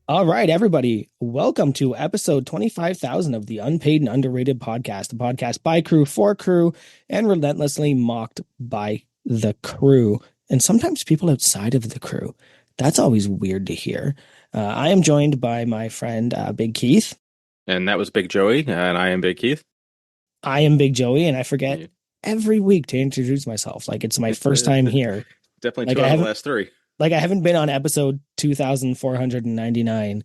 All right, everybody. Welcome to episode 25,000 of the Unpaid and Underrated podcast, the podcast by crew for crew and relentlessly mocked by the crew. And sometimes people outside of the crew. That's always weird to hear. I am joined by my friend, Big Keith. And that was Big Joey, and I am Big Keith. I am Big Joey, and I forget Yeah. every week to introduce myself. Like it's my first time here. Definitely Like two I out of the haven't, last three. like I haven't been on episode 2,499.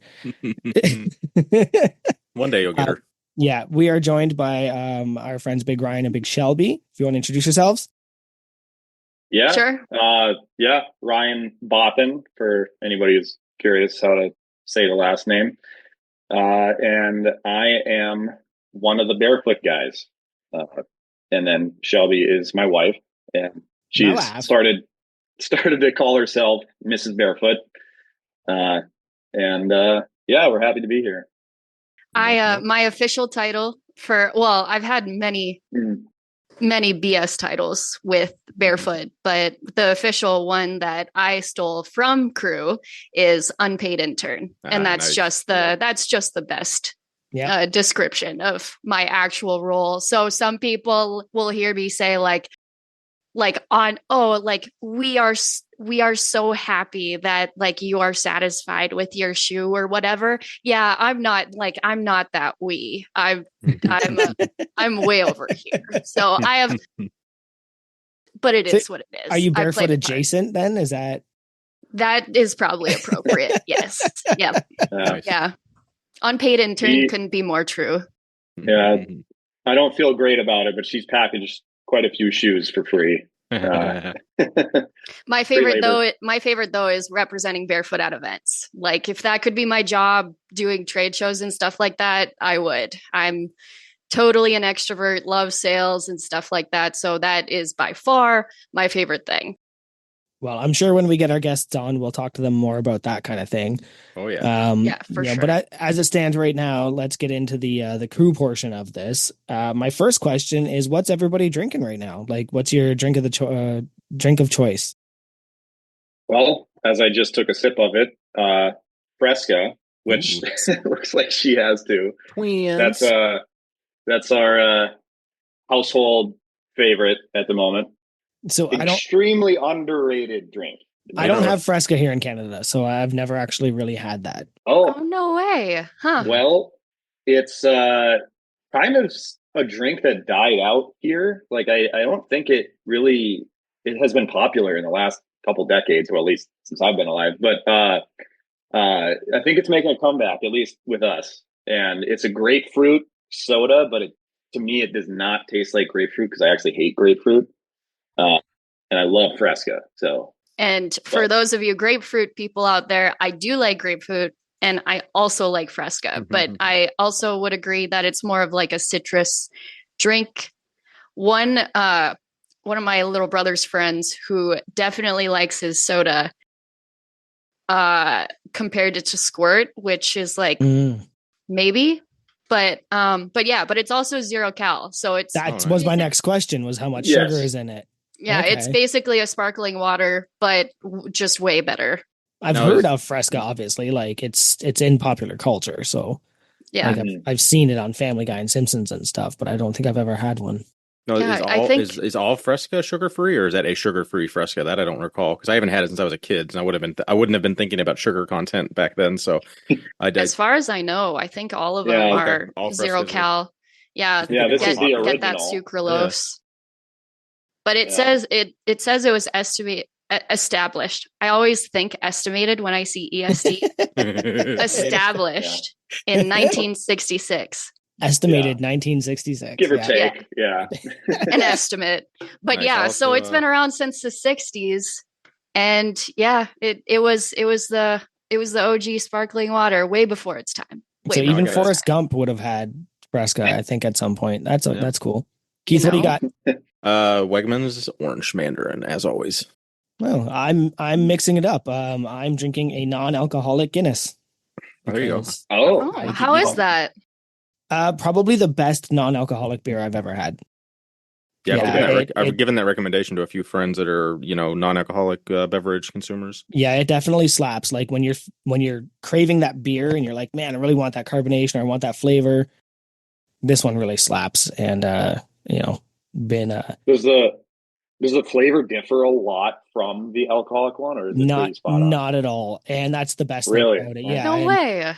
One day you'll get her. Yeah, we are joined by our friends Big Ryan and Big Shelby. If you want to introduce yourselves. Yeah. Sure. Ryan Botham, for anybody who's curious how to say the last name. And I am one of the Bearfoot guys. And then Shelby is my wife, and she's started to call herself Mrs. Barefoot. We're happy to be here. My official title I've had many BS titles with Bearfoot, but the official one that I stole from crew is unpaid intern. And that's nice. just the best description of my actual role. So some people will hear me say we are so happy that you are satisfied with your shoe or whatever. Yeah, I'm not that I'm way over here. So I have, but it is what it is. Are you barefoot adjacent then? That is probably appropriate. Yes. Yeah. Nice. Yeah. Unpaid intern couldn't be more true. Yeah. I don't feel great about it, but she's packaged quite a few shoes for free. My favorite though is representing Barefoot at events. Like if that could be my job doing trade shows and stuff like that, I would. I'm totally an extrovert, love sales and stuff like that. So that is by far my favorite thing. Well, I'm sure when we get our guests on, we'll talk to them more about that kind of thing. Oh yeah. For sure. But as it stands right now, let's get into the crew portion of this. My first question is, what's everybody drinking right now? Like, what's your drink of choice? Well, as I just took a sip of it, Fresca, which looks like she has too. Twins. That's our household favorite at the moment. So extremely underrated drink. I don't have Fresca here in Canada, so I've never actually really had that. Oh no way. Huh. Well, it's kind of a drink that died out here. Like I don't think it has been popular in the last couple decades, or at least since I've been alive. But I think it's making a comeback, at least with us. And it's a grapefruit soda, but to me it does not taste like grapefruit because I actually hate grapefruit. And I love Fresca. And for those of you grapefruit people out there, I do like grapefruit and I also like Fresca, but I also would agree that it's more of like a citrus drink. One of my little brother's friends who definitely likes his soda, compared it to Squirt, which is like maybe, but it's also 0 cal. So was my next question was how much sugar is in it. Yeah, okay. It's basically a sparkling water, but just way better. I've heard of Fresca, obviously. Like it's in popular culture, so yeah, like I've seen it on Family Guy and Simpsons and stuff, but I don't think I've ever had one. No, is all Fresca sugar free, or is that a sugar free Fresca? That I don't recall because I haven't had it since I was a kid, and I wouldn't have been thinking about sugar content back then. So, as far as I know, I think all of them are all 0 cal. Yeah, this is the original. Get that sucralose. Yeah. But it says it was established. I always think estimated when I see EST. Established in 1966. Estimated 1966. Give or take. Yeah. An estimate. But nice. So it's been around since the 60s. And it was the OG sparkling water way before its time. So even Forrest Gump would have had Fresca, I think, at some point. That's cool. Keith, what do you got? Wegmans Orange Mandarin, as always. Well, I'm mixing it up. I'm drinking a non-alcoholic Guinness. There you go. Oh, how is that? Probably the best non-alcoholic beer I've ever had. Yeah, Yeah, I've given that recommendation to a few friends that are, non-alcoholic beverage consumers. yeah, it definitely slaps. Like when you're craving that beer and you're like, man, I really want that carbonation or I want that flavor. This one really slaps. And you know, been Does the flavor differ a lot from the alcoholic one, or is it not pretty spot on? not at all. And that's the best thing Really? about it. Oh. Yeah. No And way.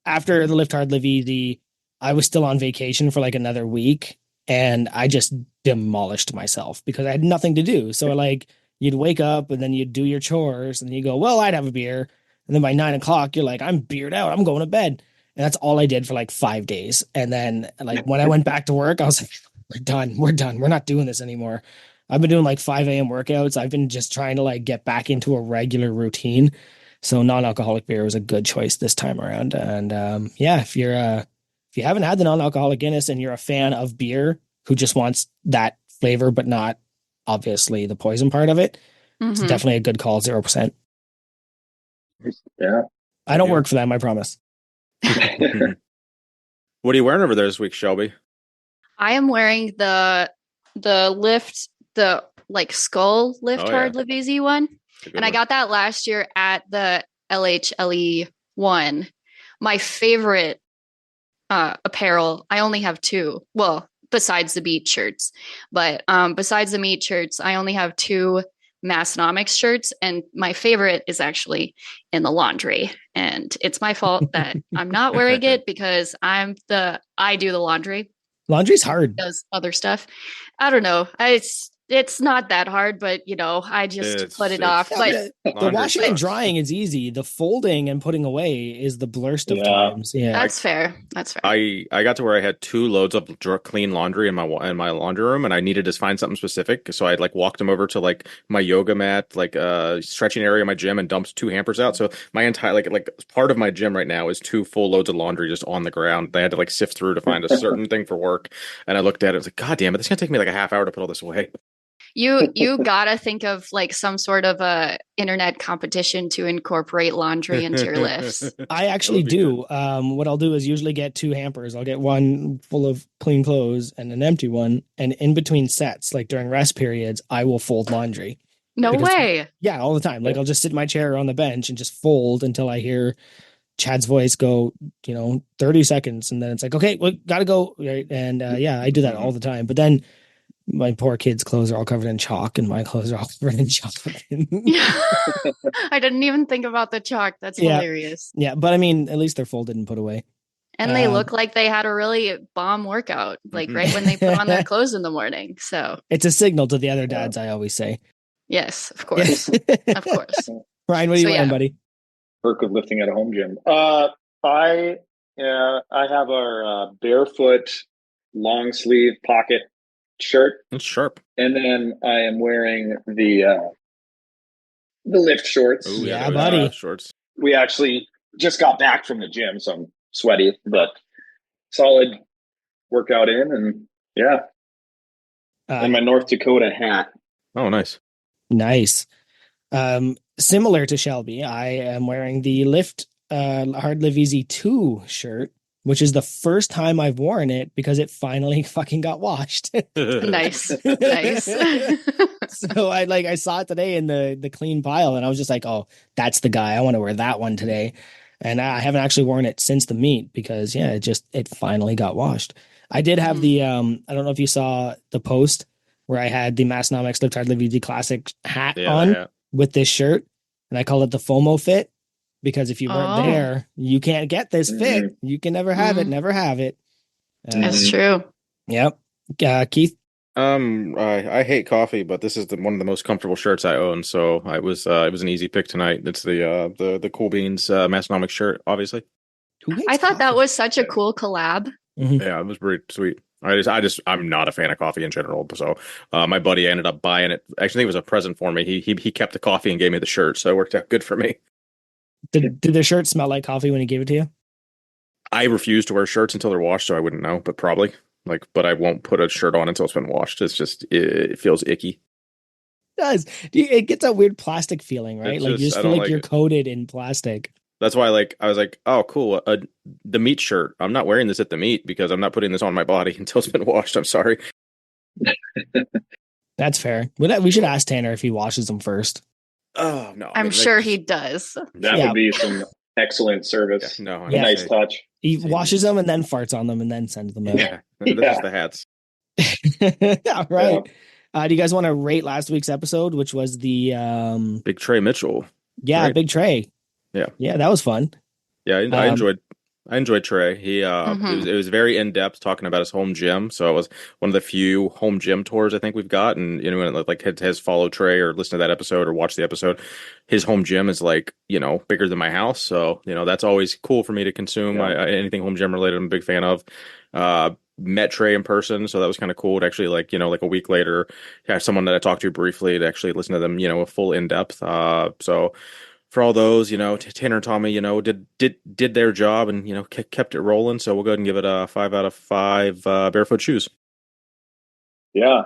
after the Lift Hard Live Easy, I was still on vacation for like another week and I just demolished myself because I had nothing to do. So like you'd wake up and then you'd do your chores and you go, well, I'd have a beer. And then by 9 o'clock, you're like, I'm beered out. I'm going to bed. And that's all I did for like 5 days. And then like when I went back to work, I was like, we're done. We're done. We're not doing this anymore. I've been doing like 5 a.m. workouts. I've been just trying to like get back into a regular routine. So non-alcoholic beer was a good choice this time around. And yeah, if you haven't had the non-alcoholic Guinness and you're a fan of beer who just wants that flavor but not obviously the poison part of it, it's definitely a good call. 0%. Yeah, I don't work for them, I promise. What are you wearing over there this week, Shelby? I am wearing the lift, the like skull lift hard live easy one. And I got that last year at the LHLE one. My favorite apparel, I only have two. Well, besides the meat shirts. But besides the meat shirts, I only have two Massenomics shirts. And my favorite is actually in the laundry. And it's my fault that I'm not wearing it because I do the laundry. Laundry's hard. Does other stuff. I don't know. It's not that hard, but I just put it off. But the washing and drying is easy. The folding and putting away is the blurst of times. Yeah, that's fair. That's fair. I got to where I had 2 loads of clean laundry in my laundry room, and I needed to find something specific. So I like walked them over to like my yoga mat, like stretching area in my gym, and dumped 2 hampers out. So my entire like part of my gym right now is 2 full loads of laundry just on the ground. They had to like sift through to find a certain thing for work, and I looked at it. I was like, God damn it, this is gonna take me like a half hour to put all this away. You gotta think of like some sort of a internet competition to incorporate laundry into your lifts. I actually do. What I'll do is usually get 2 hampers. I'll get one full of clean clothes and an empty one. And in between sets, like during rest periods, I will fold laundry. No way. Yeah, all the time. Like I'll just sit in my chair on the bench and just fold until I hear Chad's voice go, 30 seconds. And then it's like, okay, well, gotta go. Right. And yeah, I do that all the time. But then my poor kids' clothes are all covered in chalk and my clothes are all covered in chocolate. I didn't even think about the chalk. That's hilarious. Yeah, but I mean, at least they're folded and put away. And they look like they had a really bomb workout, like right when they put on their clothes in the morning. So it's a signal to the other dads, I always say. Yes, of course. Of course. Ryan, what are you wearing, buddy? Perk of lifting at a home gym. I have our Bearfoot long sleeve pocket shirt. It's sharp. And then I am wearing the lift shorts. Ooh, yeah, buddy. Shorts. We actually just got back from the gym, so I'm sweaty, but solid workout in, and yeah. And my North Dakota hat. Oh, nice. Nice. Similar to Shelby, I am wearing the Lift Hard Live Easy 2 shirt, which is the first time I've worn it because it finally fucking got washed. Nice. So I saw it today in the clean pile and I was just like, oh, that's the guy. I want to wear that one today. And I haven't actually worn it since the meet because it finally got washed. I did have the, I don't know if you saw the post where I had the Massenomics Lift Hard Live Easy Classic hat on with this shirt and I call it the FOMO fit. Because if you weren't there, you can't get this fit. You can never have it, never have it. That's true. Yep. Keith? I hate coffee, but this is one of the most comfortable shirts I own. So it was an easy pick tonight. It's the Cool Beans Massenomics shirt, obviously. I thought that was such a cool collab. Mm-hmm. Yeah, it was pretty sweet. I'm not a fan of coffee in general. So my buddy ended up buying it. Actually, I think it was a present for me. He kept the coffee and gave me the shirt. So it worked out good for me. Did the shirt smell like coffee when he gave it to you? I refuse to wear shirts until they're washed, so I wouldn't know, but probably. But I won't put a shirt on until it's been washed. It's just, it feels icky. It does. It gets a weird plastic feeling, right? You just feel like you're coated in plastic. That's why I was like, oh, cool. The meat shirt. I'm not wearing this at the meet because I'm not putting this on my body until it's been washed. I'm sorry. That's fair. We should ask Tanner if he washes them first. Oh no, I'm sure he does. That would be some excellent service. Yeah, no, a nice touch. He washes them and then farts on them and then sends them out. Yeah, they're just the hats. All right. Do you guys want to rate last week's episode, which was the Big Trey Mitchell? Yeah, right? Big Trey. Yeah, that was fun. Yeah, I enjoyed Trey. He it was very in depth talking about his home gym. So it was one of the few home gym tours I think we've got. And anyone like has followed Trey or listened to that episode or watched the episode, his home gym is like bigger than my house. So that's always cool for me to consume. Anything home gym related, I'm a big fan of. Met Trey in person, so that was kind of cool to actually like a week later have someone that I talked to briefly to actually listen to them a full in depth. So. For all those, Tanner and Tommy, did their job and kept it rolling. So we'll go ahead and give it a 5 out of 5 Bearfoot Shoes. Yeah.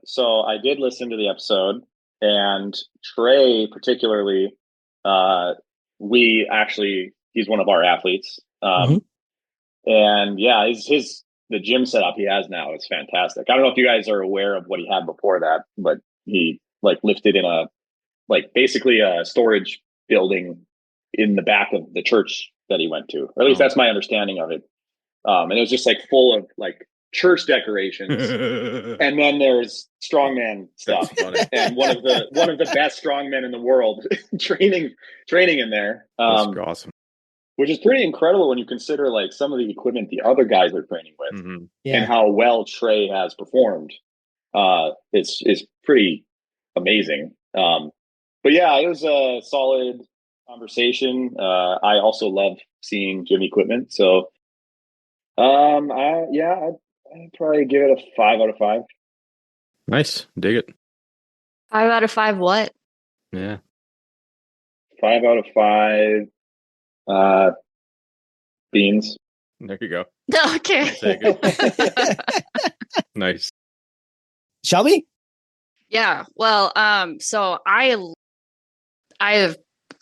So I did listen to the episode, and Trey particularly, he's one of our athletes. And yeah, the gym setup he has now is fantastic. I don't know if you guys are aware of what he had before that, but he lifted in basically a storage building in the back of the church that he went to, or at least that's my understanding of it. And it was just full of church decorations, and then there's strongman stuff, and one of the best strongmen in the world training in there. That's awesome. Which is pretty incredible when you consider some of the equipment the other guys are training with, and how well Trey has performed. It's pretty amazing. But yeah, it was a solid conversation. I also love seeing gym equipment. So, I'd probably give it a 5 out of 5. Nice. Dig it. 5 out of 5 what? Yeah. 5 out of 5 beans. There you go. Okay. Nice. Shelby? Yeah. Well, so I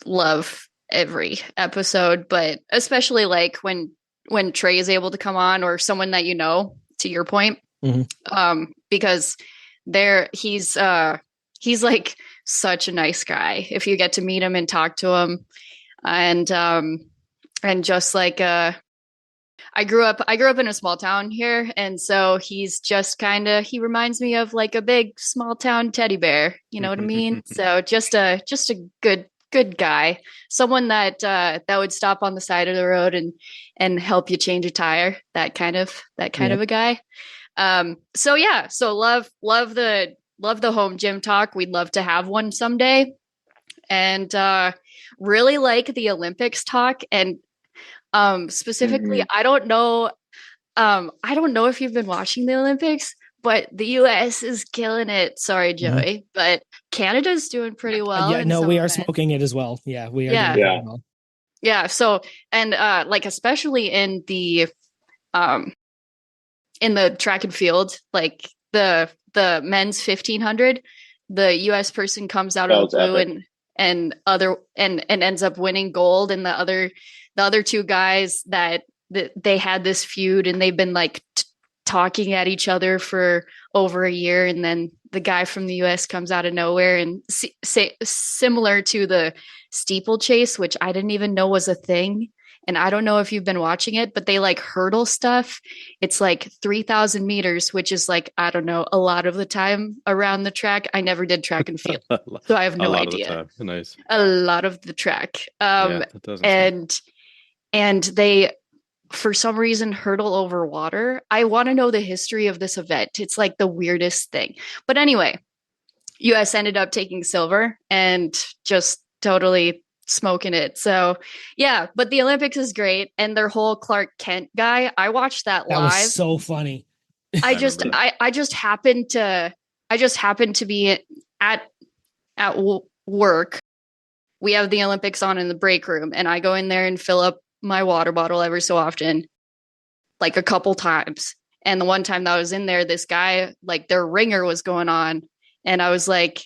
love every episode, but especially when Trey is able to come on, or someone that to your point, because he's such a nice guy if you get to meet him and talk to him, and just I grew up in a small town here, and so he's just he reminds me of a big small town teddy bear, you know what I mean? So just a good guy, someone that would stop on the side of the road and help you change a tire, that kind of a guy. So love the home gym talk. We'd love to have one someday, and really like the Olympics talk. And specifically, I don't know if you've been watching the Olympics, but the US is killing it. Sorry, Joey, but Canada's doing pretty well. Yeah, no, we are smoking it as well. Yeah, we are. Yeah. Doing very well. Yeah. So, and especially in the track and field, the men's 1500, the US person comes out of the blue and ends up winning gold, and the other two guys that they had this feud, and they've been talking at each other for over a year, and then the guy from the US comes out of nowhere, and similar to the steeplechase, which I didn't even know was a thing. And I don't know if you've been watching it, but they hurdle stuff. It's 3,000 meters, which is I don't know, a lot of the time around the track. I never did track and field, so I have no idea. Nice. A lot of the track. And they, for some reason, hurdle over water. I want to know the history of this event. It's the weirdest thing. But anyway, US ended up taking silver and just totally smoking it. So yeah, but the Olympics is great, and their whole Clark Kent guy, I watched that live. That was so funny. I just happened to be at work. We have the Olympics on in the break room, and I go in there and fill up my water bottle every so often, a couple times. And the one time that I was in there, this guy, their ringer was going on, and I was like,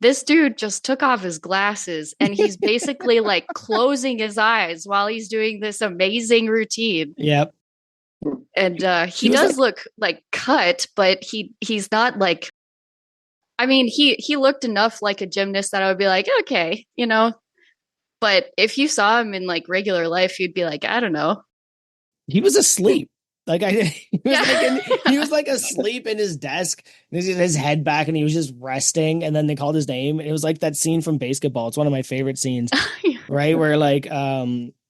this dude just took off his glasses, and he's basically closing his eyes while he's doing this amazing routine. Yep. And he does look like cut, but he's not like, I mean, he looked enough like a gymnast that I would be like, okay, you know. But if you saw him in like regular life, you'd be like, I don't know. He was asleep. Like he was like asleep in his desk, and he had his head back, and he was just resting. And then they called his name. It was like that scene from Basketball. It's one of my favorite scenes, right? Where like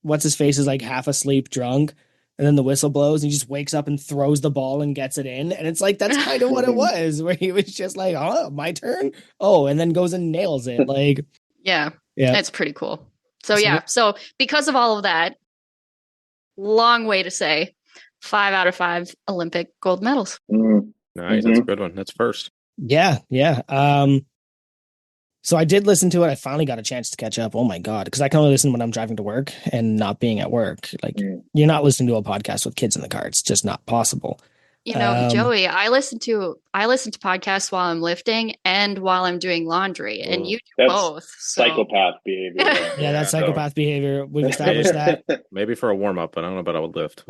what's his face is like half asleep, drunk, and then the whistle blows, and he just wakes up and throws the ball and gets it in. And it's like that's kind of what it was, where he was just like, "Oh, my turn." Oh, and then goes and nails it. Like, yeah, it's pretty cool. So yeah, so because of all of that, long way to say 5 out of 5 Olympic gold medals. Nice. That's a good one. That's first. Yeah. So I did listen to it. I finally got a chance to catch up. Oh my God. Because I can only listen when I'm driving to work and not being at work. Like you're not listening to a podcast with kids in the car. It's just not possible. You know, Joey, I listen to podcasts while I'm lifting and while I'm doing laundry, and you do both. So. Psychopath behavior. Yeah, that's psychopath behavior. We've established that. Maybe for a warm up, but I don't know about I would lift.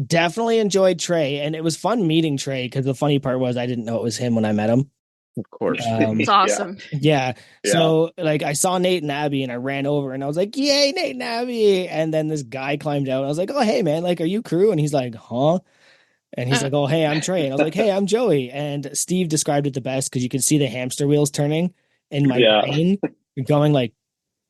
Definitely enjoyed Trey, and it was fun meeting Trey because the funny part was I didn't know it was him when I met him. Of course. It's awesome. Yeah. So like I saw Nate and Abby and I ran over and I was like, yay, Nate and Abby. And then this guy climbed out. And I was like, oh, hey, man, like, are you crew? And he's like, huh? And he's like, oh, hey, I'm Trey. And I was like, hey, I'm Joey. And Steve described it the best because you could see the hamster wheels turning in my brain going like,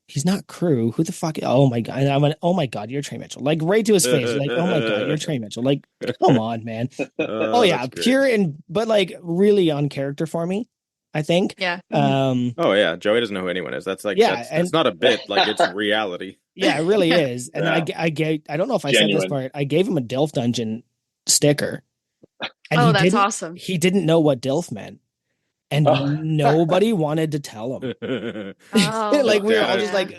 he's not crew. Who the fuck? Oh my God. And I went, oh my God, you're Trey Mitchell. Like right to his face. Like, oh my God, you're Trey Mitchell. Like, come on, man. Oh yeah. Pure but like really on character for me, I think. Yeah. Oh yeah. Joey doesn't know who anyone is. That's like, that's not a bit. Like it's reality. Yeah, it really is. And then I don't know if I said this part. I gave him a DILF Dungeon sticker. And that's awesome. He didn't know what DILF meant. And nobody wanted to tell him. Like we were all just like,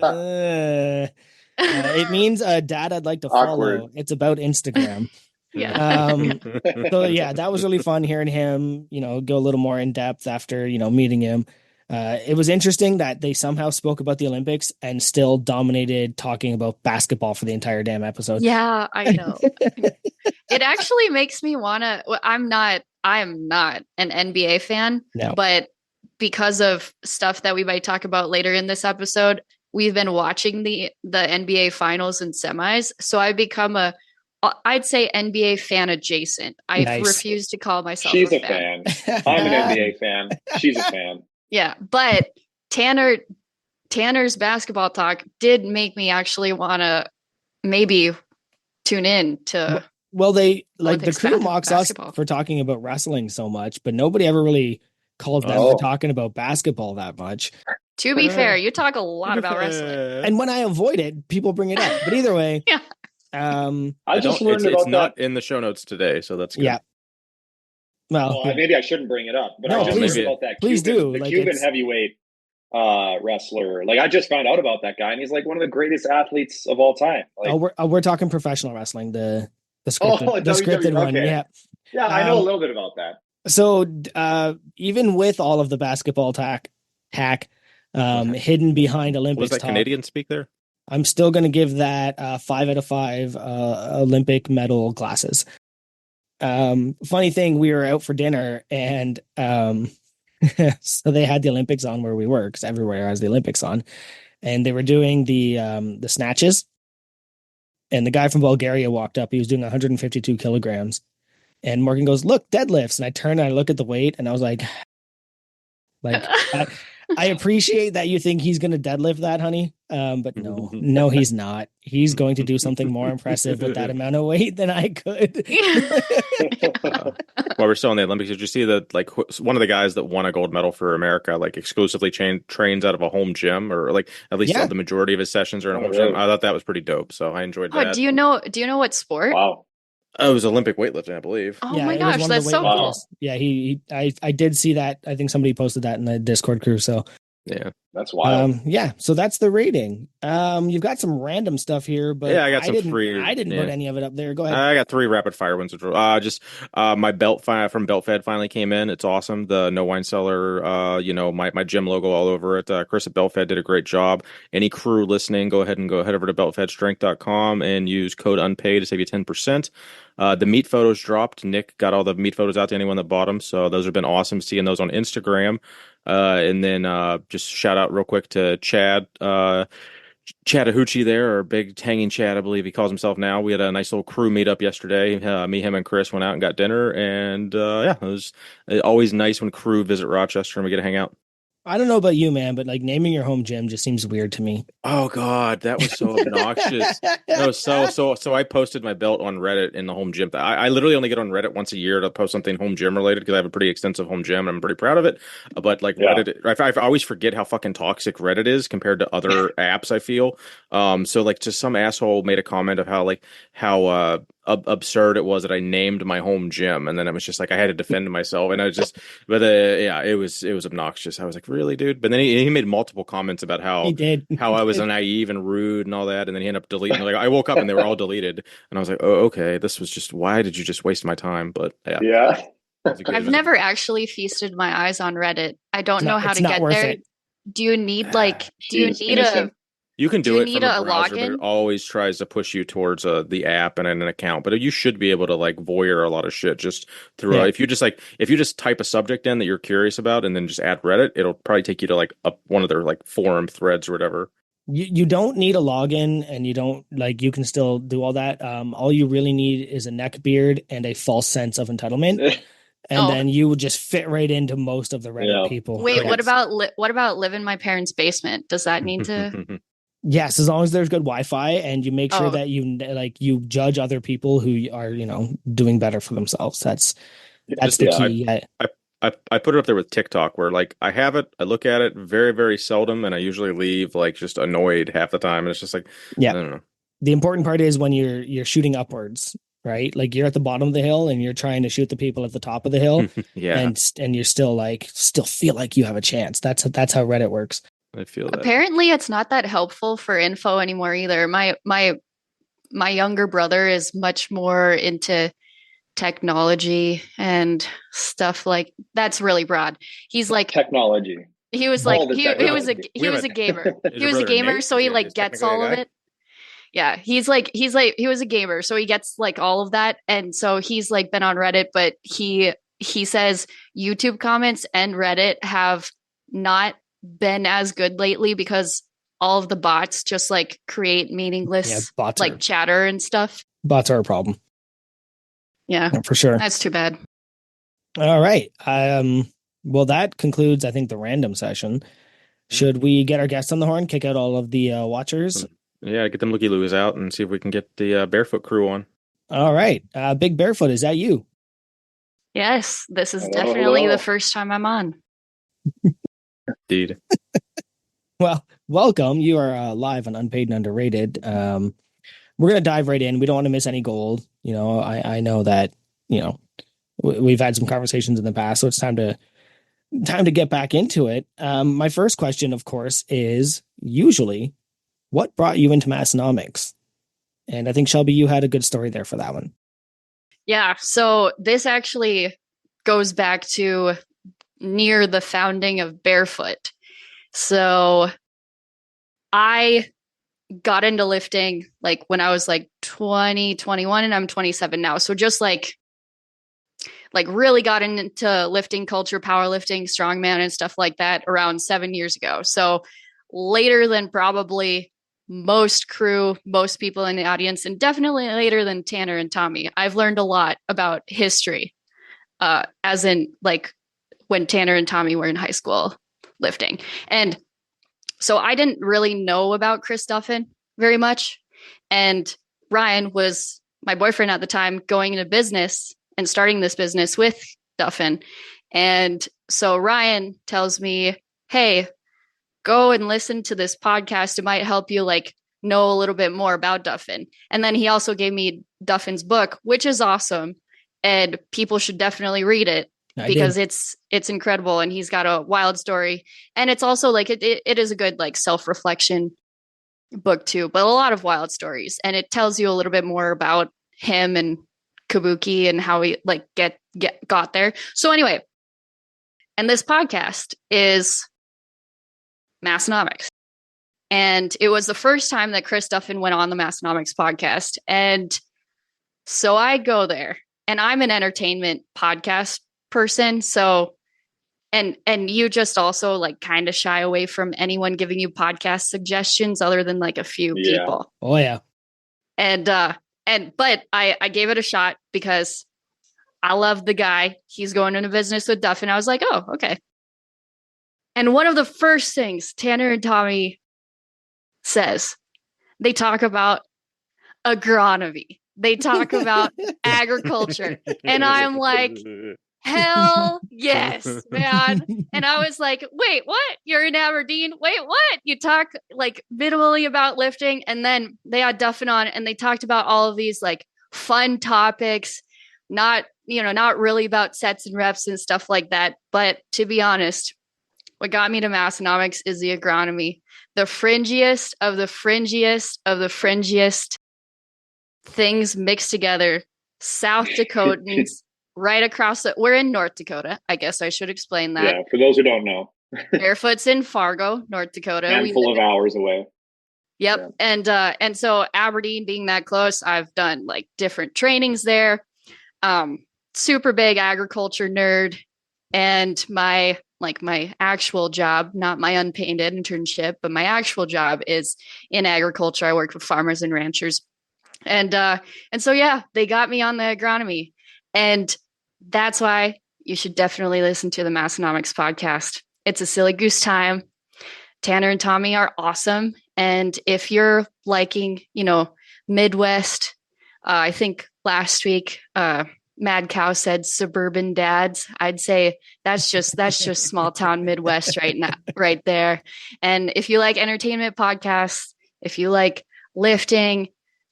it means dad I'd like to follow. Awkward. It's about Instagram. So yeah, that was really fun hearing him, go a little more in depth after, meeting him. It was interesting that they somehow spoke about the Olympics and still dominated talking about basketball for the entire damn episode. Yeah, I know. It actually makes me want to, I am not an NBA fan, but because of stuff that we might talk about later in this episode, we've been watching the NBA finals and semis. So I've become I'd say NBA fan adjacent. I refuse to call myself a fan. I'm an NBA fan. She's a fan. Yeah. But Tanner's basketball talk did make me actually want to maybe tune in to. Well, they like the crew mocks us for talking about wrestling so much, but nobody ever really calls them for talking about basketball that much. To be fair, you talk a lot about wrestling. And when I avoid it, people bring it up. But either way, I just learned about it's not in the show notes today, so that's good. Yeah. Well, maybe I shouldn't bring it up, but I just learned about that. Please do. The Cuban heavyweight wrestler. Like I just found out about that guy, and he's like one of the greatest athletes of all time. Like, we're talking professional wrestling. The scripted one. Okay. Yeah, I know a little bit about that. So even with all of the basketball hack hidden behind Olympics, was that Canadian speak there? I'm still going to give that 5 out of 5 Olympic medal glasses. Funny thing, we were out for dinner and so they had the Olympics on where we were because everywhere has the Olympics on, and they were doing the snatches. And the guy from Bulgaria walked up. He was doing 152 kilograms. And Morgan goes, look, deadlifts. And I turn and I look at the weight and I was like, I appreciate that you think he's going to deadlift that, honey. But no, he's not. He's going to do something more impressive with that amount of weight than I could. While we're still in the Olympics, did you see that like one of the guys that won a gold medal for America, like exclusively trains out of a home gym, or like at least the majority of his sessions are in a home gym? I thought that was pretty dope. So I enjoyed that. Do you know what sport? Wow. Oh, it was Olympic weightlifting, I believe. Oh my gosh, that's so cool. Yeah, I did see that. I think somebody posted that in the Discord crew. So Yeah. That's wild. Yeah, so that's the rating. You've got some random stuff here, but Yeah, I got some free. I didn't put Yeah. any of it up there. Go ahead. I got 3 rapid fire ones. Which just my belt from Belt Fed finally came in. It's awesome. The No Wine Cellar, my gym logo all over it. Chris at Belt Fed did a great job. Any crew listening, go ahead over to beltfedstrength.com and use code unpaid to save you 10%. The meat photos dropped. Nick got all the meat photos out to anyone that bought them, so those have been awesome. Seeing those on Instagram. And then just shout out real quick to Chad. Chattahoochee there, or Big Hanging Chad, I believe he calls himself now. We had a nice little crew meetup yesterday. Me, him, and Chris went out and got dinner, and yeah, it was always nice when crew visit Rochester and we get to hang out. I don't know about you, man, but like naming your home gym just seems weird to me. Oh God, that was so obnoxious. No, so I posted my belt on Reddit in the home gym. I literally only get on Reddit once a year to post something home gym related because I have a pretty extensive home gym and I'm pretty proud of it. But like Reddit, I always forget how fucking toxic Reddit is compared to other apps, I feel. So like just some asshole made a comment of how absurd it was that I named my home gym, and then it was just like I had to defend myself, and I was just, but yeah, it was obnoxious. I was like, really, dude? But then he made multiple comments about how I was naive and rude and all that, and then he ended up deleting. Like I woke up and they were all deleted, and I was like, oh, okay, this was just, why did you just waste my time? But yeah. I've never actually feasted my eyes on Reddit. I don't know how to get there. It. Do you need a You can do it from a browser, but it always tries to push you towards the app and an account. But you should be able to like voyeur a lot of shit just through. If you just type a subject in that you're curious about and then just add Reddit, it'll probably take you to like one of their like forum threads or whatever. You don't need a login, and you don't you can still do all that. All you really need is a neck beard and a false sense of entitlement. And then you would just fit right into most of the Reddit people. Wait, what about live in my parents' basement? Does that need to? Yes, as long as there's good Wi-Fi and you make sure that you judge other people who are doing better for themselves. That's the key. I put it up there with TikTok, where like I have it, I look at it very, very seldom, and I usually leave like just annoyed half the time. And it's just like, I don't know. The important part is when you're shooting upwards, right? Like you're at the bottom of the hill and you're trying to shoot the people at the top of the hill, and you're still feel like you have a chance. That's how Reddit works. I feel that. Apparently it's not that helpful for info anymore either. My younger brother is much more into technology and stuff like that's really broad. He's like technology. He was like he was a gamer. He was a gamer, so he like gets all of it. Yeah, he was a gamer, so he gets like all of that, and so he's like been on Reddit, but he says YouTube comments and Reddit have not been as good lately because all of the bots just like create meaningless chatter and stuff. Bots are a problem. Yeah, for sure. That's too bad. All right. Well, that concludes, I think, the random session. Should we get our guests on the horn, kick out all of the watchers? Yeah, get them looky-loos out and see if we can get the Barefoot crew on. All right. Big Barefoot, is that you? Yes, this is definitely the first time I'm on. Indeed. Well, welcome. You are live on Unpaid and Underrated. We're going to dive right in. We don't want to miss any gold. I know that, we've had some conversations in the past, so it's time to get back into it. My first question, of course, is usually what brought you into Massonomics? And I think, Shelby, you had a good story there for that one. Yeah. So this actually goes back to near the founding of Bearfoot. So I got into lifting like when I was like 20, 21, and I'm 27 now. So just like really got into lifting culture, powerlifting, strongman and stuff like that around 7 years ago. So later than probably most crew, most people in the audience, and definitely later than Tanner and Tommy. I've learned a lot about history, as in like when Tanner and Tommy were in high school lifting. And so I didn't really know about Chris Duffin very much. And Ryan was my boyfriend at the time, going into business and starting this business with Duffin. And so Ryan tells me, hey, go and listen to this podcast. It might help you like know a little bit more about Duffin. And then he also gave me Duffin's book, which is awesome. And people should definitely read it. because it's incredible, and he's got a wild story, and it's also like it is a good like self-reflection book too, but a lot of wild stories, and it tells you a little bit more about him and Kabuki and how he like got there. So anyway, and this podcast is Massonomics. And it was the first time that Chris Duffin went on the Massonomics podcast. And so I go there, and I'm an entertainment podcast person. So, and you just also like kind of shy away from anyone giving you podcast suggestions other than like a few people. Oh yeah. But I gave it a shot because I love the guy. He's going into business with Duffin. I was like, oh, okay. And one of the first things Tanner and Tommy says, they talk about agronomy. They talk about agriculture. And I'm like, hell yes, man. And I was like, wait, what? You're in Aberdeen? Wait, what? You talk like minimally about lifting. And then they had Duffin on, and they talked about all of these like fun topics, not really about sets and reps and stuff like that. But to be honest, what got me to Massonomics is the agronomy, the fringiest of the fringiest of the fringiest things mixed together. South Dakotans right across we're in North Dakota. I guess I should explain that. Yeah, for those who don't know. Barefoot's in Fargo, North Dakota. Handful of hours away. Yep. Yeah. And so Aberdeen being that close, I've done like different trainings there. Super big agriculture nerd. And my actual job, not my unpaid internship, but my actual job is in agriculture. I work with farmers and ranchers. And so, yeah, they got me on the agronomy. And that's why you should definitely listen to the Massonomics podcast. It's a silly goose time. Tanner and Tommy are awesome. And if you're liking, Midwest, I think last week, Mad Cow said suburban dads. I'd say that's just small town Midwest right there. And if you like entertainment podcasts, if you like lifting,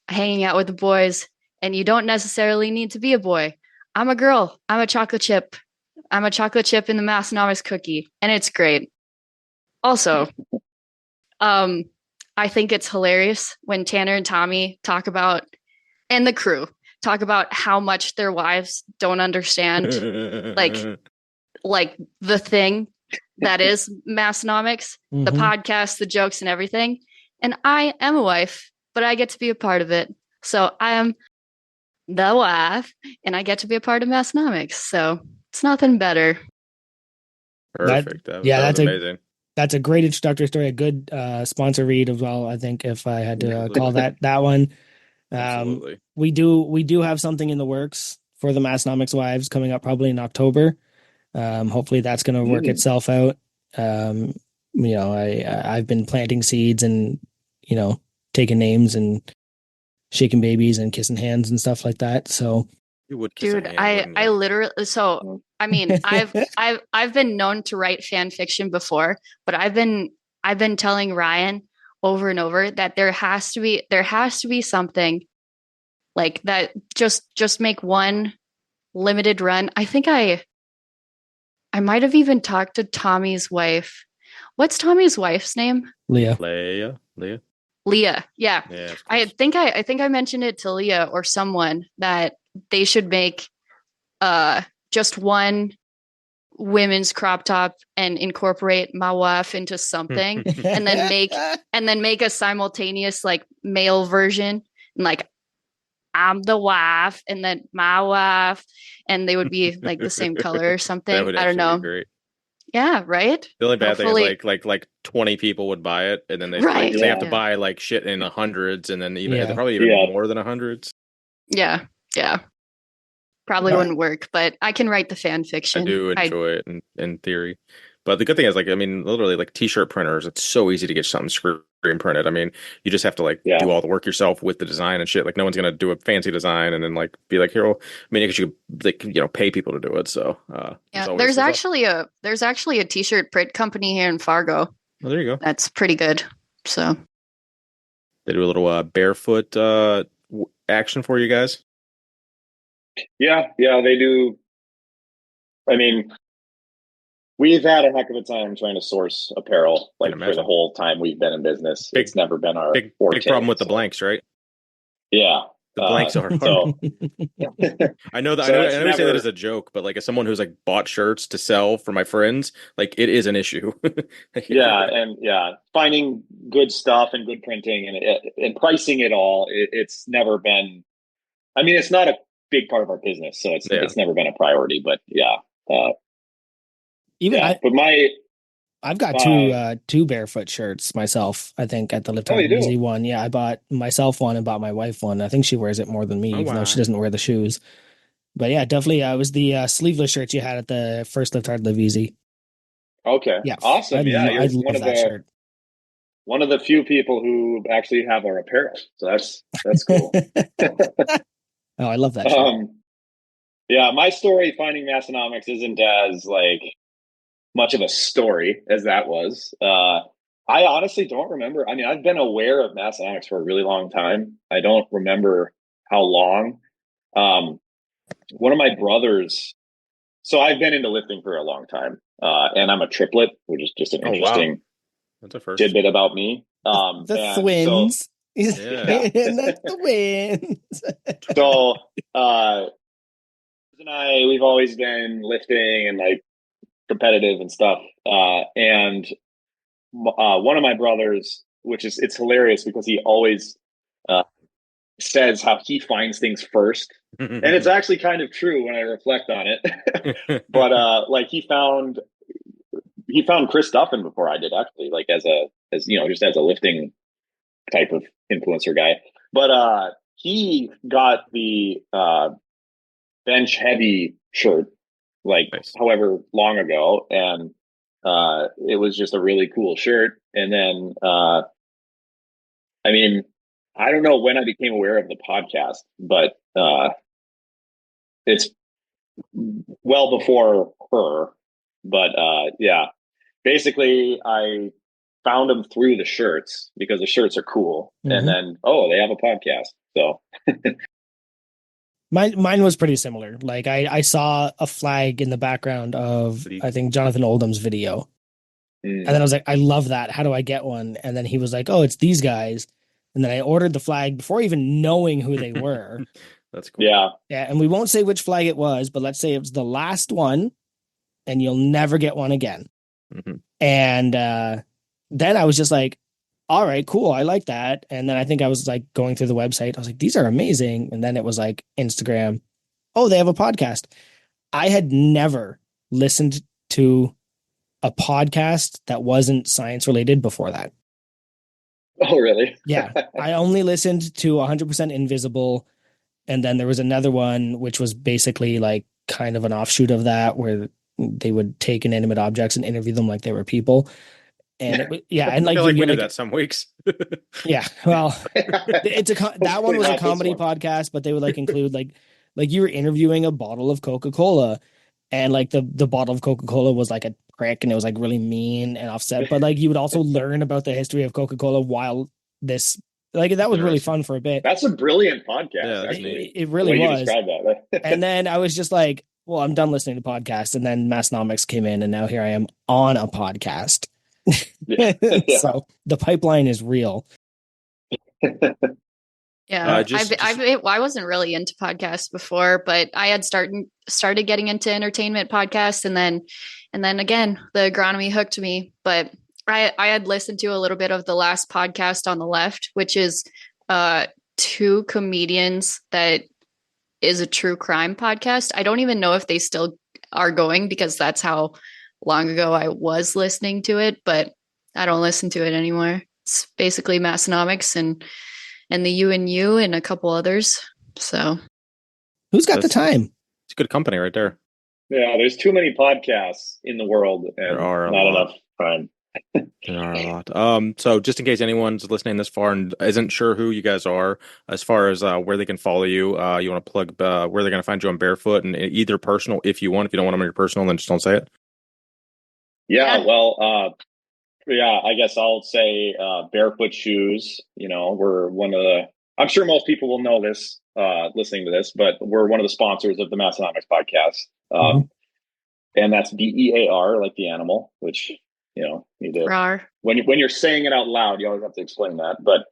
hanging out with the boys, and you don't necessarily need to be a boy, I'm a girl. I'm a chocolate chip. I'm a chocolate chip in the Massonomics cookie, and it's great. Also, I think it's hilarious when Tanner and Tommy talk about, and the crew talk about how much their wives don't understand like the thing that is Massonomics, the podcast, the jokes and everything. And I am a wife, but I get to be a part of it. So I am the wife, and I get to be a part of Massonomics. So it's nothing better. Perfect. That was amazing. That's a great introductory story. A good sponsor read as well, I think, if I had to call that one. Absolutely. We do have something in the works for the Massonomics wives coming up probably in October. Hopefully that's going to work itself out. I've been planting seeds and, taking names and shaking babies and kissing hands and stuff like that. So you would kiss dude, a hand, I literally, so, I mean, I've been known to write fan fiction before, but I've been telling Ryan over and over that there has to be something like that. Just make one limited run. I think I might have even talked to Tommy's wife. What's Tommy's wife's name? Leah. Yeah. I think I mentioned it to Leah or someone that they should make just one women's crop top and incorporate my wife into something and then make a simultaneous like male version, and like I'm the wife and then my wife, and they would be like the same color or something. I don't know. Great. Yeah, right. The only bad thing is like 20 people would buy it, and then they have to buy like shit in the hundreds, and then probably even more than hundreds. Yeah. Probably wouldn't work, but I can write the fan fiction. I do enjoy it in theory. But the good thing is, like, I mean, literally, like T-shirt printers, it's so easy to get something screen printed. I mean, you just have to do all the work yourself with the design and shit. Like, no one's gonna do a fancy design and then like be like, here, I mean, you could pay people to do it. So there's actually a T-shirt print company here in Fargo. Well, there you go. That's pretty good. So they do a little barefoot action for you guys. Yeah, they do. I mean, we've had a heck of a time trying to source apparel, like for the whole time we've been in business. It's never been our forte. Big problem with the blanks, right? Yeah. The blanks are hard. So I know that so I know we say that as a joke, but like as someone who's like bought shirts to sell for my friends, like it is an issue. Yeah, finding good stuff and good printing and pricing it all, it's never been. I mean, it's not a big part of our business, so it's never been a priority. But I've got two Bearfoot shirts myself. I think at the Lift Hard and Easy one. Yeah, I bought myself one and bought my wife one. I think she wears it more than me, even though she doesn't wear the shoes. But yeah, definitely. It was the sleeveless shirt you had at the first Lift Hard Live Easy. Okay. Yeah. Awesome. I love that shirt. One of the few people who actually have our apparel. So that's cool. Oh, I love that shirt. Yeah, my story finding Massonomics isn't as like much of a story as that was. I honestly don't remember. I mean, I've been aware of Massonomics for a really long time. I don't remember how long. One of my brothers, so I've been into lifting for a long time, and I'm a triplet, which is just an interesting That's a first tidbit about me. The twins. Yeah. That's the twins. So, and we've always been lifting and like competitive and stuff. And one of my brothers, it's hilarious because he always says how he finds things first. And it's actually kind of true when I reflect on it. But like he found Chris Duffin before I did, actually, like as just as a lifting type of influencer guy. But he got the bench heavy shirt however long ago, and it was just a really cool shirt. And then I mean, I don't know when I became aware of the podcast, but it's well before her. But yeah, basically I found them through the shirts because the shirts are cool. Mm-hmm. And then, they have a podcast. So Mine was pretty similar. Like I saw a flag in the background of, I think, Jonathan Oldham's video. And then I was like, I love that. How do I get one? And then he was like, oh, it's these guys. And then I ordered the flag before even knowing who they were. That's cool. Yeah. Yeah. And we won't say which flag it was, but let's say it was the last one and you'll never get one again. Mm-hmm. And then I was just like, all right, cool. I like that. And then I think I was like going through the website. I was like, these are amazing. And then it was like Instagram. Oh, they have a podcast. I had never listened to a podcast that wasn't science related before that. Oh, really? Yeah. I only listened to 100% Invisible. And then there was another one, which was basically like kind of an offshoot of that, where they would take inanimate objects and interview them like they were people. And and like, I feel like we do that some weeks. Yeah, well, that one was a comedy podcast, but they would like include like you were interviewing a bottle of Coca-Cola, and like the bottle of Coca-Cola was like a prick, and it was like really mean and offset. But like you would also learn about the history of Coca-Cola while this, like, that was really fun for a bit. That's a brilliant podcast. Yeah, it really was. And then I was just like, well, I'm done listening to podcasts, and then Massonomics came in, and now here I am on a podcast. Yeah. So the pipeline is real. Yeah, I wasn't really into podcasts before, but I had started getting into entertainment podcasts, and then again the agronomy hooked me. But I had listened to a little bit of the last podcast on the left, which is two comedians that is a true crime podcast. I don't even know if they still are going, because that's how long ago I was listening to it, but I don't listen to it anymore. It's basically Massonomics and the U and a couple others. So who's got the time? It's good company right there. Yeah, there's too many podcasts in the world and not enough time. There are a lot. So just in case anyone's listening this far and isn't sure who you guys are, as far as where they can follow you, you want to plug where they're going to find you on Bearfoot, and either personal if you want. If you don't want them on your personal, then just don't say it. Yeah, well, I guess I'll say Bearfoot Shoes. You know, we're one of the, I'm sure most people will know this listening to this, but we're one of the sponsors of the Massonomics podcast. and that's Bear, like the animal, which, you know, need to, when you're saying it out loud, you always have to explain that. But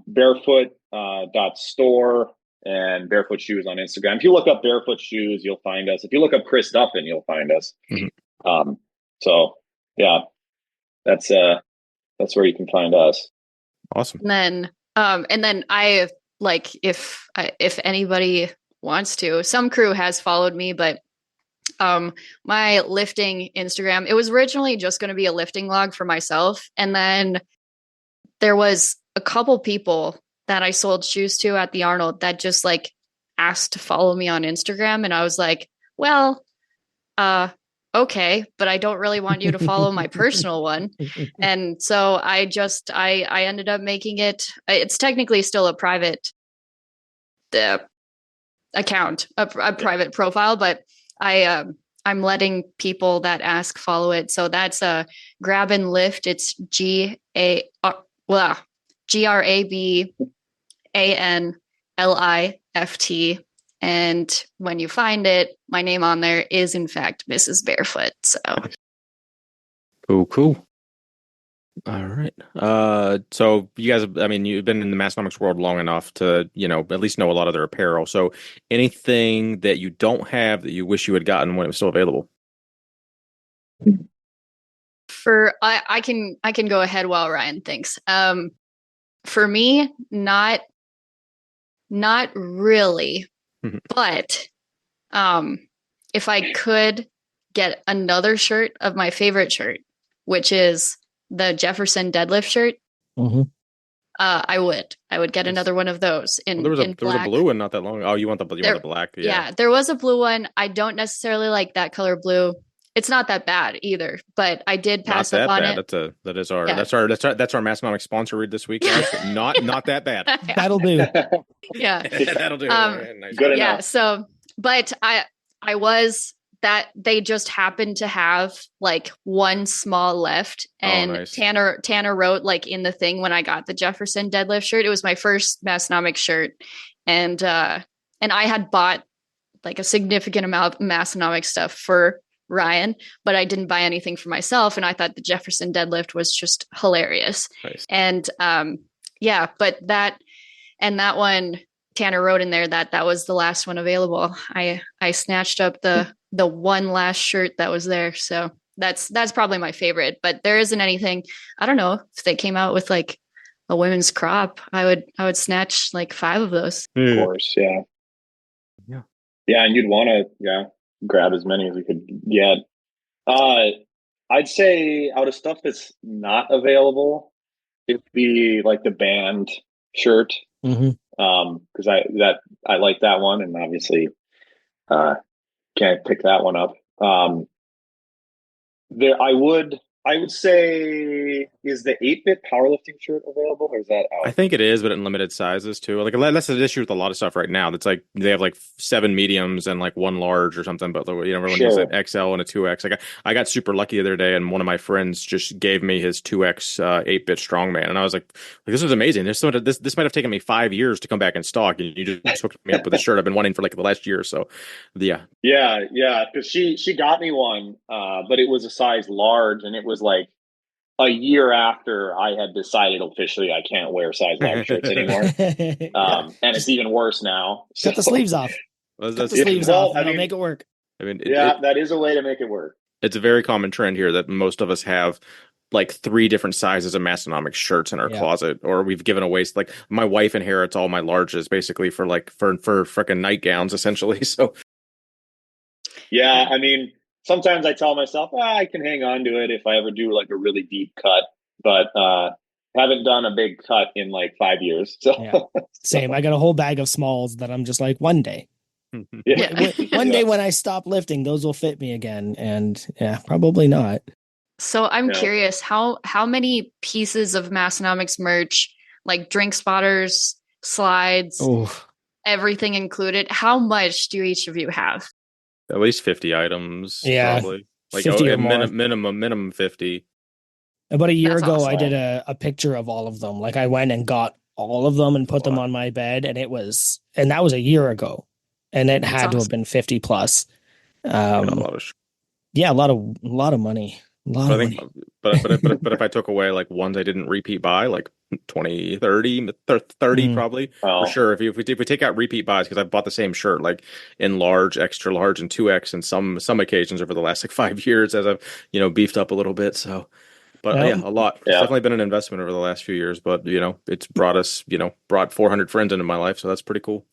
barefoot .store and Bearfoot Shoes on Instagram. If you look up Bearfoot Shoes, you'll find us. If you look up Chris Duffin, you'll find us. Mm-hmm. So yeah, that's where you can find us. Awesome. And then I, like, if anybody wants to, some crew has followed me, but my lifting Instagram, it was originally just going to be a lifting log for myself. And then there was a couple people that I sold shoes to at the Arnold that just like asked to follow me on Instagram. And I was like, well, okay, but I don't really want you to follow my personal one. And so I ended up making it's technically still a private account, a private profile, but I'm letting people that ask follow it. So that's a Grab and Lift. It's GRABANLIFT. And when you find it, my name on there is in fact Mrs. Bearfoot. So cool. All right. So you guys, I mean, you've been in the Masconomics world long enough to, you know, at least know a lot of their apparel. So anything that you don't have that you wish you had gotten when it was still available? I can go ahead while Ryan thinks. For me, not really, but if I could get another shirt of my favorite shirt, which is the Jefferson deadlift shirt, I would get another one of those in there was a black. Blue one not that long. Oh, you want the black? Yeah, there was a blue one. I don't necessarily like that color blue. It's not that bad either, but I did pass up on it. That's our Masconomics sponsor read this week, guys. not that bad. That'll do. Yeah, that'll do. Nice. Good enough. Yeah. So, but I was that they just happened to have like one small left, and nice. Tanner wrote like in the thing when I got the Jefferson deadlift shirt. It was my first Masconomics shirt, and I had bought like a significant amount of Masconomics stuff for Ryan, but I didn't buy anything for myself, and I thought the Jefferson deadlift was just hilarious. Nice. And but that one Tanner wrote in there that was the last one available. I snatched up the one last shirt that was there, so that's probably my favorite. But there isn't anything. I don't know if they came out with like a women's crop, I would snatch like 5 of those. Of course, yeah, and you'd want to grab as many as we could get. I'd say out of stuff that's not available, it'd be like the band shirt. Because I like that one, and obviously can't pick that one up. I would say, is the 8-bit powerlifting shirt available, or is that out? I think it is, but in limited sizes too. Like that's the issue with a lot of stuff right now. That's like they have like 7 mediums and like 1 large or something. But you know, everyone uses an XL and a 2X. Like I got super lucky the other day, and one of my friends just gave me his 2X 8-bit strongman, and I was like, this was amazing. This might have taken me 5 years to come back in stock, and you just hooked me up with a shirt I've been wanting for like the last year or so. Yeah. Because she got me one, but it was a size large, and it was like a year after I had decided officially I can't wear size large shirts anymore. And it's even worse now. So. Cut the sleeves off. Cut the sleeves off. That'll make it work. I mean, that is a way to make it work. It's a very common trend here that most of us have like 3 different sizes of Masconomics shirts in our closet, or we've given away. Like my wife inherits all my larges basically for freaking nightgowns essentially. So yeah, I mean, sometimes I tell myself, I can hang on to it if I ever do like a really deep cut, but haven't done a big cut in like 5 years. So same. I got a whole bag of smalls that I'm just like, one day. One day when I stop lifting, those will fit me again. And probably not. So I'm curious, how many pieces of Masconomics merch, like drink spotters, slides, everything included, how much do each of you have? At least 50 items, probably. Like 50 or more. minimum 50. About a year ago, awesome. I did a picture of all of them. Like I went and got all of them and put them on my bed, and that was a year ago, and it had to have been 50 plus. A lot of Yeah, a lot of money. A lot But of I think, money. but if I took away like ones I didn't repeat buy, like 20, 30, 30 Mm. probably for Oh, sure. If we take out repeat buys, because I've bought the same shirt like in large, extra large, and 2X, and some occasions over the last like 5 years as I've beefed up a little bit. So, but yeah, Well, a lot. It's yeah. definitely been an investment over the last few years. But it's brought 400 friends into my life, so that's pretty cool.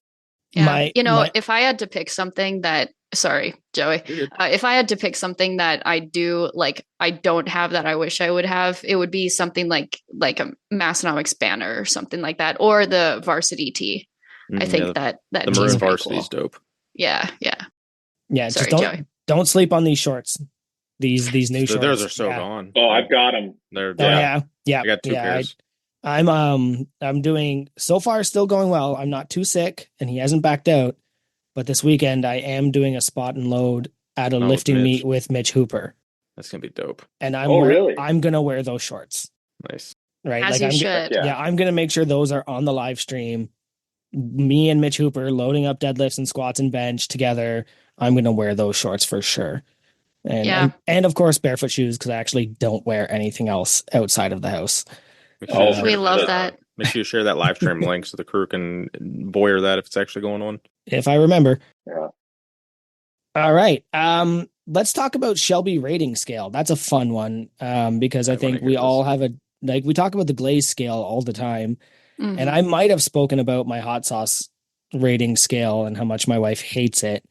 Yeah. my If I had to pick something that, sorry, Joey, You're good. if I had to pick something that I do, like, I don't have that I wish I would have, it would be something like a Massonomics banner or something like that, or the varsity tee. I Yeah, think that the tee is maroon pretty varsity is cool. dope. Yeah. just Sorry, Joey. don't sleep on these shorts. These new So shorts. theirs are so Yeah. gone. Oh, I've got them. They're Oh yeah. yeah. I got two pairs. I'm doing so far still going well. I'm not too sick and he hasn't backed out. But this weekend I am doing a spot and load at a with lifting Mitch. meet with Mitch Hooper. That's gonna be dope. And Really? I'm gonna wear those shorts. Nice. Right. As Like you I'm should. Yeah. I'm gonna make sure those are on the live stream. Me and Mitch Hooper loading up deadlifts and squats and bench together. I'm gonna wear those shorts for sure. And Yeah. and of course barefoot shoes, because I actually don't wear anything else outside of the house. Make sure you share We love shit. that. Make sure you share that live stream link so the crew can boyer that if it's actually going on. If I remember. Yeah. All right. Let's talk about Shelby rating scale. That's a fun one. Because I I wanna think hear we this. all have we talk about the glaze scale all the time. Mhm. And I might have spoken about my hot sauce rating scale and how much my wife hates it.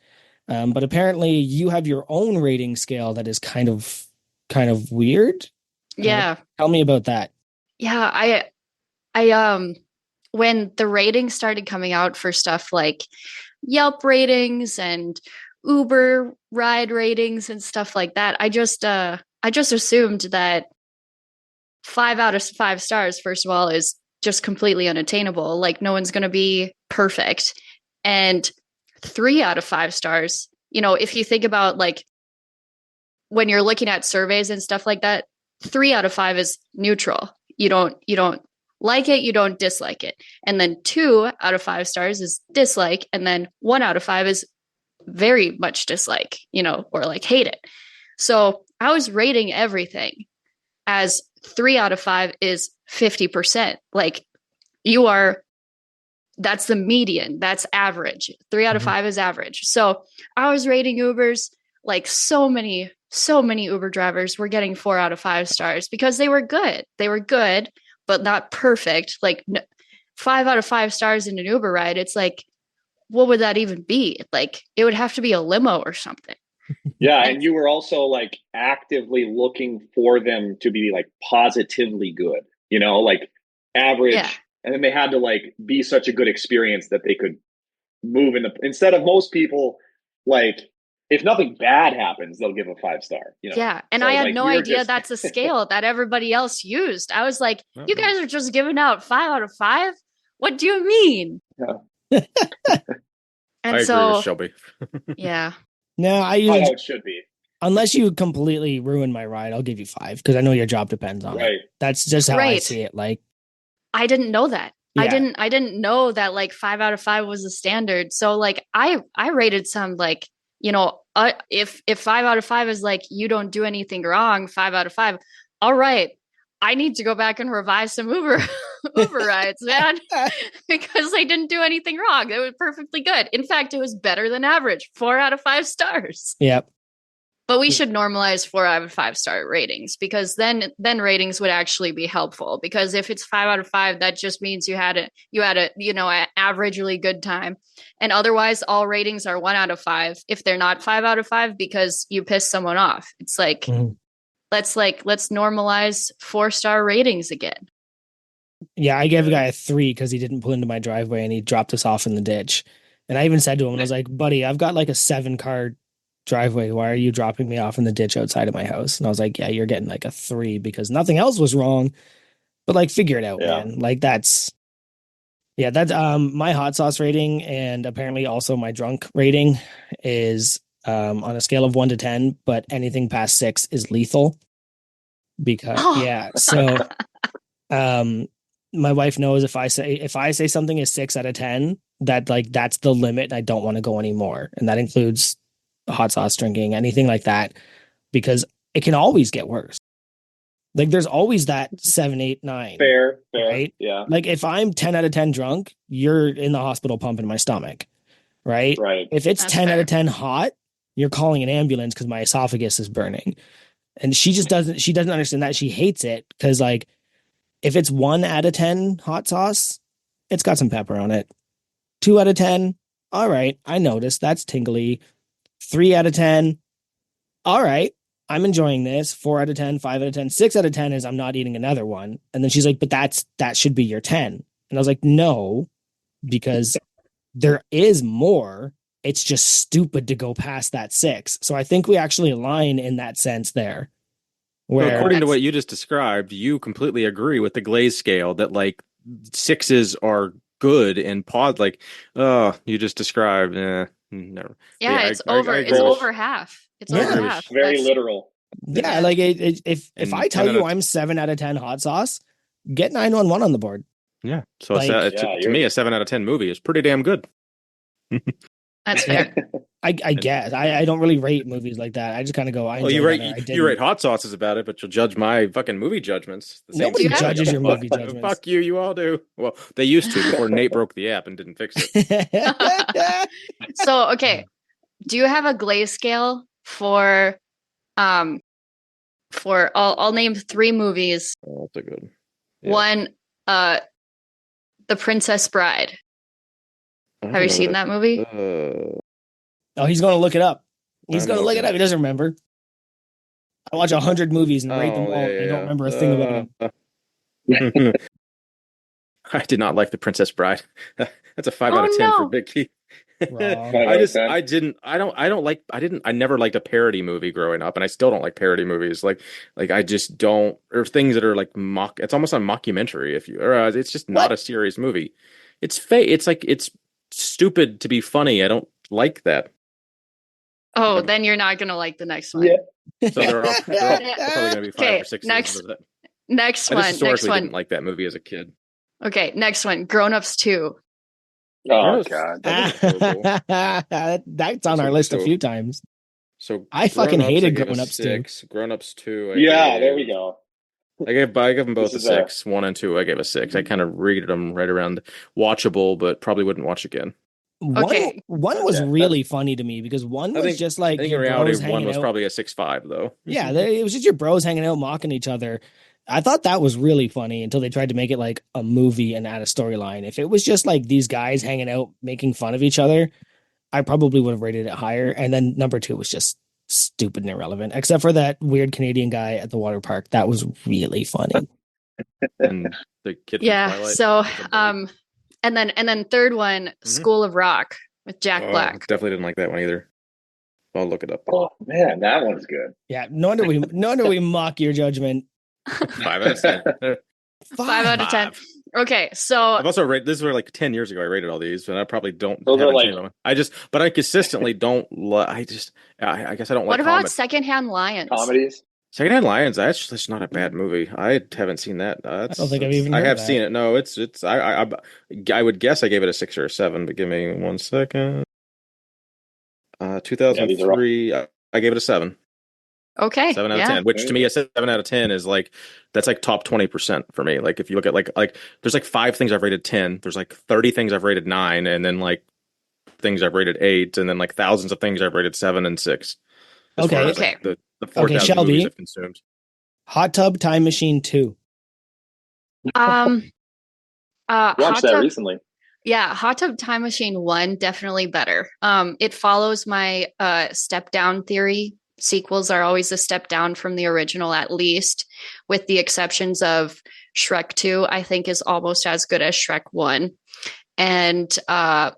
But apparently you have your own rating scale that is kind of weird. Yeah. Tell me about that. Yeah. I when the ratings started coming out for stuff like Yelp ratings and Uber ride ratings and stuff like that, I just assumed that 5 out of 5 stars, first of all, is just completely unattainable. Like, no one's going to be perfect. And 3 out of 5 stars, if you think about like when you're looking at surveys and stuff like that, 3 out of 5 is neutral. You don't like it, you don't dislike it. And then 2 out of 5 stars is dislike, and then 1 out of 5 is very much dislike, or like hate it. So I was rating everything as 3 out of 5 is 50%. Like, that's the median, that's average. 3 out of 5 is average. So I was rating Ubers, like so many Uber drivers were getting 4 out of 5 stars because they were good. They were good, but not perfect. Like 5 out of 5 stars in an Uber ride, it's like, what would that even be? Like, it would have to be a limo or something. Yeah, and you were also like actively looking for them to be like positively good, like average. Yeah. And then they had to like be such a good experience that they could move instead of most people, like if nothing bad happens, they'll give a 5-star. Yeah. And So, I had like, no you're idea just- that's a scale that everybody else used. I was like, Oh, you guys are just giving out 5 out of 5? What do you mean? Yeah. And I agree so, with Shelby. yeah. No, I How usually, it should be. unless you completely ruin my ride, I'll give you 5 because I know your job depends on it. Right. That's just how I Right. see it. Like, I didn't know that. Yeah. I didn't know that like 5 out of 5 was the standard. So like I rated some like, if 5 out of 5 is like, you don't do anything wrong, 5 out of 5. All right. I need to go back and revise some Uber rides, man, because I didn't do anything wrong. It was perfectly good. In fact, it was better than average, 4 out of 5 stars. Yep. But we should normalize 4 out of 5 star ratings, because then ratings would actually be helpful. Because if it's 5 out of 5, that just means you had a an averagely good time, and otherwise all ratings are 1 out of 5 if they're not 5 out of 5 because you pissed someone off. It's like, let's normalize 4-star ratings again. Yeah, I gave a guy a 3 because he didn't pull into my driveway and he dropped us off in the ditch. And I even said to him, I was like, buddy, I've got like a 7-car driveway. Why are you dropping me off in the ditch outside of my house? And I was like, yeah, you're getting like a 3 because nothing else was wrong. But like, figure it out, man. Like that's my hot sauce rating, and apparently also my drunk rating is on a scale of 1 to 10, but anything past 6 is lethal. Because so my wife knows if I say something is 6 out of 10, that like that's the limit. I don't want to go anymore, and that includes hot sauce drinking, anything like that. because it can always get worse. Like there's always that 7, 8, 9. Fair. Right? Yeah. Like if I'm 10 out of 10 drunk, you're in the hospital pumping my stomach. Right? Right. If it's That's 10 fair. out of 10 hot, you're calling an ambulance because my esophagus is burning. And she doesn't understand that. She hates it because like if it's 1 out of 10 hot sauce, it's got some pepper on it. 2 out of 10, all right, I noticed that's tingly. 3 out of 10, all right, I'm enjoying this. 4 out of 10, 5 out of 10, 6 out of 10 is I'm not eating another one. And then she's like, but that should be your 10. And I was like, no, because there is more. It's just stupid to go past that 6. So I think we actually align in that sense there. Well, Where according to what you just described, you completely agree with the glaze scale that like 6s are good and pod like you just described. Never. Yeah, it's over. It's over half. It's over half. Very literal. Yeah, like if I tell you I'm 7 out of 10 hot sauce, get 911 on the board. Yeah. So Like, to me, a 7 out of 10 movie is pretty damn good. That's fair. I guess I don't really rate movies like that. I just kind of go. You rate hot sauces about it, but you'll judge my fucking movie judgments. Nobody judges your movie judgments. Fuck you, you all do. Well, they used to before Nate broke the app and didn't fix it. So okay, do you have a glaze scale for I'll name 3 movies. Oh, that's a good. Yeah. One, The Princess Bride. Have you seen that movie? Oh, he's going to look it up. He's going to look it up. He doesn't remember. I watch 100 movies and rate them all. I don't remember a thing about them. I did not like The Princess Bride. That's a 5 out of 10 for Big Keith. I never liked a parody movie growing up, and I still don't like parody movies. Like I just don't, or things that are like it's almost a mockumentary it's just not a serious movie. It's fake. It's like, it's stupid to be funny. I don't like that. Oh, then you're not gonna like the next one. Yeah. So they're all probably gonna be 5 or 6. Next one. Didn't like that movie as a kid. Okay, next one. Grown Ups 2. Oh God, that's on our list a few times. So I fucking hated Grown Ups 2. Grown Ups 2. There we go. I gave them both a 6. 1 and 2, I gave a 6. I kind of rated them right around watchable, but probably wouldn't watch again. One was really funny to me because one was just like, I think in reality, 1 was probably a 6.5 though. Yeah, it was just your bros hanging out, mocking each other. I thought that was really funny until they tried to make it like a movie and add a storyline. If it was just like these guys hanging out, making fun of each other, I probably would have rated it higher. And then number 2 was just stupid and irrelevant, except for that weird Canadian guy at the water park. That was really funny. And the kid. Yeah. So, and then third one, School of Rock with Jack Black. Definitely didn't like that one either. I'll look it up. Oh man, that one's good. Yeah. No wonder we mock your judgment. 5 out of 10. 5 out of 10. Okay, so I've also rated. This was like 10 years ago. I rated all these, and I probably don't. Those are like, but I consistently don't. I guess I don't like. What about Secondhand Lions? Comedies. Secondhand Lions. That's not a bad movie. I haven't seen that. I don't think I've even. I have that. seen it. No, it's. I would guess I gave it a 6 or a 7, but give me 1 second. 2003. I gave it a 7. Okay. 7 out of 10, which to me, a 7 out of 10 is like, that's like top 20% for me. Like if you look at like there's like 5 things I've rated 10, there's like 30 things I've rated 9, and then like things I've rated 8, and then like thousands of things I've rated 7 and 6. Okay. Like the 4,000 Shelby, movies I've consumed. Hot Tub Time Machine 2. Watched that recently. Yeah, Hot Tub Time Machine 1, definitely better. It follows my step down theory. Sequels are always a step down from the original, at least, with the exceptions of Shrek 2, I think is almost as good as Shrek 1. And the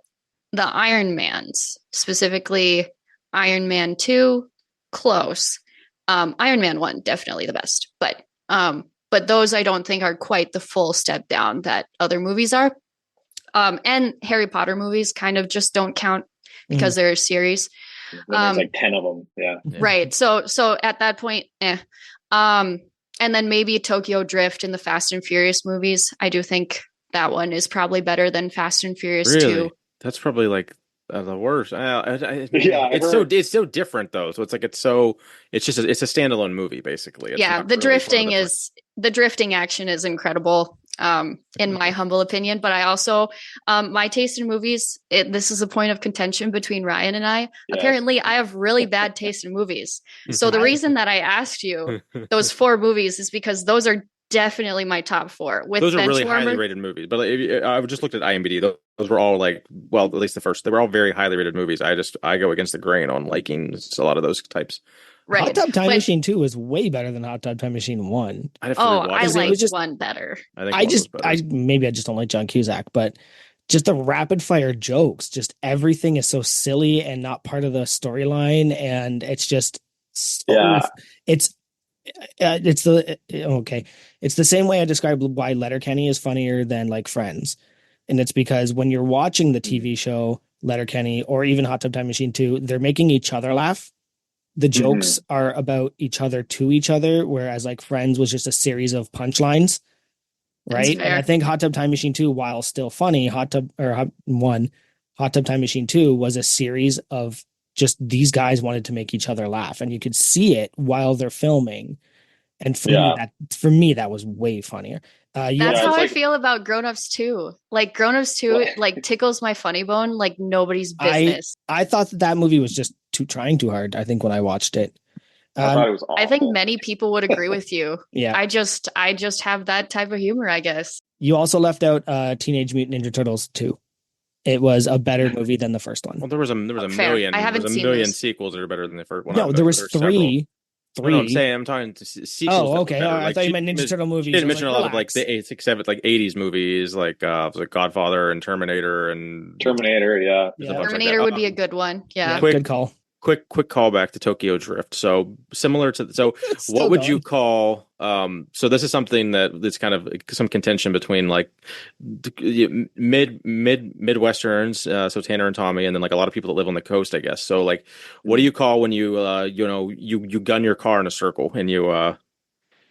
Iron Mans, specifically Iron Man 2, close. Iron Man 1, definitely the best. But those I don't think are quite the full step down that other movies are. And Harry Potter movies kind of just don't count because they're a series. There's like 10 of them. Yeah. Right. So at that point, and then maybe Tokyo Drift in the Fast and Furious movies. I do think that one is probably better than Fast and Furious 2. That's probably like The worst. Yeah, It's so different though. So it's like it's just it's a standalone movie basically. It's Yeah, not really part of the drifting action is incredible, in my humble opinion. But I also, my taste in movies, this is a point of contention between Ryan and I. Yeah. Apparently, I have really bad taste in movies. So the reason that I asked you those 4 movies is because those are definitely my top 4. With those are really highly rated movies. But I just looked at IMDb. Those were all like, well, at least the first. They were all very highly rated movies. I go against the grain on liking a lot of those types. Right. Hot Tub Time Machine 2 was way better than Hot Tub Time Machine 1. I liked 1 better. I maybe I just don't like John Cusack, but just the rapid fire jokes, just everything is so silly and not part of the storyline, and it's just it's the same way I described why Letterkenny is funnier than like Friends. And it's because when you're watching the TV show Letterkenny or even Hot Tub Time Machine 2, they're making each other laugh. The jokes are about each other to each other, whereas like Friends was just a series of punchlines, right? And I think Hot Tub Time Machine 2, while still funny, Hot Tub Time Machine 2 was a series of just these guys wanted to make each other laugh, and you could see it while they're filming. And for me, that was way funnier. That's how I feel about Grown Ups 2. Like Grown Ups 2, like tickles my funny bone like nobody's business. I thought that movie was just trying too hard. I think when I watched it, I thought it was awful. I think many people would agree with you. Yeah, I just have that type of humor, I guess. You also left out Teenage Mutant Ninja Turtles 2. It was a better movie than the first one. Well, there was a million. I haven't seen million sequels that are better than the first one. No, there was 3. No, I'm talking sequels. Oh, okay. I thought you meant Ninja Turtle movies. You didn't mention a lot of like the 8, 6, 7, like 80s movies, like Godfather and Terminator and Terminator. Yeah, Terminator would be a good one. Yeah, good call. Quick callback to Tokyo Drift. So similar to what would you call? So this is something that's kind of some contention between like Midwesterns, so Tanner and Tommy, and then like a lot of people that live on the coast, I guess. So like, what do you call when you you gun your car in a circle and you're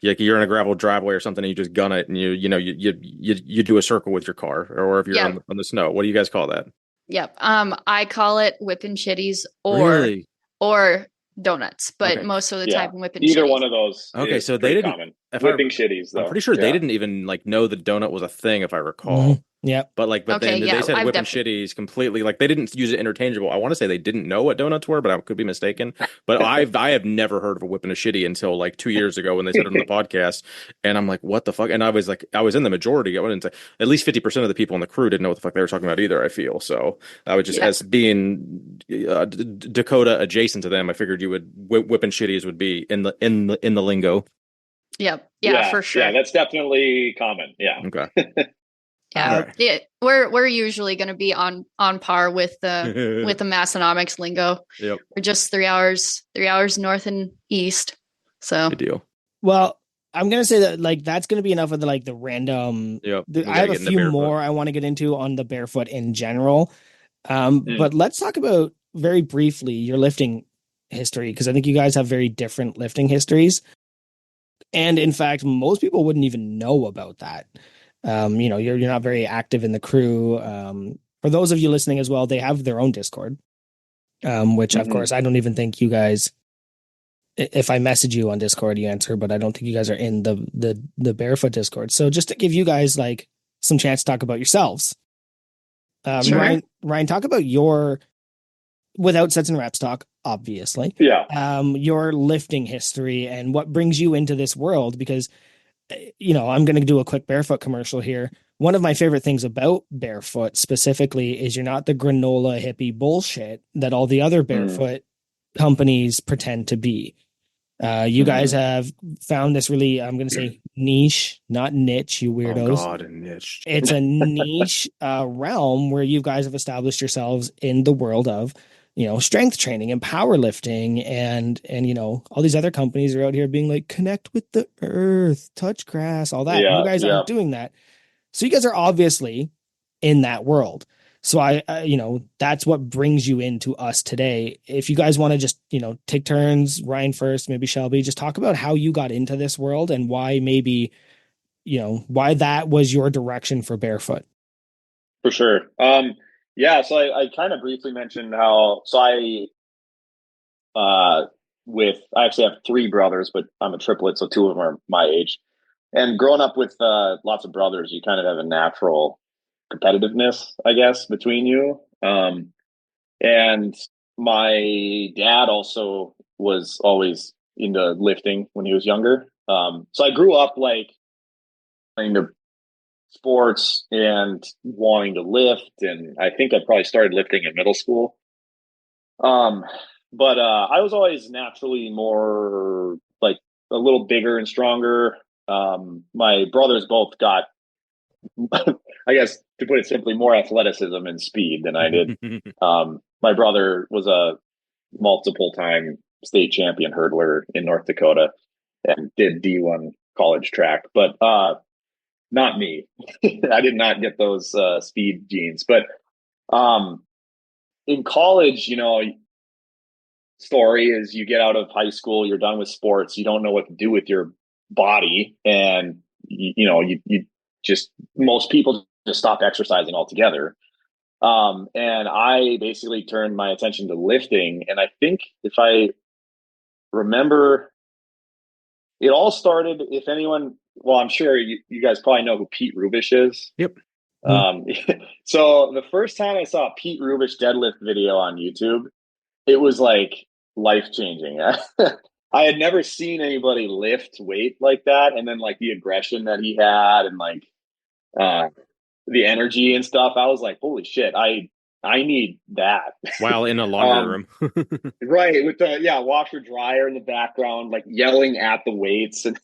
in a gravel driveway or something and you just gun it and you do a circle with your car, or if you're on the snow, what do you guys call that? Yep. I call it whipping shitties or donuts, but most of the time whipping either shitties. One of those. Okay, so they didn't common. Whipping shitties. Though. I'm pretty sure they didn't even like know the donut was a thing, if I recall. Yeah, but then they said whipping shitties completely. Like they didn't use it interchangeable. I want to say they didn't know what donuts were, but I could be mistaken. But I have never heard of a whipping a shitty until like 2 years ago when they said it on the podcast, and I'm like, what the fuck? And I was in the majority. I went into at least 50% of the people on the crew didn't know what the fuck they were talking about either. I feel so. I would just as being Dakota adjacent to them, I figured you would whipping shitties would be in the lingo. Yep. Yeah, for sure. Yeah, that's definitely common. Yeah. Okay. Yeah, we're usually going to be on par with the Massonomics lingo. Yep. We're just 3 hours north and east. So good deal. Well, I'm gonna say that like that's gonna be enough of the random. Yep. I have a few more I want to get into on the barefoot in general. But let's talk about very briefly your lifting history, because I think you guys have very different lifting histories, and in fact, most people wouldn't even know about that. You're not very active in the crew. For those of you listening as well, they have their own Discord, which of course I don't even think you guys. If I message you on Discord, you answer, but I don't think you guys are in the Barefoot Discord. So just to give you guys like some chance to talk about yourselves, sure. Ryan, talk about your without sets and reps talk, obviously. Yeah. Your lifting history and what brings you into this world, because. I'm going to do a quick Barefoot commercial here. One of my favorite things about Barefoot specifically is you're not the granola hippie bullshit that all the other Barefoot companies pretend to be. You guys have found this really, I'm going to say niche, not niche, you weirdos. Oh God, a niche. It's a niche realm where you guys have established yourselves in the world of strength training and powerlifting and all these other companies are out here being like, connect with the earth, touch grass, all that. You guys aren't doing that. So you guys are obviously in that world. So I that's what brings you into us today. If you guys want to just, take turns, Ryan first, maybe Shelby, just talk about how you got into this world and why maybe, why that was your direction for Barefoot. For sure. Yeah, so I kind of briefly mentioned how uh I actually have three brothers, but I'm a triplet, so two of them are my age. And growing up with lots of brothers, you kind of have a natural competitiveness, I guess, between you. And my dad also was always into lifting when he was younger. So I grew up like into sports and wanting to lift, and I think I probably started lifting in middle school. Um, but I was always naturally more like a little bigger and stronger. My brothers both got, I guess, to put it simply, more athleticism and speed than I did. My brother was a multiple time state champion hurdler in North Dakota and did D1 college track, but not me. I did not get those speed genes. But um, in college, story is you get out of high school, you're done with sports, you don't know what to do with your body, and you just most people just stop exercising altogether. And I basically turned my attention to lifting, and I think if I remember, it all started. If anyone, well, I'm sure you guys probably know who Pete Rubish is. Yep. Um, so the first time I saw a Pete Rubish deadlift video on YouTube, it was like life changing. I had never seen anybody lift weight like that, and then like the aggression that he had, and like uh, the energy and stuff. I was like, holy shit, I need that. While in a laundry room. Right, with the washer dryer in the background, like yelling at the weights, and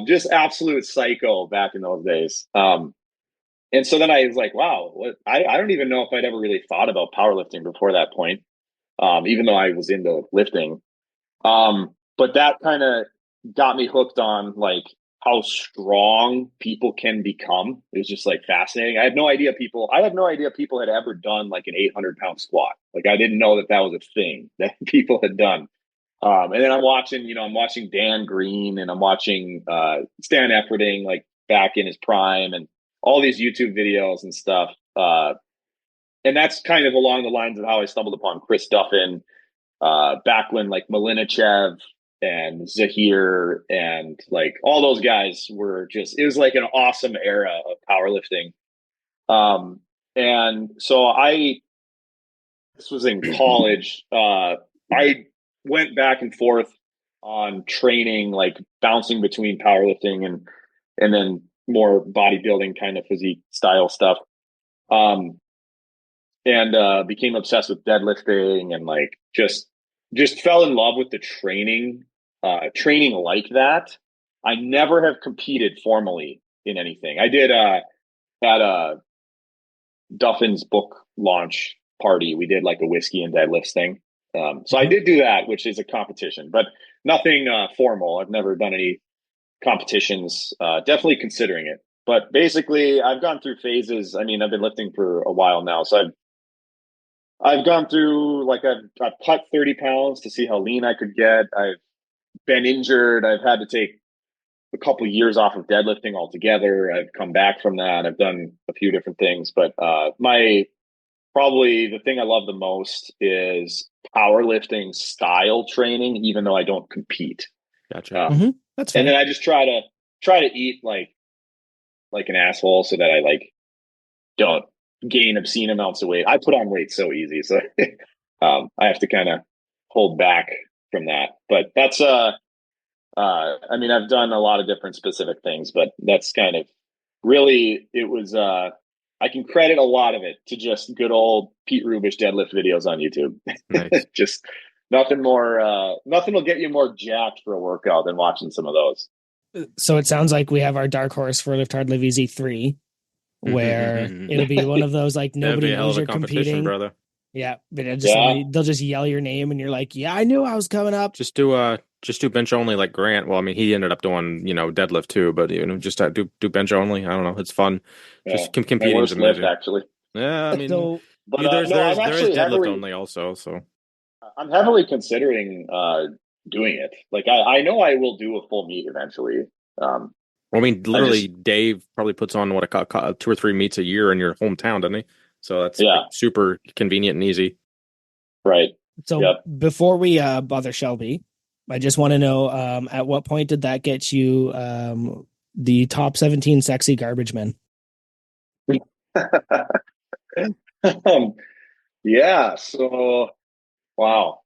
just absolute psycho back in those days. And so then I was like, wow, I don't even know if I'd ever really thought about powerlifting before that point, even though I was into lifting. But that kind of got me hooked on like how strong people can become. It was just like fascinating. I had no idea people had ever done like an 800-pound squat. Like I didn't know that that was a thing that people had done. And then I'm watching Dan Green, and I'm watching Stan Efferding like back in his prime, and all these YouTube videos and stuff. And that's kind of along the lines of how I stumbled upon Chris Duffin, back when like Malinachev and Zahir and like all those guys were just, it was like an awesome era of powerlifting. And so this was in college. I went back and forth on training, like bouncing between powerlifting and then more bodybuilding kind of physique style stuff. And became obsessed with deadlifting, and like just fell in love with the training like that. I never have competed formally in anything. I did at Duffin's book launch party. We did like a whiskey and deadlifts thing. So I did do that, which is a competition, but nothing formal. I've never done any competitions. Definitely considering it. But basically, I've gone through phases. I mean, I've been lifting for a while now, so I've gone through like I've cut 30 pounds to see how lean I could get. I've been injured. I've had to take a couple of years off of deadlifting altogether. I've come back from that. I've done a few different things, but my probably the thing I love the most is powerlifting style training, even though I don't compete. Gotcha. That's fair. And then I just try to eat like an asshole so that I like don't gain obscene amounts of weight. I put on weight so easy, so I have to kind of hold back from that. But that's I mean, I've done a lot of different specific things, but that's kind of really it was. I can credit a lot of it to just good old Pete Rubish deadlift videos on YouTube. Nice. Just nothing more. Nothing will get you more jacked for a workout than watching some of those. So it sounds like we have our dark horse for Lift Hard Live Easy 3, where it'll be one of those like nobody knows you're competing, brother. Yeah, but they'll just yell your name, and you're like, "Yeah, I knew I was coming up." Just do bench only like Grant. Well, I mean, he ended up doing deadlift too, but just do bench only. I don't know. It's fun. Just competing. My worst lift, actually. Yeah, I mean, so, but there's deadlift heavily, only also. So I'm heavily considering doing it. Like I know I will do a full meet eventually. I mean, literally, Dave probably puts on 2 or 3 meets a year in your hometown, doesn't he? So that's like super convenient and easy. Right. So before we bother Shelby, I just want to know, at what point did that get you the top 17 sexy garbage men? Yeah. So, wow.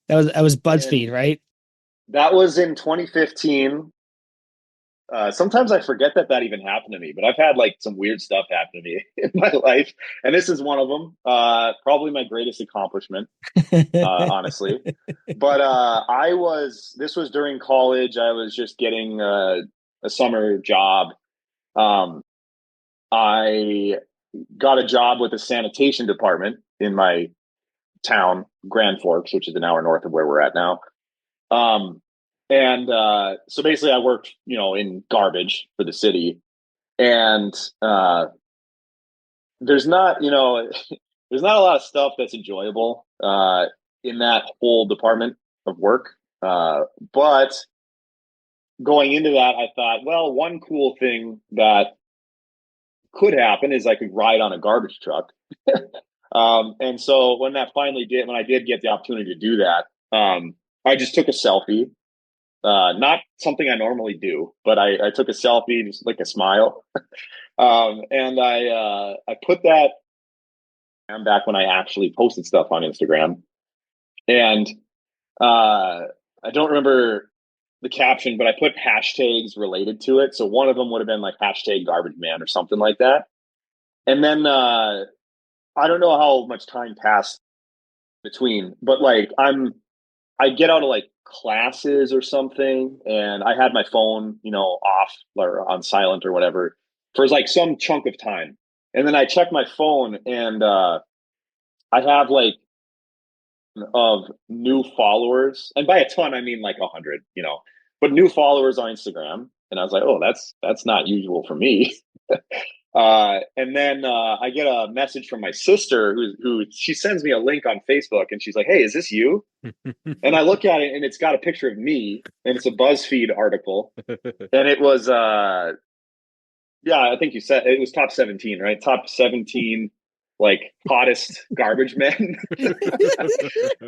That was BuzzFeed, right? That was in 2015. Sometimes I forget that even happened to me, but I've had like some weird stuff happen to me in my life, and this is one of them. Probably my greatest accomplishment, honestly. But this was during college. I was just getting a summer job. I got a job with the sanitation department in my town, Grand Forks, which is an hour north of where we're at now. So basically I worked, in garbage for the city, and there's not, there's not a lot of stuff that's enjoyable in that whole department of work. But going into that, I thought, well, one cool thing that could happen is I could ride on a garbage truck. And so when I did get the opportunity to do that, I just took a selfie. Not something I normally do, but I took a selfie, just like a smile. And I put that back when I actually posted stuff on Instagram. And I don't remember the caption, but I put hashtags related to it. So one of them would have been like hashtag garbage man or something like that. And then I don't know how much time passed between, but like I get out of like classes or something, and I had my phone, off or on silent or whatever for like some chunk of time. And then I check my phone, and I have like of new followers, and by a ton I mean like 100, but new followers on Instagram. And I was like, oh, that's not usual for me. And then I get a message from my sister who she sends me a link on Facebook, and she's like, hey, is this you? And I look at it, and it's got a picture of me, and it's a BuzzFeed article. And it was, I think you said it was top 17, right? Top 17, like hottest garbage men.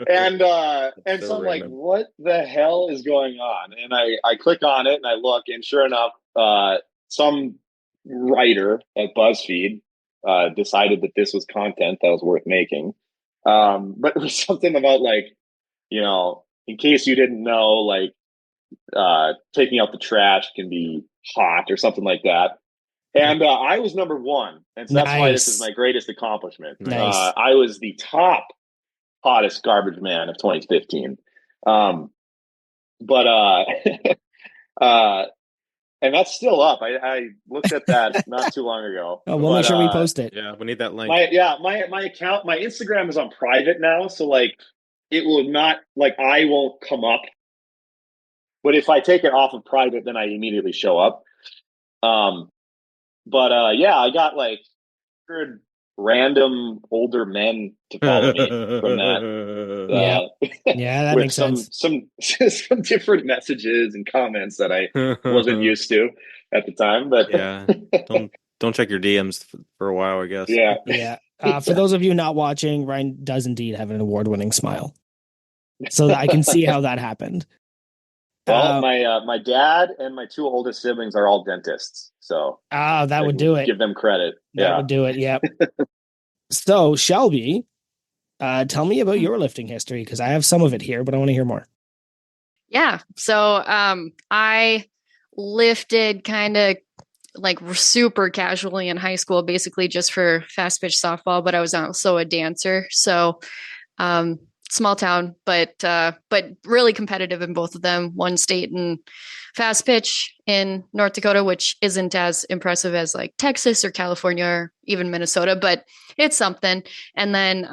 And so I'm like, what the hell is going on? And I click on it and I look, and sure enough, some writer at BuzzFeed decided that this was content that was worth making. But it was something about like, in case you didn't know, like taking out the trash can be hot or something like that. And I was number one. And so that's why this is my greatest accomplishment. Nice. I was the top hottest garbage man of 2015. And that's still up. I looked at that not too long ago. Oh, we'll make sure we post it. Yeah, we need that link. My account, my Instagram is on private now, so like it will not, like I won't come up. But if I take it off of private, then I immediately show up. I got like 100 random older men to follow me from that. That makes sense. Some different messages and comments that I wasn't used to at the time. But don't check your DMs for a while, I guess. Yeah. For those of you not watching, Ryan does indeed have an award-winning smile, so that I can see how that happened. Well, my dad and my two oldest siblings are all dentists, so that would do it. Give them credit. That would do it. Yep. So, Shelby, tell me about your lifting history, because I have some of it here, but I want to hear more. Yeah. So, I lifted kind of like super casually in high school, basically just for fast pitch softball, but I was also a dancer. So, small town, but really competitive in both of them. Won state in fast pitch in North Dakota, which isn't as impressive as like Texas or California or even Minnesota, but it's something. And then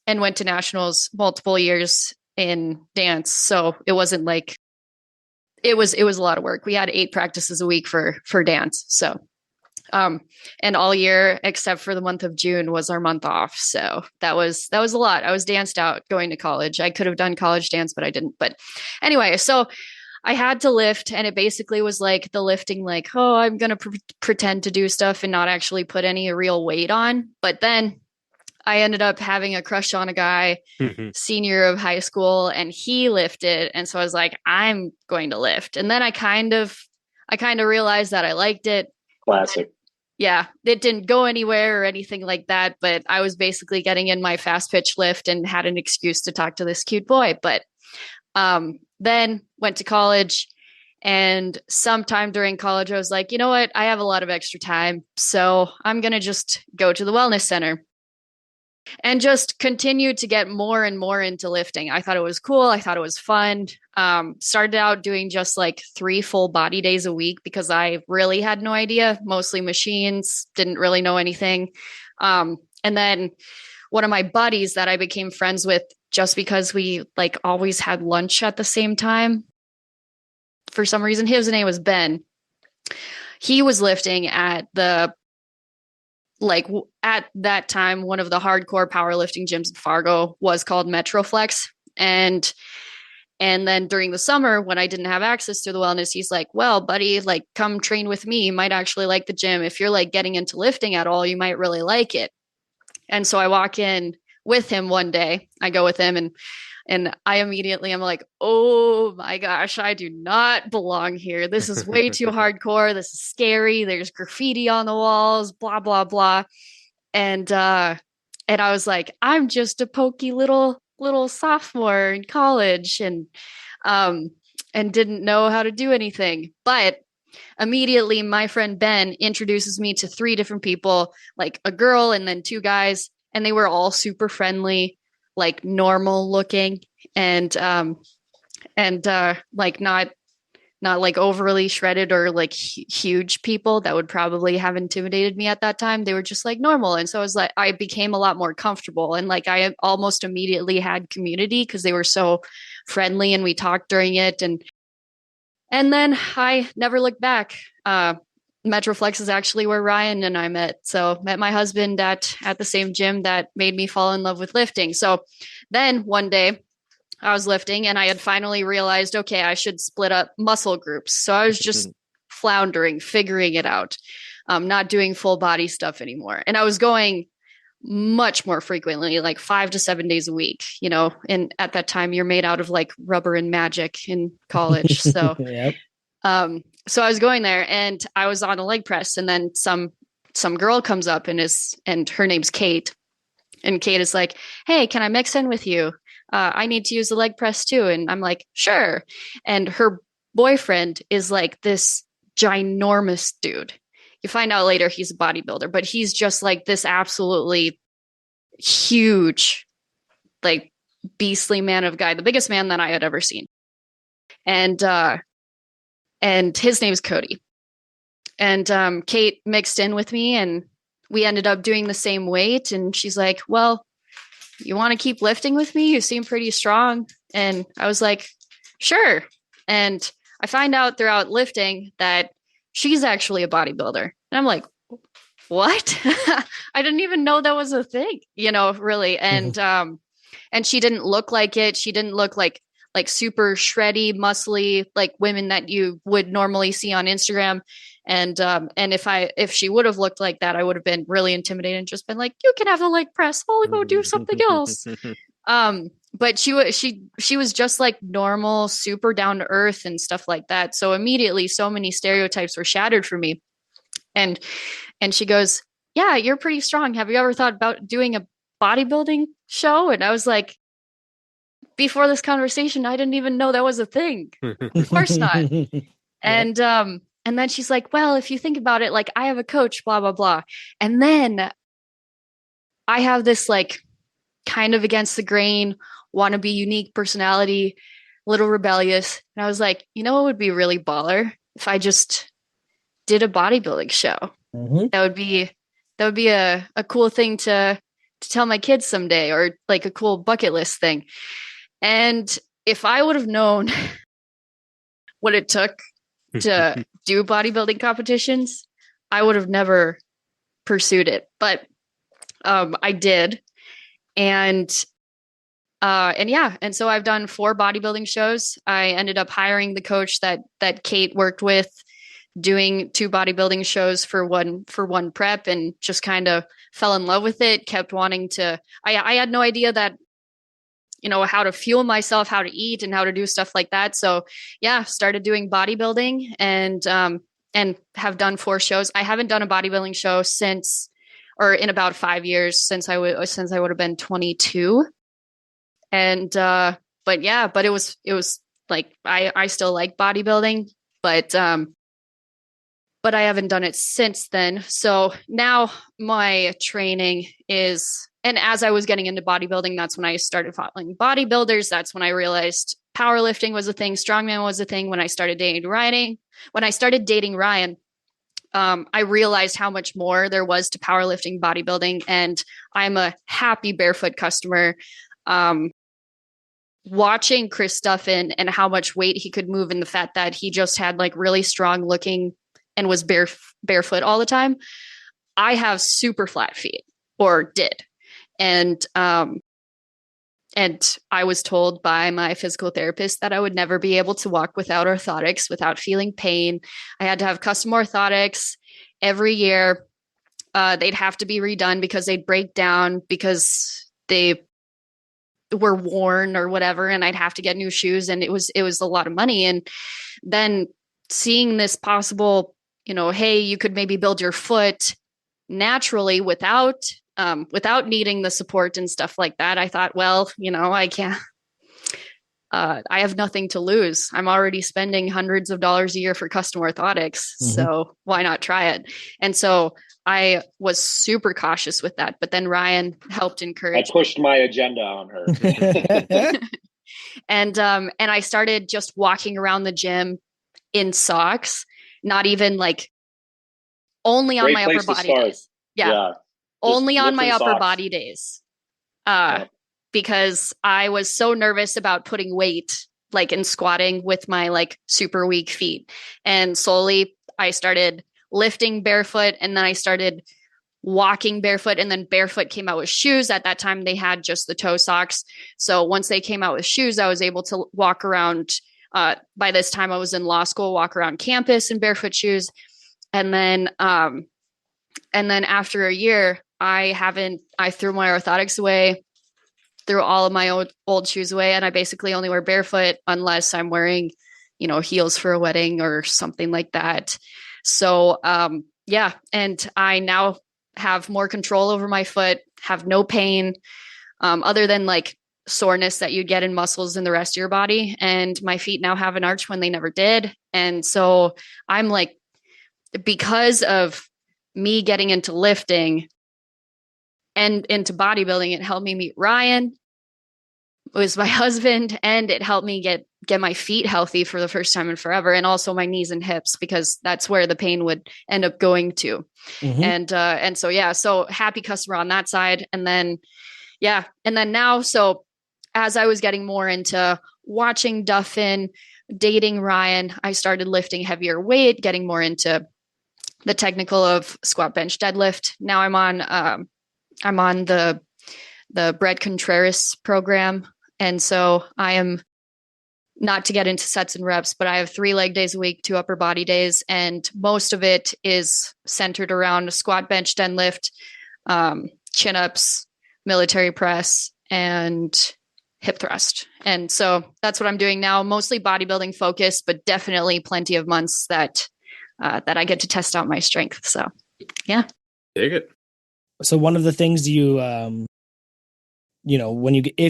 and went to nationals multiple years in dance. So it wasn't like it was a lot of work. We had 8 practices a week for dance. So and all year except for the month of June was our month off. So that was a lot. I was danced out going to college. I could have done college dance, but I didn't. But anyway, so I had to lift, and it basically was like the lifting, like, oh, I'm going to pretend to do stuff and not actually put any real weight on. But then I ended up having a crush on a guy senior of high school, and he lifted. And so I was like, I'm going to lift. And then I kind of realized that I liked it. Classic. Yeah, it didn't go anywhere or anything like that, but I was basically getting in my fast pitch lift and had an excuse to talk to this cute boy. But then went to college, and sometime during college, I was like, you know what? I have a lot of extra time, so I'm going to just go to the wellness center and just continued to get more and more into lifting. I thought it was cool. I thought it was fun. Started out doing just like 3 full body days a week because I really had no idea, mostly machines, didn't really know anything. And then one of my buddies that I became friends with just because we like always had lunch at the same time, for some reason, his name was Ben. He was lifting at at that time, one of the hardcore powerlifting gyms in Fargo was called Metroflex. And then during the summer, when I didn't have access to the wellness, he's like, well, buddy, like come train with me. You might actually like the gym. If you're like getting into lifting at all, you might really like it. And so I walk in with him one day. I go with him, and I'm like, oh my gosh, I do not belong here. This is way too hardcore. This is scary. There's graffiti on the walls, blah, blah, blah. And I was like, I'm just a pokey little sophomore in college and didn't know how to do anything. But immediately my friend Ben introduces me to 3 different people, like a girl and then 2 guys, and they were all super friendly, like normal looking and like not like overly shredded or like huge people that would probably have intimidated me at that time. They were just like normal. And so I became a lot more comfortable, and like I almost immediately had community because they were so friendly and we talked during it. And then I never looked back. Metroflex is actually where Ryan and I met. So met my husband at the same gym that made me fall in love with lifting. So then one day I was lifting and I had finally realized, okay, I should split up muscle groups. So I was just floundering, figuring it out, not doing full body stuff anymore. And I was going much more frequently, like 5 to 7 days a week, you know, and at that time you're made out of like rubber and magic in college. So, yep. So I was going there and I was on a leg press, and then some girl comes up and her name's Kate. And Kate is like, hey, can I mix in with you? I need to use the leg press too. And I'm like, sure. And her boyfriend is like this ginormous dude. You find out later he's a bodybuilder, but he's just like this absolutely huge, like beastly man of guy, the biggest man that I had ever seen. And his name's Cody. And Kate mixed in with me and we ended up doing the same weight. And she's like, well, you want to keep lifting with me? You seem pretty strong. And I was like, sure. And I find out throughout lifting that she's actually a bodybuilder. And I'm like, what? I didn't even know that was a thing, you know, really. And she didn't look like it. She didn't look like super shreddy, muscly, like women that you would normally see on Instagram. And if she would have looked like that, I would have been really intimidated and just been like, you can have the leg press. I'll go do something else. But she was just like normal, super down to earth and stuff like that. So immediately so many stereotypes were shattered for me. And she goes, yeah, you're pretty strong. Have you ever thought about doing a bodybuilding show? And I was like, before this conversation, I didn't even know that was a thing. Of course not. And then she's like, well, if you think about it, like I have a coach, blah, blah, blah. And then I have this like kind of against the grain, want to be unique personality, little rebellious. And I was like, you know, it would be really baller if I just did a bodybuilding show. Mm-hmm. That would be a cool thing to tell my kids someday, or like a cool bucket list thing. And if I would have known what it took to do bodybuilding competitions, I would have never pursued it. But I did. And And so I've done 4 bodybuilding shows. I ended up hiring the coach that Kate worked with, doing 2 bodybuilding shows for one prep, and just kind of fell in love with it. Kept wanting to. I had no idea that, how to fuel myself, how to eat, and how to do stuff like that. So yeah, started doing bodybuilding, and have done 4 shows. I haven't done a bodybuilding show in about 5 years, since I would have been 22. And but it was like I still like bodybuilding, but I haven't done it since then. So now my training is, and as I was getting into bodybuilding, that's when I started following bodybuilders. That's when I realized powerlifting was a thing, strongman was a thing. When I started dating Ryan, I realized how much more there was to powerlifting, bodybuilding, and I'm a happy Bearfoot customer. Watching Chris Duffin and how much weight he could move, and the fact that he just had like really strong looking and was barefoot all the time. I have super flat feet, or did. And I was told by my physical therapist that I would never be able to walk without orthotics, without feeling pain. I had to have custom orthotics every year. They'd have to be redone because they'd break down because they were worn or whatever, and I'd have to get new shoes, and it was a lot of money. And then seeing this possible, hey, you could maybe build your foot naturally without needing the support and stuff like that. I thought, well, I can't. I have nothing to lose. I'm already spending hundreds of dollars a year for custom orthotics. So why not try it? And so I was super cautious with that. But then Ryan helped encourage. I pushed my agenda on her. And I started just walking around the gym in socks, not even like only on my upper body days. Yeah. Only on my upper body days. Because I was so nervous about putting weight, like in squatting with my like super weak feet. And slowly I started lifting barefoot, and then I started walking barefoot, and then barefoot came out with shoes. At that time they had just the toe socks. So once they came out with shoes, I was able to walk around. By this time I was in law school, walk around campus in barefoot shoes. And then after a year, I threw my orthotics away, threw all of my old shoes away, and I basically only wear barefoot unless I'm wearing, heels for a wedding or something like that. So, and I now have more control over my foot, have no pain, other than like soreness that you get in muscles in the rest of your body. And my feet now have an arch when they never did. And so I'm like, because of me getting into lifting and into bodybuilding, it helped me meet Ryan, who was my husband, and it helped me get my feet healthy for the first time in forever, and also my knees and hips, because that's where the pain would end up going to. And so happy customer on that side. And then now, so as I was getting more into watching Duffin, dating Ryan, I started lifting heavier weight, getting more into the technical of squat, bench, deadlift. Now I'm on the Brett Contreras program. And so I am, not to get into sets and reps, but I have 3 leg days a week, 2 upper body days. And most of it is centered around squat, bench, deadlift, chin ups, military press, and hip thrust. And so that's what I'm doing now, mostly bodybuilding focused, but definitely plenty of months that I get to test out my strength. So, yeah. Dig it. So one of the things if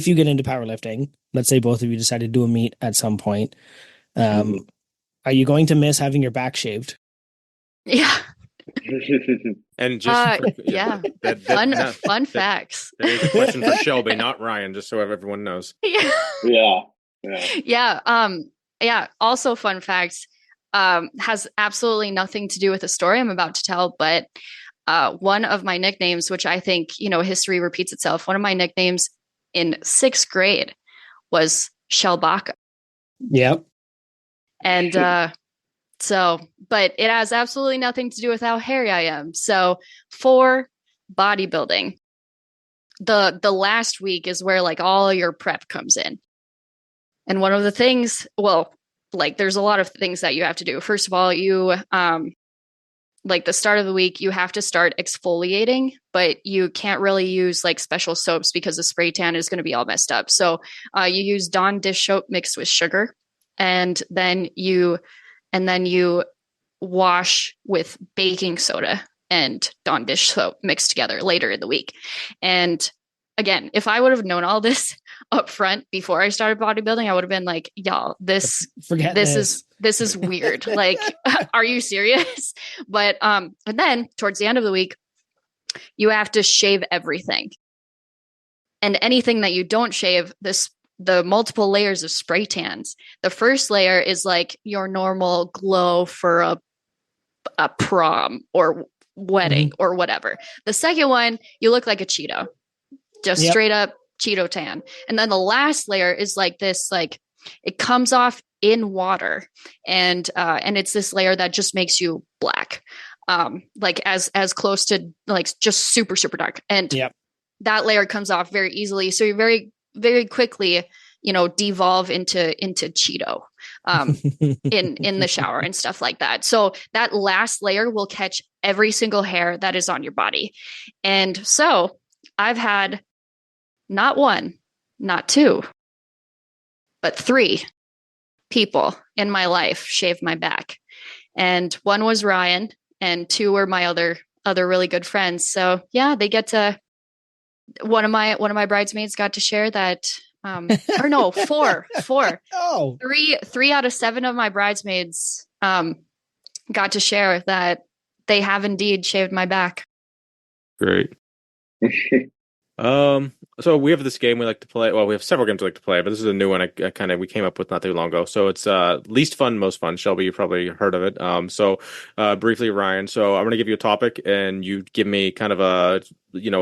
you get into powerlifting, let's say both of you decide to do a meet at some point, are you going to miss having your back shaved? Yeah. And just fun facts. That is a question for Shelby, not Ryan, just so everyone knows. Also, fun facts has absolutely nothing to do with the story I'm about to tell, but one of my nicknames, which I think, history repeats itself. One of my nicknames in 6th grade was Shelby. Yep. And but it has absolutely nothing to do with how hairy I am. So for bodybuilding, the last week is where like all your prep comes in. And one of the things, well, like there's a lot of things that you have to do. First of all, you like the start of the week, you have to start exfoliating, but you can't really use like special soaps because the spray tan is going to be all messed up. So you use Dawn dish soap mixed with sugar, and then you wash with baking soda and Dawn dish soap mixed together later in the week. And again, if I would have known all this up front before I started bodybuilding, I would have been like, y'all, this is weird. Like, are you serious? But and then towards the end of the week, you have to shave everything. And anything that you don't shave, the multiple layers of spray tans. The first layer is like your normal glow for a prom or wedding or whatever. The second one, you look like a Cheeto. Just straight up Cheeto tan. And then the last layer is like this, like it comes off in water, and it's this layer that just makes you black. Like as close to like just super, super dark. And that layer comes off very easily. So you very, very quickly, devolve into Cheeto in the shower and stuff like that. So that last layer will catch every single hair that is on your body. And so I've had not one, not two, but 3 people in my life shave my back. And one was Ryan, and 2 were my other really good friends. So yeah, they get to, one of my bridesmaids got to share that. Or no, 4. Oh, 3 out of 7 of my bridesmaids got to share that they have indeed shaved my back. Great. So we have this game we like to play. Well, we have several games we like to play, but this is a new one we came up with not too long ago. So it's least fun, most fun. Shelby, you probably heard of it. So briefly, Ryan. So I'm going to give you a topic, and you give me kind of a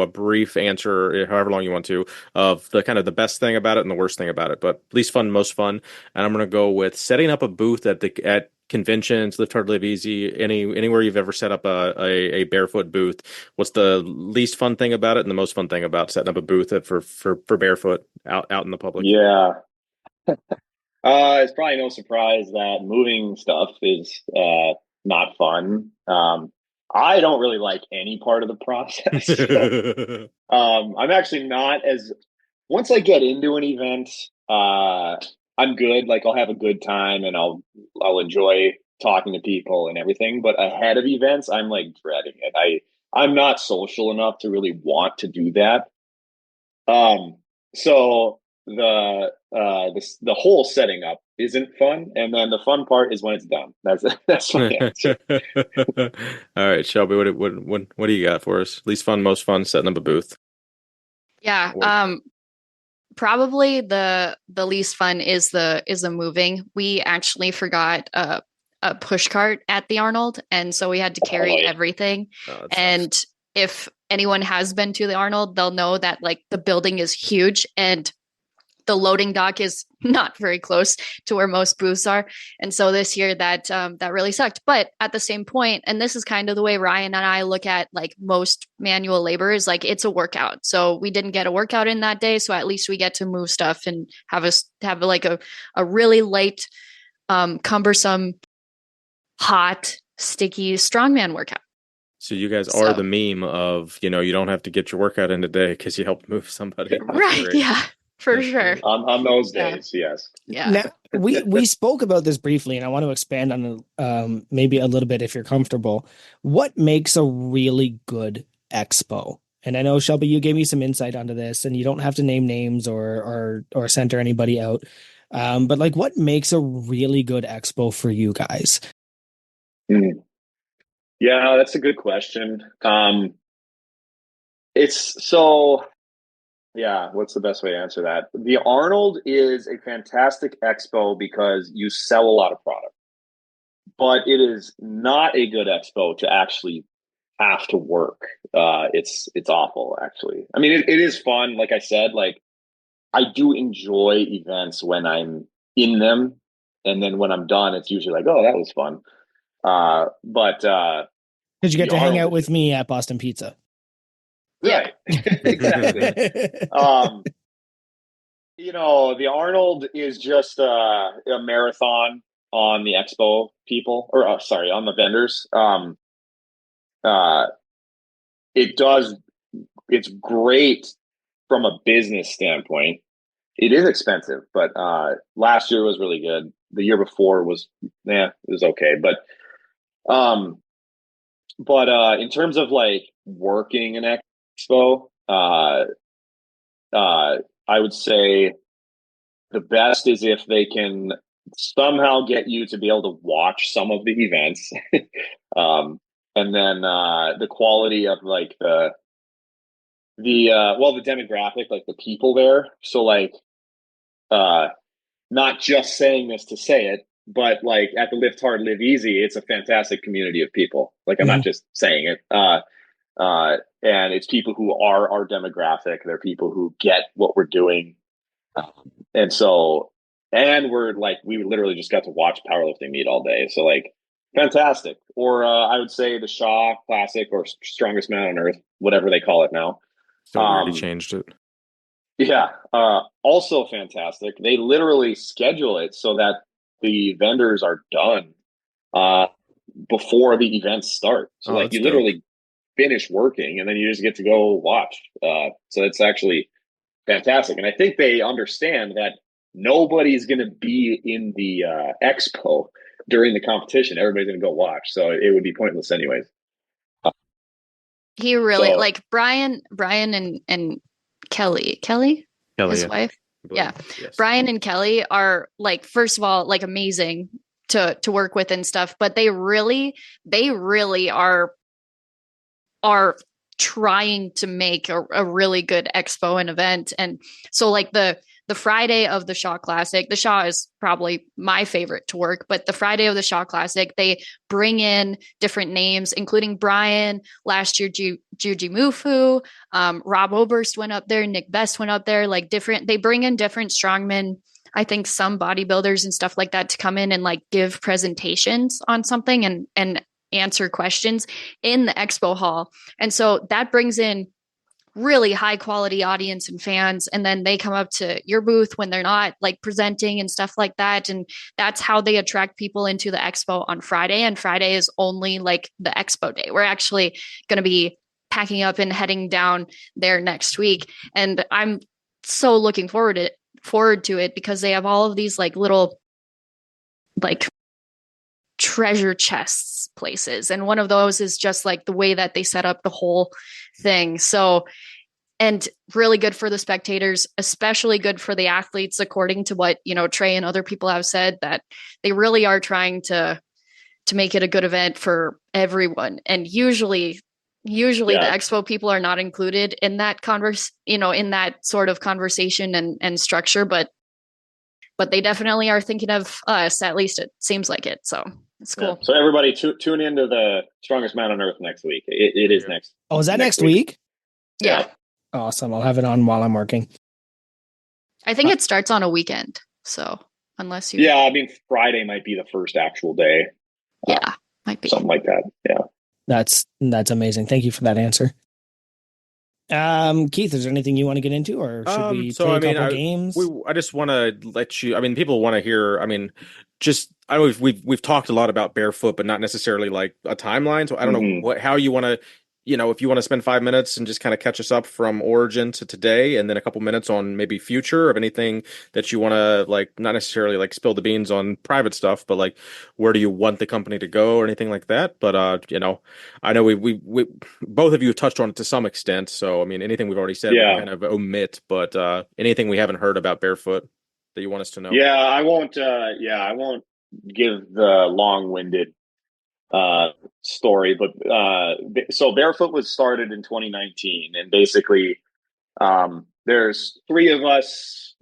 brief answer, however long you want to, of the kind of the best thing about it and the worst thing about it. But least fun, most fun, and I'm going to go with setting up a booth at conventions, Live Hard, Live Easy, anywhere you've ever set up a barefoot booth. What's the least fun thing about it and the most fun thing about setting up a booth for barefoot out in the public? Yeah. It's probably no surprise that moving stuff is not fun. I don't really like any part of the process. I'm actually not as, once I get into an event, I'm good. Like I'll have a good time and I'll enjoy talking to people and everything. But ahead of events, I'm like dreading it. I'm not social enough to really want to do that. So the whole setting up isn't fun, and then the fun part is when it's done. That's my answer. All right, Shelby, what do you got for us? Least fun, most fun, setting up a booth. Yeah. Probably the least fun is the moving. We actually forgot a push cart at the Arnold, and so we had to carry everything. And nice. If anyone has been to the Arnold, they'll know that like the building is huge and the loading dock is not very close to where most booths are. And so this year that really sucked. But at the same point, and this is kind of the way Ryan and I look at like most manual labor, is like it's a workout. So we didn't get a workout in that day. So at least we get to move stuff and have like a really light, cumbersome, hot, sticky strongman workout. So you guys are the meme of, you don't have to get your workout in today because you helped move somebody. Right. Great. Yeah. For sure. On those days, yes. Yeah. Now, we spoke about this briefly, and I want to expand on it maybe a little bit if you're comfortable. What makes a really good expo? And I know, Shelby, you gave me some insight onto this, and you don't have to name names or center anybody out. But like, what makes a really good expo for you guys? Yeah, that's a good question. It's so... Yeah, what's the best way to answer that? The Arnold is a fantastic expo because you sell a lot of product, but it is not a good expo to actually have to work. It's awful, actually. I mean, it is fun. Like I said, like I do enjoy events when I'm in them, and then when I'm done, it's usually like, oh, that was fun. But did you get to hang out with me at Boston Pizza? Right. Exactly. The Arnold is just a marathon on the expo people, or sorry, on the vendors. Uh, it's great from a business standpoint. It is expensive, but last year was really good. The year before it was okay. Um, but in terms of like working an expo, I would say the best is if they can somehow get you to be able to watch some of the events. And then the quality of like the demographic, like the people there. So like not just saying this to say it, but like at the Lift Hard, Live Easy, it's a fantastic community of people. Like I'm not just saying it. And it's people who are our demographic. They're people who get what we're doing. And so, and we literally just got to watch powerlifting meet all day. So like, fantastic. Or I would say the Shaw Classic or Strongest Man on Earth, whatever they call it now. So weird he changed it. Yeah. Also fantastic. They literally schedule it so that the vendors are done before the events start. So you literally finish working and then you just get to go watch. So it's actually fantastic. And I think they understand that nobody's going to be in the expo during the competition. Everybody's going to go watch. So it would be pointless anyways. He really like Brian and Kelly, his wife. Yeah. Yes. Brian and Kelly are like, first of all, like amazing to work with and stuff, but they really are trying to make a really good expo and event. And so like the Friday of the Shaw Classic, the Shaw is probably my favorite to work, but the Friday of the Shaw Classic, they bring in different names, including Brian, last year, Juji Mufu, Rob Oberst went up there, Nick Best went up there, like they bring in different strongmen, I think some bodybuilders and stuff like that to come in and like give presentations on something and answer questions in the expo hall. And so that brings in really high quality audience and fans. And then they come up to your booth when they're not like presenting and stuff like that. And that's how they attract people into the expo on Friday. And Friday is only like the expo day. We're actually going to be packing up and heading down there next week. And I'm so looking forward to it because they have all of these like little like treasure chests places. And one of those is just like the way that they set up the whole thing. So, and really good for the spectators, especially good for the athletes, according to what, Trey and other people have said, that they really are trying to make it a good event for everyone. And usually the expo people are not included in that in that sort of conversation and structure, but they definitely are thinking of us, at least it seems like it. So it's cool. Yeah. So everybody tune into the Strongest Man on Earth next week. It is next. Oh, is that next week? Yeah. Awesome. I'll have it on while I'm working. I think it starts on a weekend. So unless you... Yeah, I mean, Friday might be the first actual day. Yeah, might be. Something like that. Yeah. That's amazing. Thank you for that answer. Keith, is there anything you want to get into, or should we play a couple games? I just want to let you. I mean, people want to hear. I mean, we've talked a lot about Bearfoot, but not necessarily like a timeline. So I don't know how you want to. If you want to spend 5 minutes and just kind of catch us up from origin to today, and then a couple minutes on maybe future of anything that you want to like, not necessarily like spill the beans on private stuff, but like where do you want the company to go or anything like that. But I know we both of you touched on it to some extent. So I mean, anything we've already said, we kind of omit. But anything we haven't heard about Bearfoot that you want us to know? Yeah, I won't give the long-winded story, but so Bearfoot was started in 2019, and basically there's three of us.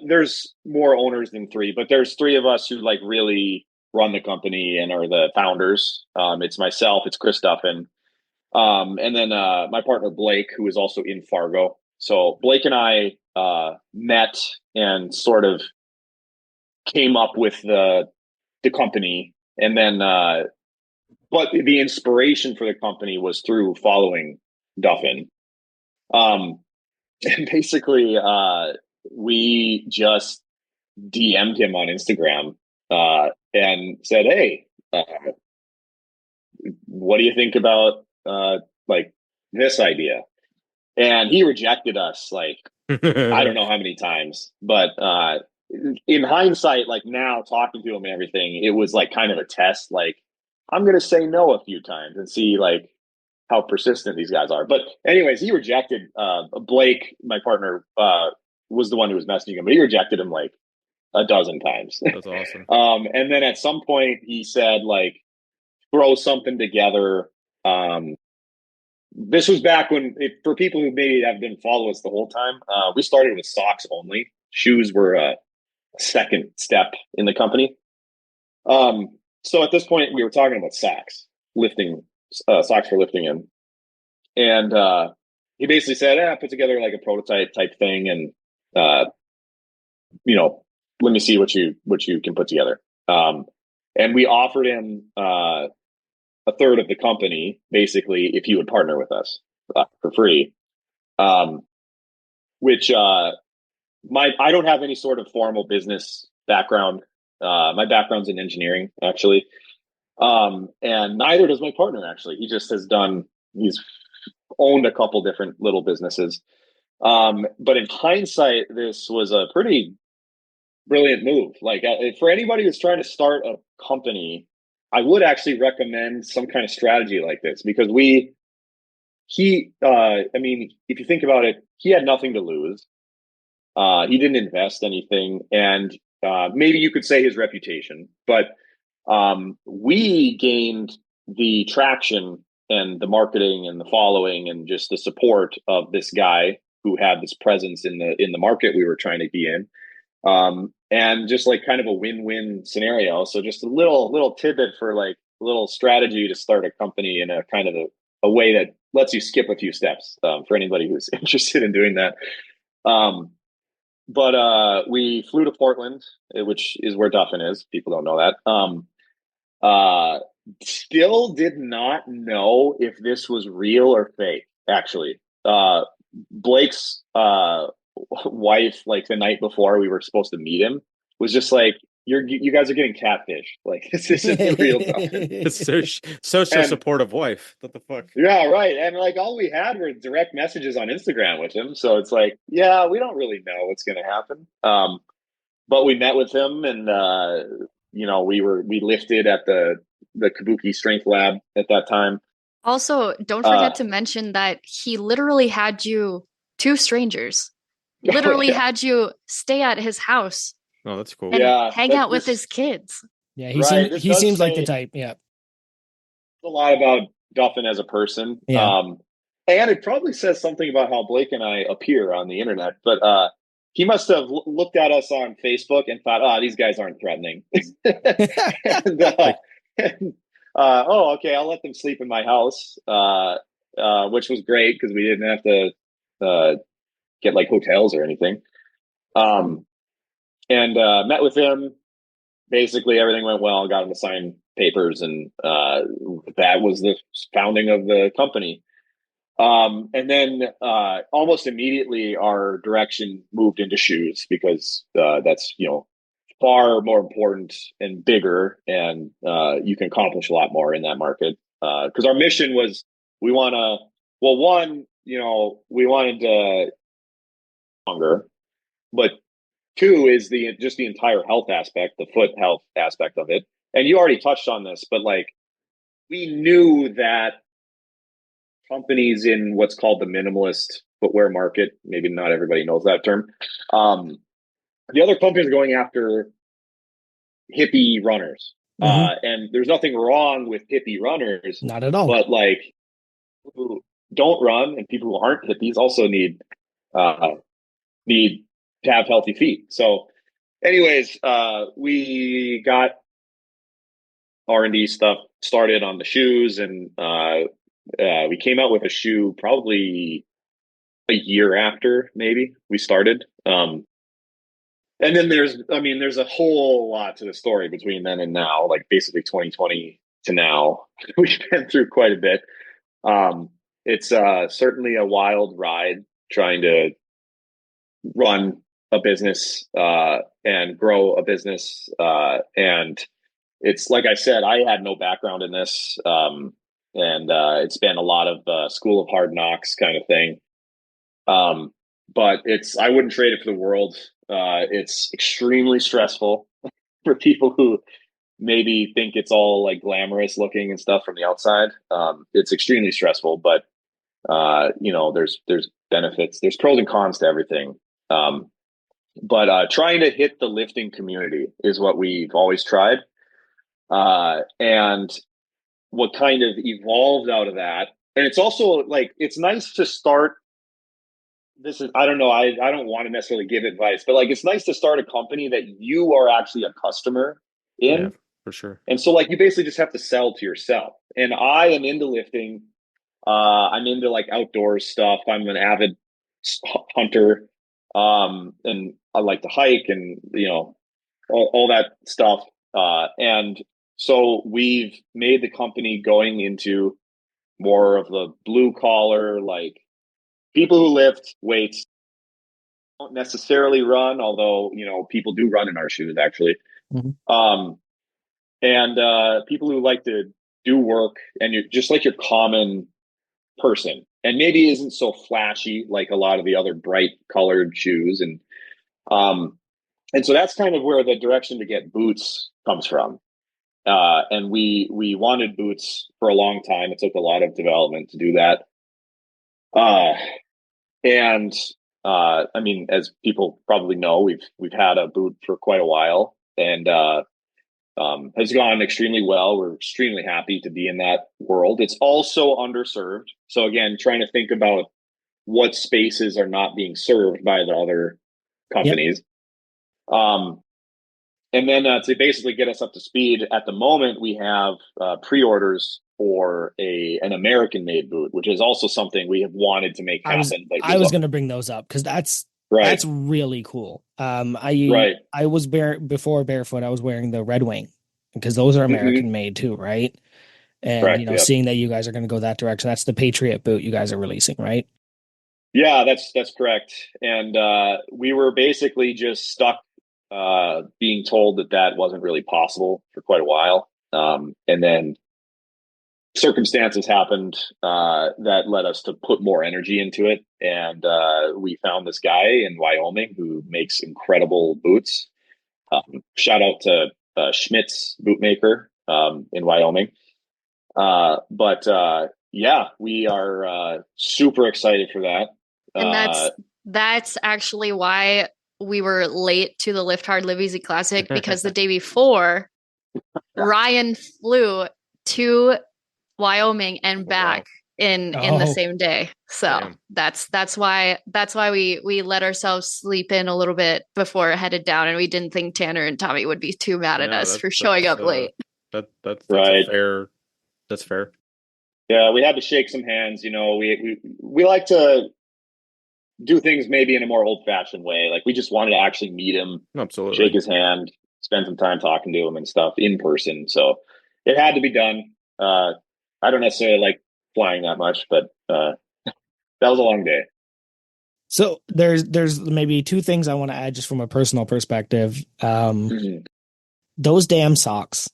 There's more owners than three, but there's three of us who like really run the company and are the founders. It's myself, it's Chris Duffin, and then my partner Blake, who is also in Fargo. So Blake and I met and sort of came up with the company, and then but the inspiration for the company was through following Duffin. And basically, we just DM'd him on Instagram and said, "Hey, what do you think about like this idea?" And he rejected us like I don't know how many times, but in hindsight, like now talking to him and everything, it was like kind of a test. Like I'm gonna say no a few times and see like how persistent these guys are. But anyways, he rejected Blake, my partner, was the one who was messaging him, but he rejected him like a dozen times. That's awesome. And then at some point he said like throw something together. This was back when, for people who maybe have been following us the whole time, we started with socks only. Shoes were a second step in the company. So at this point, we were talking about socks, lifting, socks for lifting in. And he basically said, put together like a prototype type thing and, let me see what you can put together. And we offered him a third of the company, basically, if he would partner with us for free. Which I don't have any sort of formal business background. My background's in engineering, actually. And neither does my partner, actually. He's owned a couple different little businesses. But in hindsight, this was a pretty brilliant move. Like for anybody who's trying to start a company, I would actually recommend some kind of strategy like this because if you think about it, he had nothing to lose. He didn't invest anything, and maybe you could say his reputation, but we gained the traction and the marketing and the following and just the support of this guy who had this presence in the market we were trying to be in. And just like kind of a win-win scenario. So just a little tidbit for like a little strategy to start a company in a kind of a way that lets you skip a few steps for anybody who's interested in doing that. But we flew to Portland, which is where Duffin is. People don't know that. Still did not know if this was real or fake, actually. Blake's wife, like the night before we were supposed to meet him, was just like, you guys are getting catfish. Like this isn't the real Duffin. It's such a supportive wife. What the fuck? Yeah, right. And like all we had were direct messages on Instagram with him. So it's like, yeah, we don't really know what's gonna happen. But we met with him and we lifted at the Kabuki Strength Lab at that time. Also, don't forget to mention that he literally had you, two strangers, literally had you stay at his house. Oh, that's cool. And hang out with his kids. Yeah, he seems like the type. Yeah. A lot about Duffin as a person. Yeah. And it probably says something about how Blake and I appear on the internet. But he must have looked at us on Facebook and thought, these guys aren't threatening. Okay, I'll let them sleep in my house, which was great because we didn't have to get like hotels or anything. And met with him. Basically, everything went well. Got him to sign papers, and that was the founding of the company. And then almost immediately, our direction moved into shoes because that's far more important and bigger, and you can accomplish a lot more in that market. Because our mission was, we wanted to longer, but two is the entire health aspect, the foot health aspect of it. And you already touched on this, but like we knew that companies in what's called the minimalist footwear market, maybe not everybody knows that term. The other companies are going after hippie runners. And there's nothing wrong with hippie runners. Not at all. But like people who don't run and people who aren't hippies also need to have healthy feet. So anyways, we got R&D stuff started on the shoes, and we came out with a shoe probably a year after maybe we started. And then there's a whole lot to the story between then and now, like basically 2020 to now. We've been through quite a bit. It's certainly a wild ride trying to run a business and grow a business. And it's like I said, I had no background in this. And it's been a lot of school of hard knocks kind of thing. But I wouldn't trade it for the world. It's extremely stressful for people who maybe think it's all like glamorous looking and stuff from the outside. It's extremely stressful, but there's benefits, there's pros and cons to everything. But trying to hit the lifting community is what we've always tried. And what kind of evolved out of that. And it's also like, it's nice to start. I don't know. I don't want to necessarily give advice, but like, it's nice to start a company that you are actually a customer in. Yeah, for sure. And so like, you basically just have to sell to yourself. And I am into lifting. I'm into like outdoor stuff. I'm an avid hunter. And I like to hike and, all that stuff. And so we've made the company going into more of the blue collar, like people who lift weights, don't necessarily run, although, people do run in our shoes actually. Mm-hmm. And people who like to do work, and you're just like your common person, and maybe isn't so flashy like a lot of the other bright colored shoes. And so that's kind of where the direction to get boots comes from. And we wanted boots for a long time. It took a lot of development to do that. I mean, as people probably know, we've had a boot for quite a while, and has gone extremely well. We're extremely happy to be in that world. It's also underserved. So again, trying to think about what spaces are not being served by the other companies. Yep. And then to basically get us up to speed, at the moment we have pre-orders for an American-made boot, which is also something we have wanted to make happen. I was going to bring those up because that's really cool. I was before Bearfoot, I was wearing the Red Wing because those are American-made too, right? And correct, seeing that you guys are going to go that direction, that's the Patriot boot you guys are releasing, right? Yeah, that's correct. And we were basically just stuck being told that wasn't really possible for quite a while. And then circumstances happened that led us to put more energy into it. And we found this guy in Wyoming who makes incredible boots. Shout out to Schmidt's Bootmaker in Wyoming. Yeah, we are super excited for that. And that's actually why we were late to the Lift Hard Live Easy Classic, because the day before Ryan flew to Wyoming and back in the same day. So that's why we let ourselves sleep in a little bit before it headed down, and we didn't think Tanner and Tommy would be too mad at us for showing up late. That's fair. That's fair. Yeah, we had to shake some hands. We like to do things maybe in a more old-fashioned way. Like, we just wanted to actually meet him, absolutely, shake his hand, spend some time talking to him and stuff in person. So it had to be done. I don't necessarily like flying that much, but that was a long day. So there's maybe two things I want to add just from a personal perspective. Those damn socks.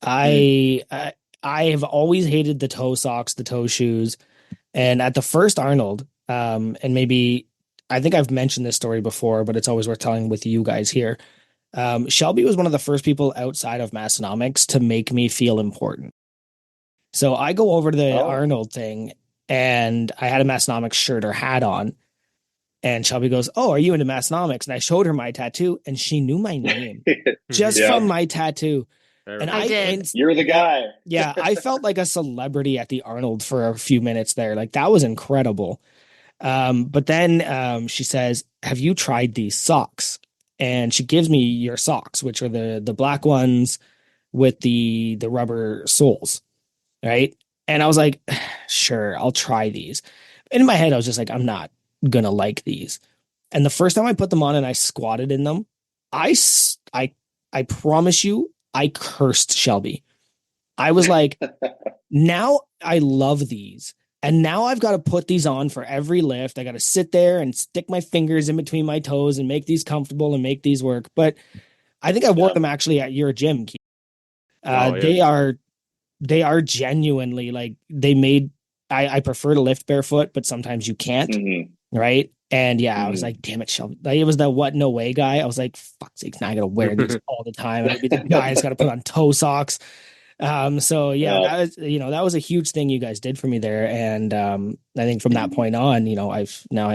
I have always hated the toe socks, the toe shoes. And at the first Arnold, and maybe I think I've mentioned this story before, but it's always worth telling with you guys here. Shelby was one of the first people outside of Massonomics to make me feel important. So I go over to the Arnold thing, and I had a Massonomics shirt or hat on, and Shelby goes, "Oh, are you into Massonomics?" And I showed her my tattoo, and she knew my name just from my tattoo. And I did. You're the guy. Yeah, I felt like a celebrity at the Arnold for a few minutes there. Like, that was incredible. But then she says, "Have you tried these socks?" And she gives me your socks, which are the black ones with the rubber soles, right? And I was like, sure, I'll try these. And in my head, I was just like, I'm not gonna like these. And the first time I put them on and I squatted in them, I promise you, I cursed Shelby. I was like, now I love these. And now I've got to put these on for every lift. I got to sit there and stick my fingers in between my toes and make these comfortable and make these work. But I think I wore them actually at your gym, Keith. Oh yeah. They are genuinely like I prefer to lift barefoot, but sometimes you can't, right? And yeah, I was like, damn it, Shelby. Like, it was the what, no way guy. I was like, fuck's sake, now I gotta wear these all the time. And I'd be the guy that's gotta put on toe socks. So yeah, that was, that was a huge thing you guys did for me there. And I think from that point on, I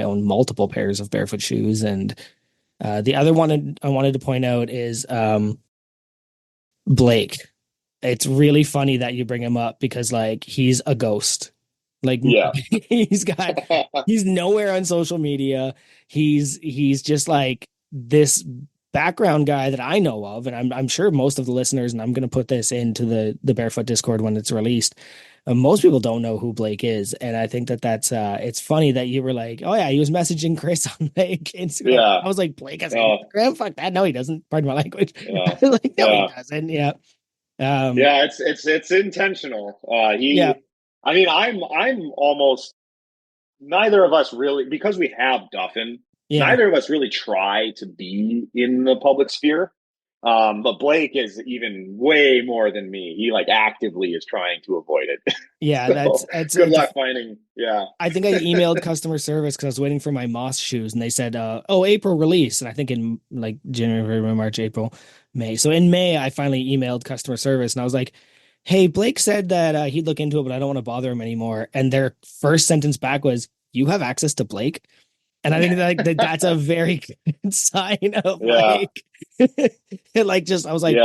own multiple pairs of barefoot shoes. And the other one I wanted to point out is Blake. It's really funny that you bring him up because like he's a ghost. Like he's nowhere on social media. He's just like this background guy that I know of, and I'm sure most of the listeners, and I'm going to put this into the Barefoot Discord when it's released. Most people don't know who Blake is, and I think that's it's funny that you were like, oh yeah, he was messaging Chris on like Instagram. Yeah. I was like, Blake has Instagram? Fuck that. No, he doesn't. Pardon my language. Yeah. Like, no, he doesn't. Yeah. It's intentional. I mean, I'm almost, neither of us really, because we have Duffin, neither of us really try to be in the public sphere. But Blake is even way more than me. He like actively is trying to avoid it. Yeah, it's good luck finding. Yeah, I think I emailed customer service because I was waiting for my Moss shoes, and they said, April release. And I think in like January, March, April, May. So in May, I finally emailed customer service, and I was like, hey, Blake said that he'd look into it, but I don't want to bother him anymore. And their first sentence back was, you have access to Blake? And I think that's a very good sign of like, like just, I was like,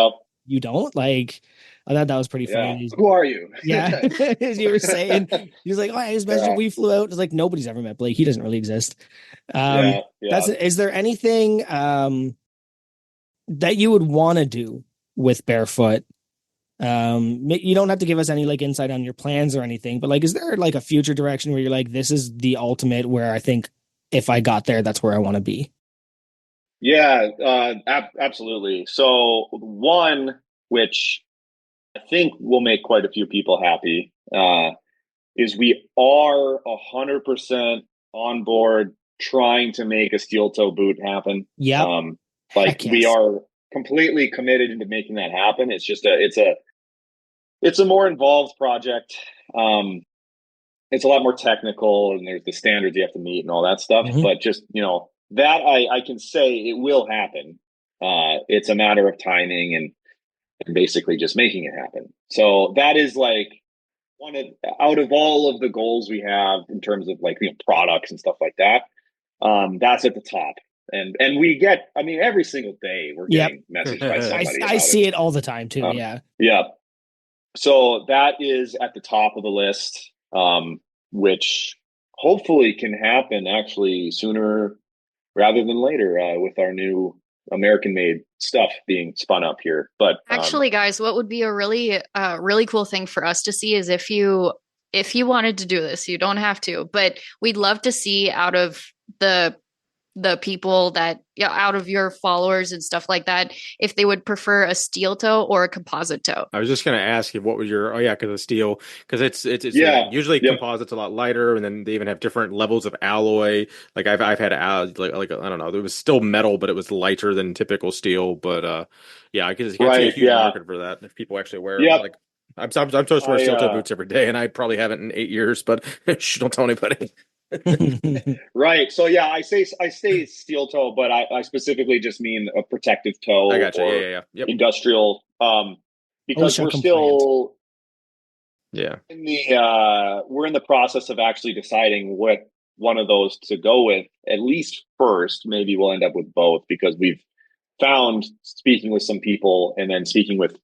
you don't? Like, I thought that was pretty funny. Who are you? Yeah. As you were saying, he was like, oh, I just mentioned we flew out. It's like, nobody's ever met Blake. He doesn't really exist. Is there anything that you would want to do with Barefoot? You don't have to give us any like insight on your plans or anything, but like, is there like a future direction where you're like, this is the ultimate where I think if I got there, that's where I want to be? Yeah, absolutely. So one, which I think will make quite a few people happy, is we are 100% on board trying to make a steel toe boot happen. Yeah. We are completely committed into making that happen. It's just it's a more involved project. It's a lot more technical, and there's the standards you have to meet and all that stuff. But just, that I can say it will happen. It's a matter of timing and basically just making it happen. So that is like out of all of the goals we have in terms of like, products and stuff like that. That's at the top. And we get, I mean, every single day we're getting messaged by somebody. I see it all the time too. Yeah. So that is at the top of the list, which hopefully can happen actually sooner rather than later with our new American-made stuff being spun up here. But actually, guys, what would be a really cool thing for us to see is if you wanted to do this, you don't have to, but we'd love to see out of the people that out of your followers and stuff like that, if they would prefer a steel toe or a composite toe. I was just going to ask you what was your because of steel, because it's usually composite's a lot lighter, and then they even have different levels of alloy. Like I've had like I don't know, it was still metal, but it was lighter than typical steel. But I could see a huge market for that if people actually wear it. Like I'm supposed to wear steel toe boots every day, and I probably haven't in 8 years, but don't tell anybody. Right. So I say steel toe, but I specifically just mean a protective toe. I gotcha. Or industrial. Because we're still in the we're in the process of actually deciding what one of those to go with, at least first. Maybe we'll end up with both, because we've found, speaking with some people and then speaking with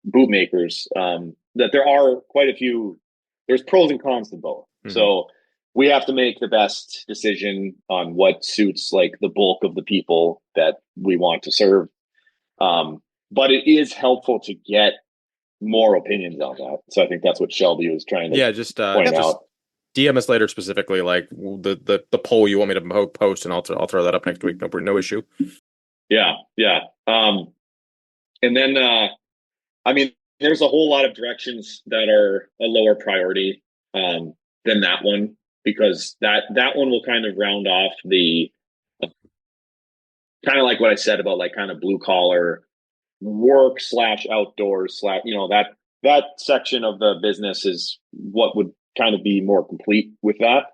boot makers, that there are quite a few, there's pros and cons to both. So we have to make the best decision on what suits like the bulk of the people that we want to serve. But it is helpful to get more opinions on that. So I think that's what Shelby was trying to point out. DM us later specifically, like the poll you want me to post, and I'll throw that up next week. No issue. Yeah. And then, I mean, there's a whole lot of directions that are a lower priority. than that one, because that one will kind of round off the kind of like what I said about like kind of blue collar work / outdoors / that section of the business is what would kind of be more complete with that.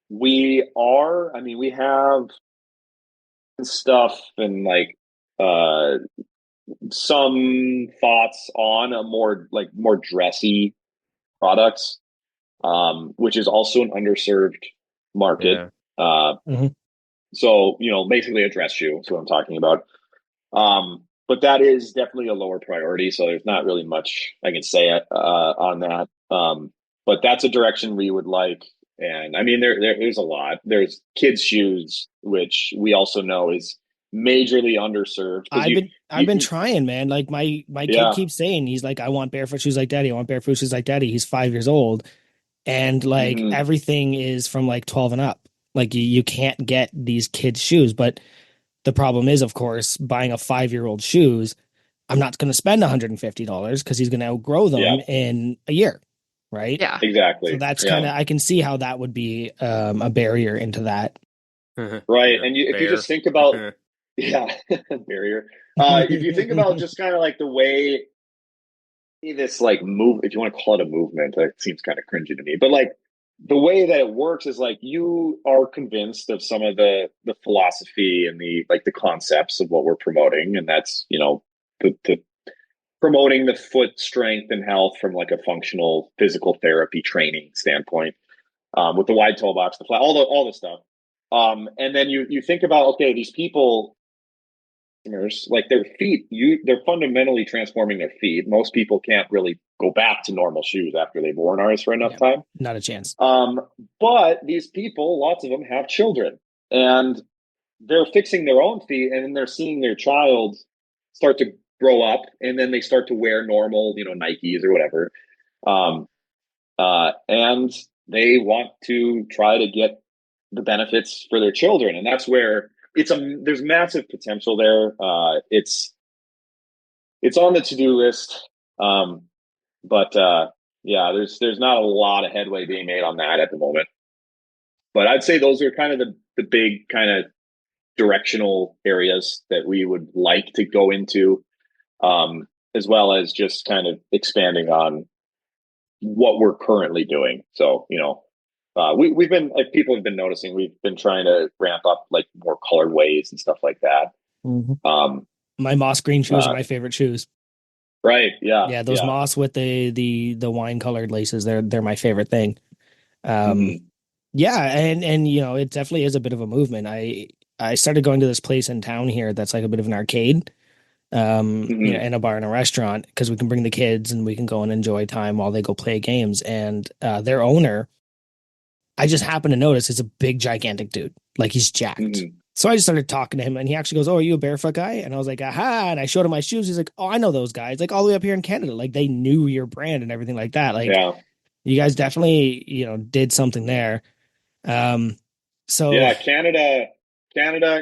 We have stuff and like some thoughts on a more dressy products, which is also an underserved market. So, basically a dress shoe is what I'm talking about. But that is definitely a lower priority. So there's not really much I can say on that. But that's a direction we would like. And I mean, there's a lot. There's kids' shoes, which we also know is majorly underserved. I've been trying, man. Like my kid keeps saying, he's like, I want barefoot shoes like daddy. I want barefoot shoes like daddy. He's 5 years old. And like everything is from like 12 and up. Like you can't get these kids' shoes. But the problem is, of course, buying a 5-year-old shoes, I'm not going to spend $150 because he's going to outgrow them in a year. Right. Yeah, exactly. So that's kind of, I can see how that would be a barrier into that. Right. And if you just think about, barrier. If you think about just kind of like the way this like move, if you want to call it a movement, it seems kind of cringy to me, but like the way that it works is like you are convinced of some of the philosophy and the concepts of what we're promoting. And that's, the promoting the foot strength and health from like a functional physical therapy training standpoint, with the wide toe box, the flat, all the stuff. And then you think about, okay, these people, like their feet, they're fundamentally transforming their feet. Most people can't really go back to normal shoes after they've worn ours for enough time. Not a chance. But these people, lots of them have children, and they're fixing their own feet, and then they're seeing their child start to grow up, and then they start to wear normal, Nikes or whatever. And they want to try to get the benefits for their children. And that's where there's massive potential there. It's on the to-do list. But there's not a lot of headway being made on that at the moment. But I'd say those are kind of the big kind of directional areas that we would like to go into, as well as just kind of expanding on what we're currently doing. So, we've been, like, people have been noticing, we've been trying to ramp up like more colorways and stuff like that. My moss green shoes are my favorite shoes. Right. Yeah. Yeah. Those moss with the wine colored laces, they're my favorite thing. Yeah. And it definitely is a bit of a movement. I started going to this place in town here that's like a bit of an arcade, and a bar and a restaurant, because we can bring the kids and we can go and enjoy time while they go play games. And their owner, I just happened to notice, is a big, gigantic dude. Like, he's jacked. So I just started talking to him, and he actually goes, "Oh, are you a Barefoot guy?" And I was like, "Aha." And I showed him my shoes. He's like, "Oh, I know those guys. Like, all the way up here in Canada. Like, they knew your brand and everything like that. Like, you guys definitely, did something there." So yeah, Canada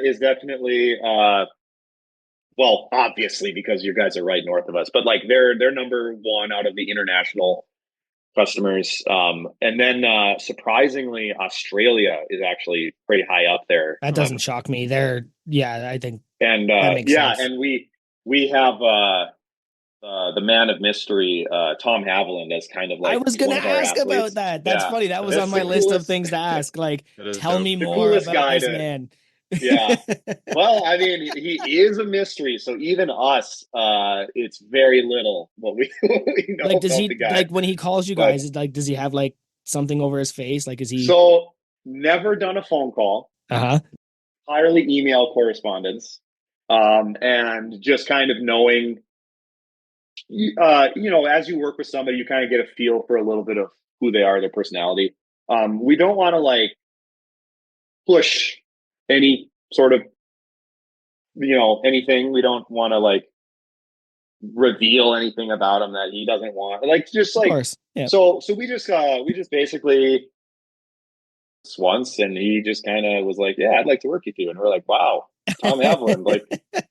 is definitely, well, obviously, because you guys are right north of us, but like they're number one out of the international customers. And then surprisingly, Australia is actually pretty high up there. That doesn't shock me. I think, and that makes sense. And we have the man of mystery, Tom Haviland, as kind of like, I was going to ask about that. That's funny. That was on my list of things to ask. Like, tell me more about this man. Yeah. Well, I mean, he is a mystery. So even us, it's very little what we know like, does about he, the guy. like, when he calls you guys, like, does he have like something over his face? Like, is he? So never done a phone call. Entirely email correspondence. And just kind of knowing, as you work with somebody, you kind of get a feel for a little bit of who they are, their personality. We don't want to like push any sort of, anything. We don't want to like reveal anything about him that he doesn't want. Like, just like, so we just basically once, and he just kind of was like, "Yeah, I'd like to work with you." And we're like, "Wow, Tom Haviland, like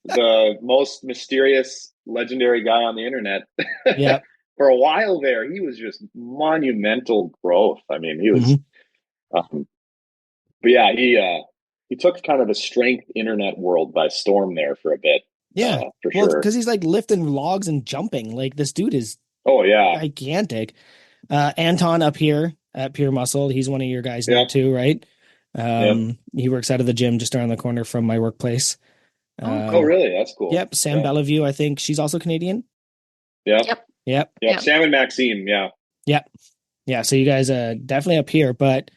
the most mysterious, legendary guy on the internet." Yeah. for a while there, he was just monumental growth. I mean, he was, but yeah, he took kind of the strength internet world by storm there for a bit. Yeah, for well, sure. because he's like lifting logs and jumping. Like this dude is gigantic. Anton up here at Pure Muscle, he's one of your guys now too, right? He works out of the gym just around the corner from my workplace. Oh, really? That's cool. Yep, Sam Bellevue, I think she's also Canadian. Yep. Sam and Maxime, yeah. So you guys definitely up here, but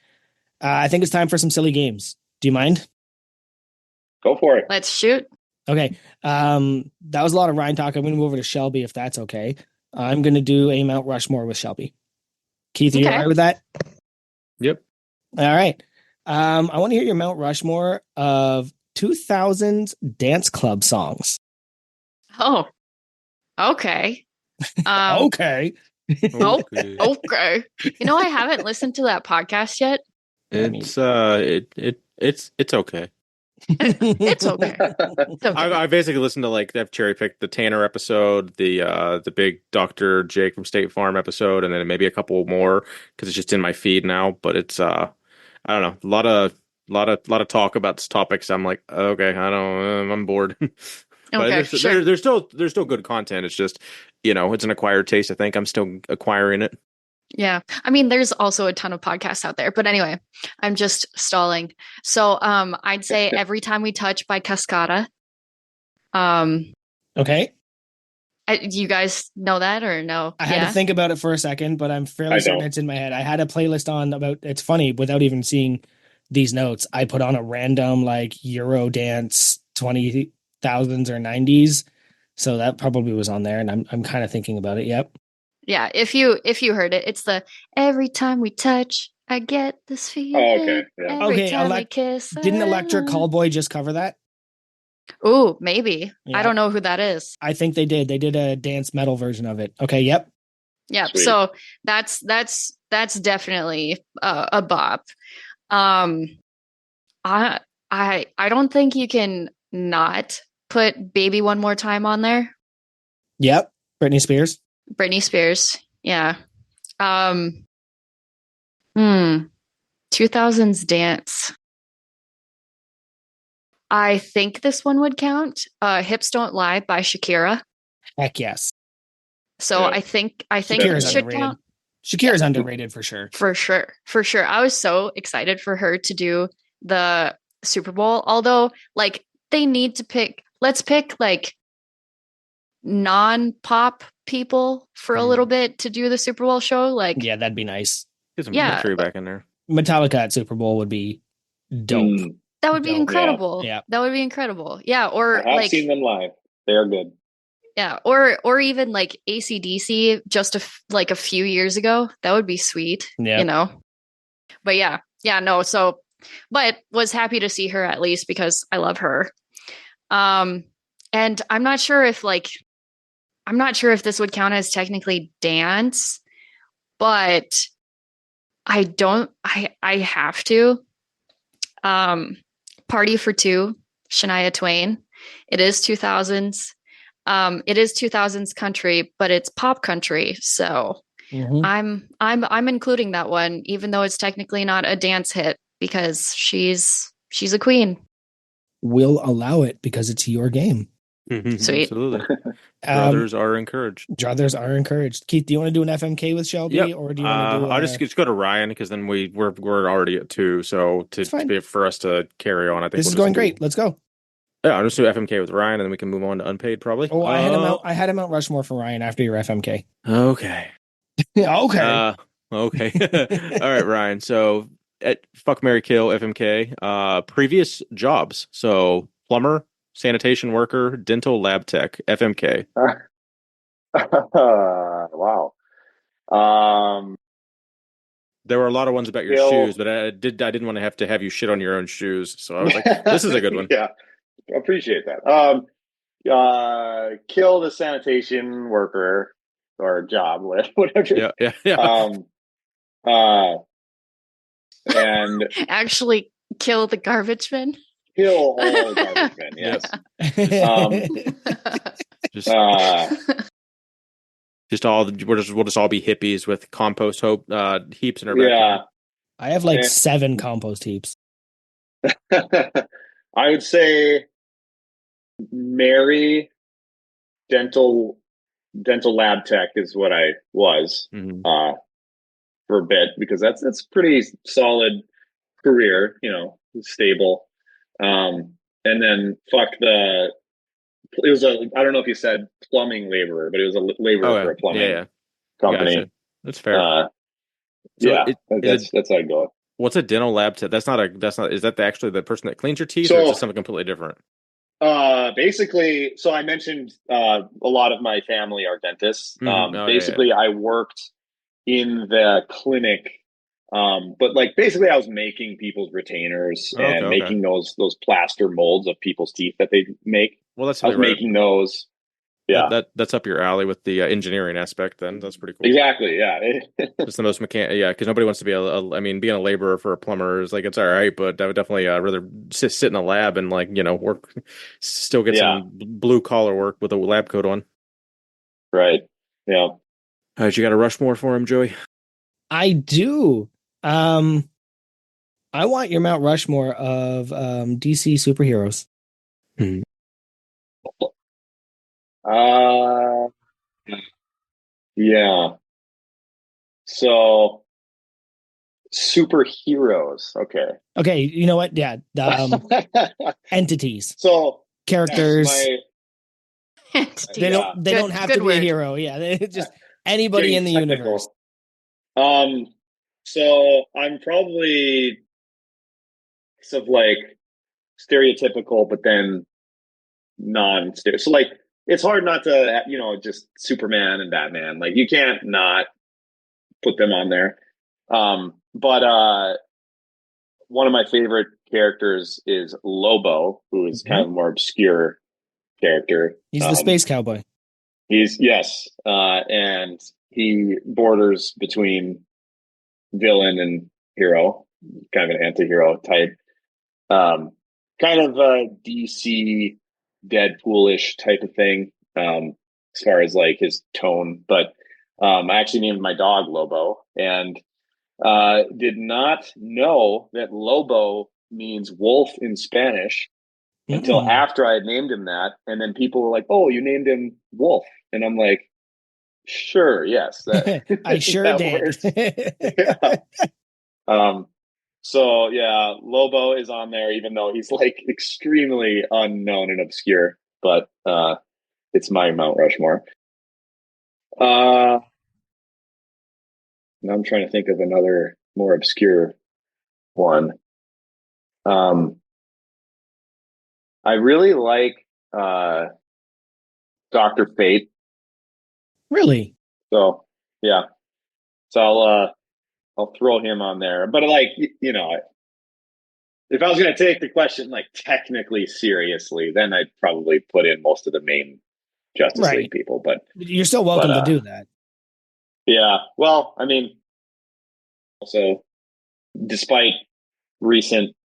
I think it's time for some silly games. Do you mind? Go for it. Let's shoot. Okay. That was a lot of Ryan talk. I'm going to move over to Shelby if that's okay. I'm going to do a Mount Rushmore with Shelby. Keith, are you all right with that? Yep. All right. I want to hear your Mount Rushmore of 2000s dance club songs. Oh, okay. Okay. Okay. You know, I haven't listened to that podcast yet. It's it's okay. It's okay. I basically listened to like they've cherry picked the Tanner episode, the big Dr. Jake from State Farm episode, and then maybe a couple more because it's just in my feed now. But it's I don't know, a lot of talk about this topics. I'm like, okay, I'm bored. But there's still good content. It's just, it's an acquired taste. I think I'm still acquiring it. Yeah. I mean, there's also a ton of podcasts out there, but anyway, I'm just stalling. So, I'd say Every Time We Touch by Cascada. Okay. You guys know that or no? I had to think about it for a second, but I'm fairly certain it's in my head. I had a playlist on about, it's funny, without even seeing these notes, I put on a random like Euro dance 20,000s or 90s. So that probably was on there, and I'm kind of thinking about it. Yep. Yeah, if you heard it, it's the Every Time We Touch, I Get This Feeling. Oh, okay. Yeah. Every time we kiss. Didn't Electric Callboy just cover that? Oh, maybe. Yeah. I don't know who that is. I think they did. They did a dance metal version of it. Okay, yep. Yep. Sweet. So that's definitely a bop. I don't think you can not put Baby One More Time on there. Yep. Britney Spears. Yeah. 2000s dance. I think this one would count. Hips Don't Lie by Shakira. Heck yes. So yeah. I think Shakira's it should underrated. count. Shakira's underrated for sure. For sure. I was so excited for her to do the Super Bowl. Although, like, they need to let's pick like non-pop people for a little bit to do the Super Bowl show. Like, yeah, that'd be nice. Get some country back in there. Metallica at Super Bowl would be dope. That would be incredible. Yeah. That would be incredible. Yeah. Or I have seen them live. They are good. Yeah. Or even like AC/DC just a few years ago. That would be sweet. Yeah. But yeah. Yeah. No. So, but was happy to see her at least because I love her. And I'm not sure if this would count as technically dance, but I have to. Party for Two, Shania Twain. It is 2000s. It is 2000s country, but it's pop country. So I'm including that one, even though it's technically not a dance hit because she's a queen. We'll allow it because it's your game. Sweet. Absolutely. Brothers are encouraged. Keith, do you want to do an FMK with Shelby, or do you want to do? I'll just go to Ryan because then we're already at 2. So for us to carry on, I think this is going great. Let's go. Yeah, I'll just do FMK with Ryan, and then we can move on to unpaid probably. Oh, I had a Mount Rushmore for Ryan after your FMK. Okay. Okay. Okay. All right, Ryan. So at Fuck, Marry, Kill FMK, previous jobs. So plumber, sanitation worker, dental lab tech, FMK. Wow. There were a lot of ones about your shoes, but I didn't want to have you shit on your own shoes. So I was like, this is a good one. Yeah. Appreciate that. Kill the sanitation worker or job, whatever. Yeah. And actually kill the garbage bin. Kill all the garbage bin. Yes. We'll just all be hippies with compost heaps in our Yeah. backyard. I have like 7 compost heaps. I would say marry dental lab tech is what I was for a bit, because that's pretty solid career, stable. And then fuck it was I don't know if you said plumbing laborer, but it was a laborer for a plumbing company. Gotcha. That's fair. That's how I go. What's a dental lab tech? Is that actually the person that cleans your teeth, So, or is it something completely different? Basically, so I mentioned a lot of my family are dentists. I worked in the clinic, but like basically I was making people's retainers and making those plaster molds of people's teeth that they make. Well, that's I was making those. Yeah, that's up your alley with the engineering aspect. Then that's pretty cool. Exactly. Yeah, it's the most Yeah, because nobody wants to be being a laborer for a plumber is like, it's all right, but I would definitely rather sit in a lab and work, still get some blue collar work with a lab coat on. Right. Yeah. All right, you got a Rushmore for him, Joey? I do. I want your Mount Rushmore of DC superheroes. Yeah. So superheroes. Okay. You know what? Yeah. Entities. So characters. They don't have to be a hero. Yeah. Just anybody in the universe. So I'm probably sort of like stereotypical, but then non-stereotypical. So like, it's hard not to, just Superman and Batman. Like, you can't not put them on there. But one of my favorite characters is Lobo, who is kind of a more obscure character. He's the space cowboy. Yes. And he borders between villain and hero, kind of an anti-hero type. Kind of a DC Deadpool-ish type of thing, as far as like his tone. But I actually named my dog Lobo, and did not know that Lobo means wolf in Spanish until after I had named him that. And then people were like, "Oh, you named him Wolf." And I'm like, "Sure, yes. I sure did." So yeah, Lobo is on there, even though he's like extremely unknown and obscure, but it's my Mount Rushmore. Now I'm trying to think of another more obscure one. I really like Dr. Fate. Really? So yeah. So I'll throw him on there. But like, if I was going to take the question like technically seriously, then I'd probably put in most of the main Justice League people. But you're still welcome to do that. Yeah. Well, I mean, also, despite recent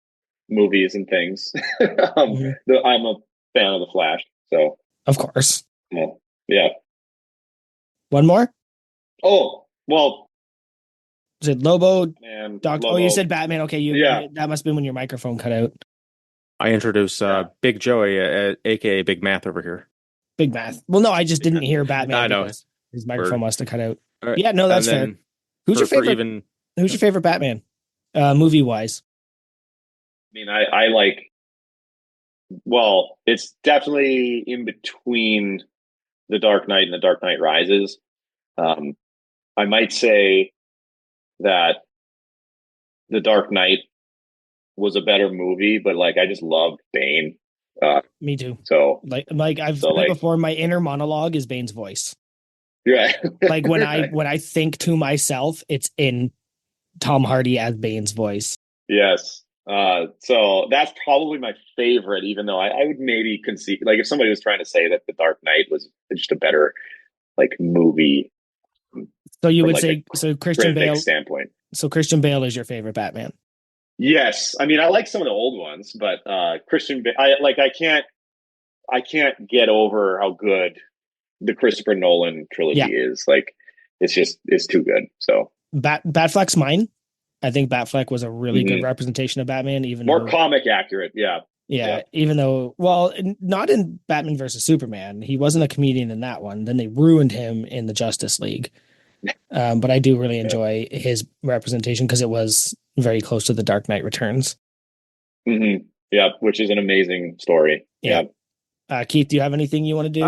movies and things, I'm a fan of the Flash. So of course. Yeah. One more? Oh, well. Is it Lobo? Lobo. Oh, you said Batman. Okay, that must have been when your microphone cut out. I introduce Big Joey, aka Big Math over here. Big Math. Well, no, I just didn't hear Batman. I know his microphone must have cut out. Right. Yeah, no, that's fair. Who's your favorite? Who's your favorite Batman, movie wise? I mean, I like. Well, it's definitely in between The Dark Knight and The Dark Knight Rises. I might say that The Dark Knight was a better movie, but like I just loved Bane. Me too. So like I've said before, my inner monologue is Bane's voice. Yeah. Like when I think to myself, it's in Tom Hardy as Bane's voice. Yes. So that's probably my favorite, even though I would maybe concede, like if somebody was trying to say that The Dark Knight was just a better like movie. So you would say Christian Bale standpoint. So Christian Bale is your favorite Batman? Yes. I mean, I like some of the old ones, but Christian Bale, I can't get over how good the Christopher Nolan trilogy is. Like, it's too good. So Batfleck's mine. I think Batfleck was a really good representation of Batman, even more comic accurate. Yeah, even though, well, not in Batman versus Superman. He wasn't a comedian in that one. Then they ruined him in the Justice League. But I do really enjoy his representation because it was very close to the Dark Knight Returns. Yeah, which is an amazing story. Yeah. Keith, do you have anything you want to do?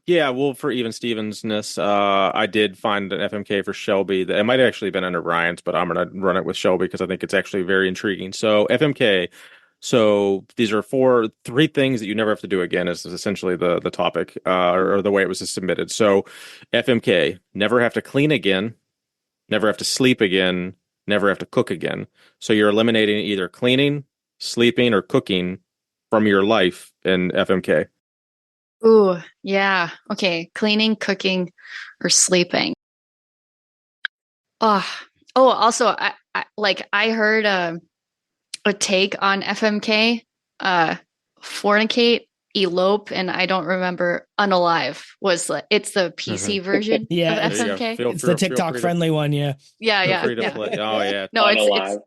Yeah, well, for even Stevensness, I did find an FMK for Shelby. That it might have actually been under Ryan's, but I'm going to run it with Shelby because I think it's actually very intriguing. So FMK. So these are three things that you never have to do again is essentially the topic, or the way it was submitted. So FMK, never have to clean again, never have to sleep again, never have to cook again. So you're eliminating either cleaning, sleeping, or cooking from your life in FMK. Ooh, yeah. Okay. Cleaning, cooking, or sleeping. Also, I heard a take on FMK, fornicate, elope, and I don't remember unalive it's the PC version of FMK. It's the TikTok friendly one. Yeah. Play. Oh yeah. No, it's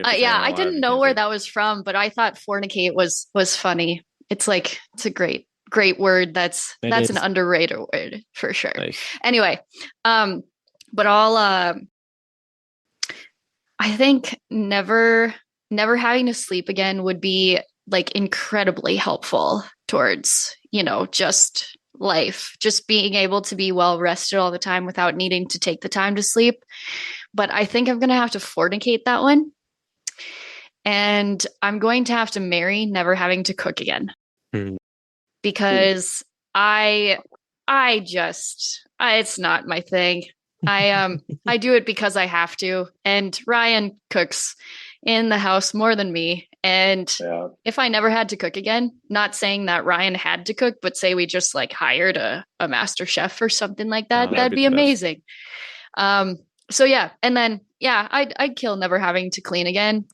I didn't know where that was from, but I thought fornicate was funny. It's a great word. That's an underrated word for sure. Nice. Anyway, but I think never having to sleep again would be incredibly helpful towards, just life, just being able to be well rested all the time without needing to take the time to sleep. But I think I'm going to have to fornicate that one. And I'm going to have to marry never having to cook again. Because it's not my thing. I do it because I have to. And Ryan cooks in the house more than me. And if I never had to cook again, not saying that Ryan had to cook, but say we just hired a master chef or something like that, that'd be amazing. So yeah. And then, I'd kill never having to clean again.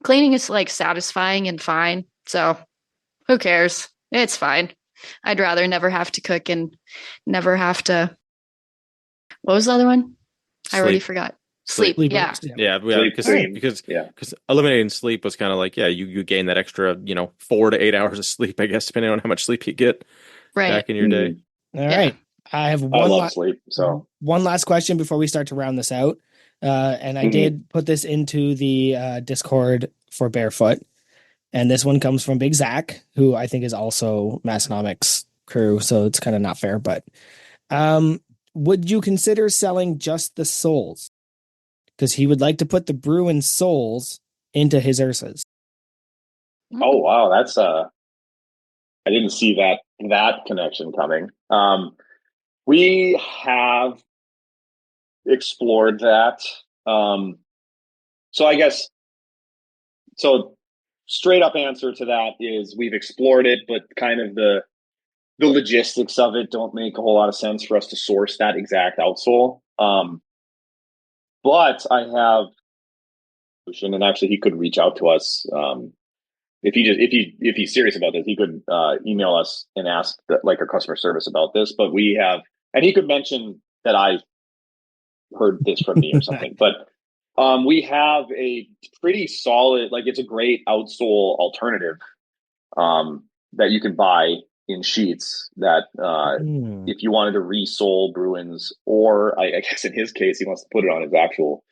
Cleaning is satisfying and fine. So who cares? It's fine. I'd rather never have to cook and never have to. What was the other one? I already forgot. Sleep. Yeah. Because eliminating sleep was kind of you gain that extra 4 to 8 hours of sleep, I guess, depending on how much sleep you get back in your day. All right. I have love sleep. So one last question before we start to round this out. And I did put this into the Discord for Bearfoot. And this one comes from Big Zach, who I think is also Massonomics crew. So it's kind of not fair, but would you consider selling just the soles? Because he would like to put the Bruin soles into his Ursas. Oh, wow. That's I didn't see that connection coming. We have explored that. So I guess, straight up answer to that is we've explored it, but kind of the logistics of it don't make a whole lot of sense for us to source that exact outsole. But I have, and actually he could reach out to us. If he's serious about this, he could email us and ask our customer service about this. But we have, and he could mention that I heard this from me or something. But we have a pretty solid, it's a great outsole alternative that you can buy in sheets that if you wanted to resole Bruins, or I guess in his case, he wants to put it on his actual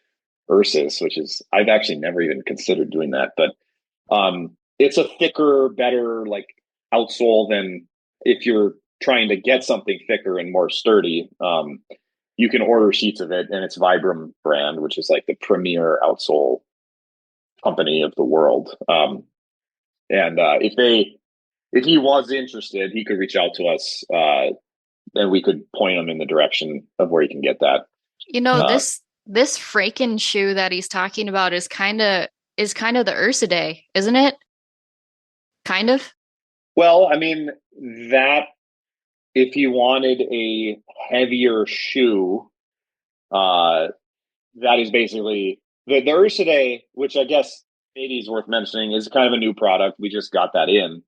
Ursus, which is, I've actually never even considered doing that. But it's a thicker, better outsole than if you're trying to get something thicker and more sturdy. You can order sheets of it, and it's Vibram brand, which is the premier outsole company of the world. And if he was interested, he could reach out to us, and we could point him in the direction of where he can get that. This Fraken shoe that he's talking about is kind of the Ursidae, isn't it? Kind of. Well, I mean, that if you wanted a heavier shoe, that is basically the Ursidae, which I guess maybe is worth mentioning, is kind of a new product. We just got that in.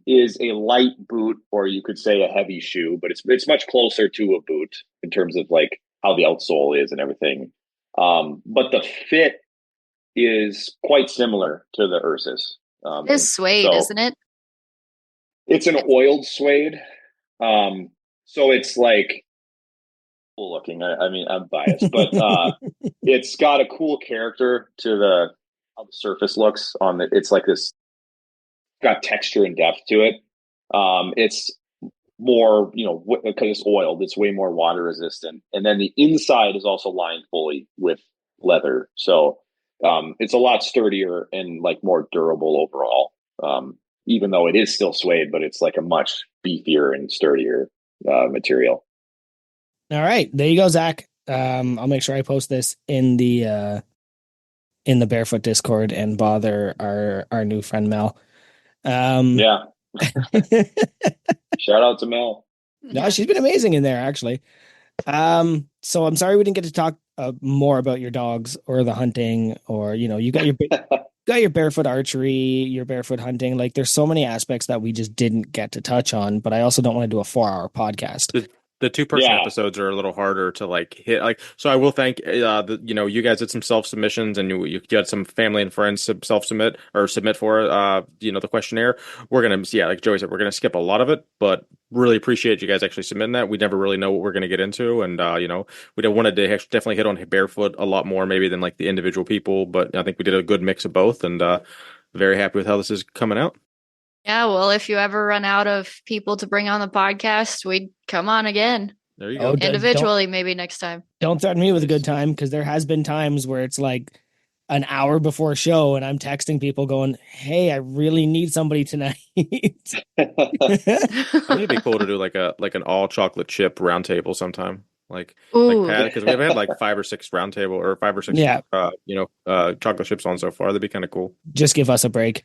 is a light boot, or you could say a heavy shoe, but it's much closer to a boot in terms of like how the outsole is and everything. But the fit is quite similar to the Ursus. It's suede, isn't it? It's an oiled suede. So it's like cool looking. I mean, I'm biased, but it's got a cool character to how the surface looks on the. It's like this, got texture and depth to it. It's more, because it's oiled, it's way more water resistant, and then the inside is also lined fully with leather, so it's a lot sturdier and like more durable overall. Even though it is still suede, but it's like a much beefier and sturdier material. All right, there you go, Zach. I'll make sure I post this in the Bearfoot Discord and bother our new friend Mel. Yeah. Shout out to Mel. No, she's been amazing in there, actually. So I'm sorry we didn't get to talk more about your dogs or the hunting, or you got your barefoot archery, your barefoot hunting. Like, there's so many aspects that we just didn't get to touch on, but I also don't want to do a 4-hour podcast. The two-person episodes are a little harder to like hit. Like, so I will thank you guys did some self-submissions, and you had some family and friends self-submit or submit for the questionnaire. We're gonna like Joey said, we're gonna skip a lot of it, but really appreciate you guys actually submitting that. We never really know what we're gonna get into, and we wanted to definitely hit on barefoot a lot more maybe than like the individual people, but I think we did a good mix of both, and very happy with how this is coming out. Yeah, well, if you ever run out of people to bring on the podcast, we'd come on again. There you go. Individually, maybe next time. Don't threaten me with a good time, because there has been times where it's like an hour before show and I'm texting people going, hey, I really need somebody tonight. It'd be cool to do like an all chocolate chip roundtable sometime. Because we have had like 5 or 6 roundtable or 5 or 6 chocolate chips on so far. That'd be kind of cool. Just give us a break.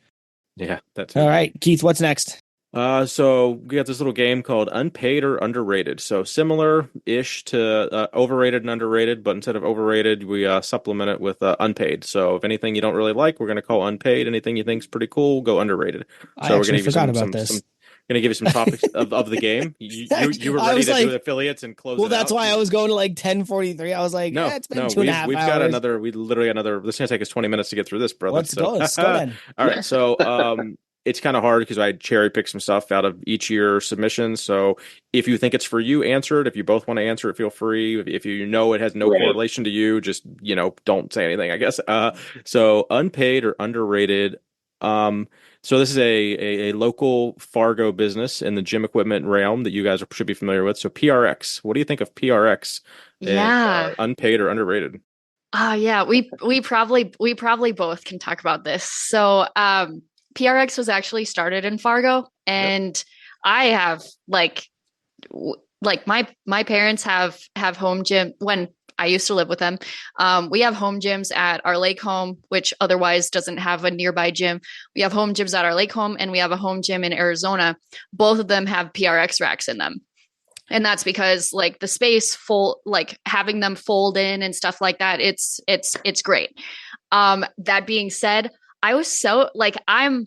Yeah, that's all right. Keith, what's next? So we got this little game called Unpaid or Underrated. So similar-ish to overrated and underrated, but instead of overrated, we supplement it with unpaid. So if anything you don't really like, we're going to call unpaid. Anything you think's pretty cool, go underrated. So I actually forgot about this. Going to give you some topics of the game. You were ready to do the affiliates and close. Well, that's why I was going to like 10:43. I was like, it's been 2.5 hours. We've got another. We literally got another. This is going to take us 20 minutes to get through this, brother. Let's go then. All right. So it's kind of hard because I cherry pick some stuff out of each year submission. So if you think it's for you, answer it. If you both want to answer it, feel free. If you know it has no correlation to you, just don't say anything, I guess. So unpaid or underrated. So this is a local Fargo business in the gym equipment realm that you guys should be familiar with. So PRX, what do you think of PRX? Yeah, unpaid or underrated? Yeah, we probably both can talk about this. So PRX was actually started in Fargo, and I have like my parents have home gym when I used to live with them. We have home gyms at our lake home, which otherwise doesn't have a nearby gym. We have home gyms at our lake home, and we have a home gym in Arizona. Both of them have PRX racks in them. And that's because like the space having them fold in and stuff like that, it's great. That being said, I was so like, I'm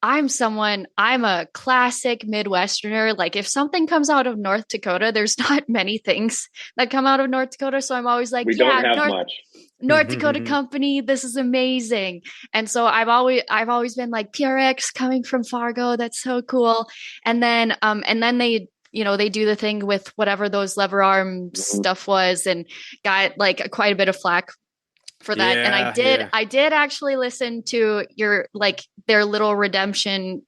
a classic Midwesterner. Like if something comes out of North Dakota, there's not many things that come out of North Dakota. So I'm always like, don't have much. North Dakota company, this is amazing. And so I've always been like, PRX coming from Fargo, that's so cool. And then they they do the thing with whatever those lever arm stuff was, and got like quite a bit of flack for that. And I did actually listen to their little redemption,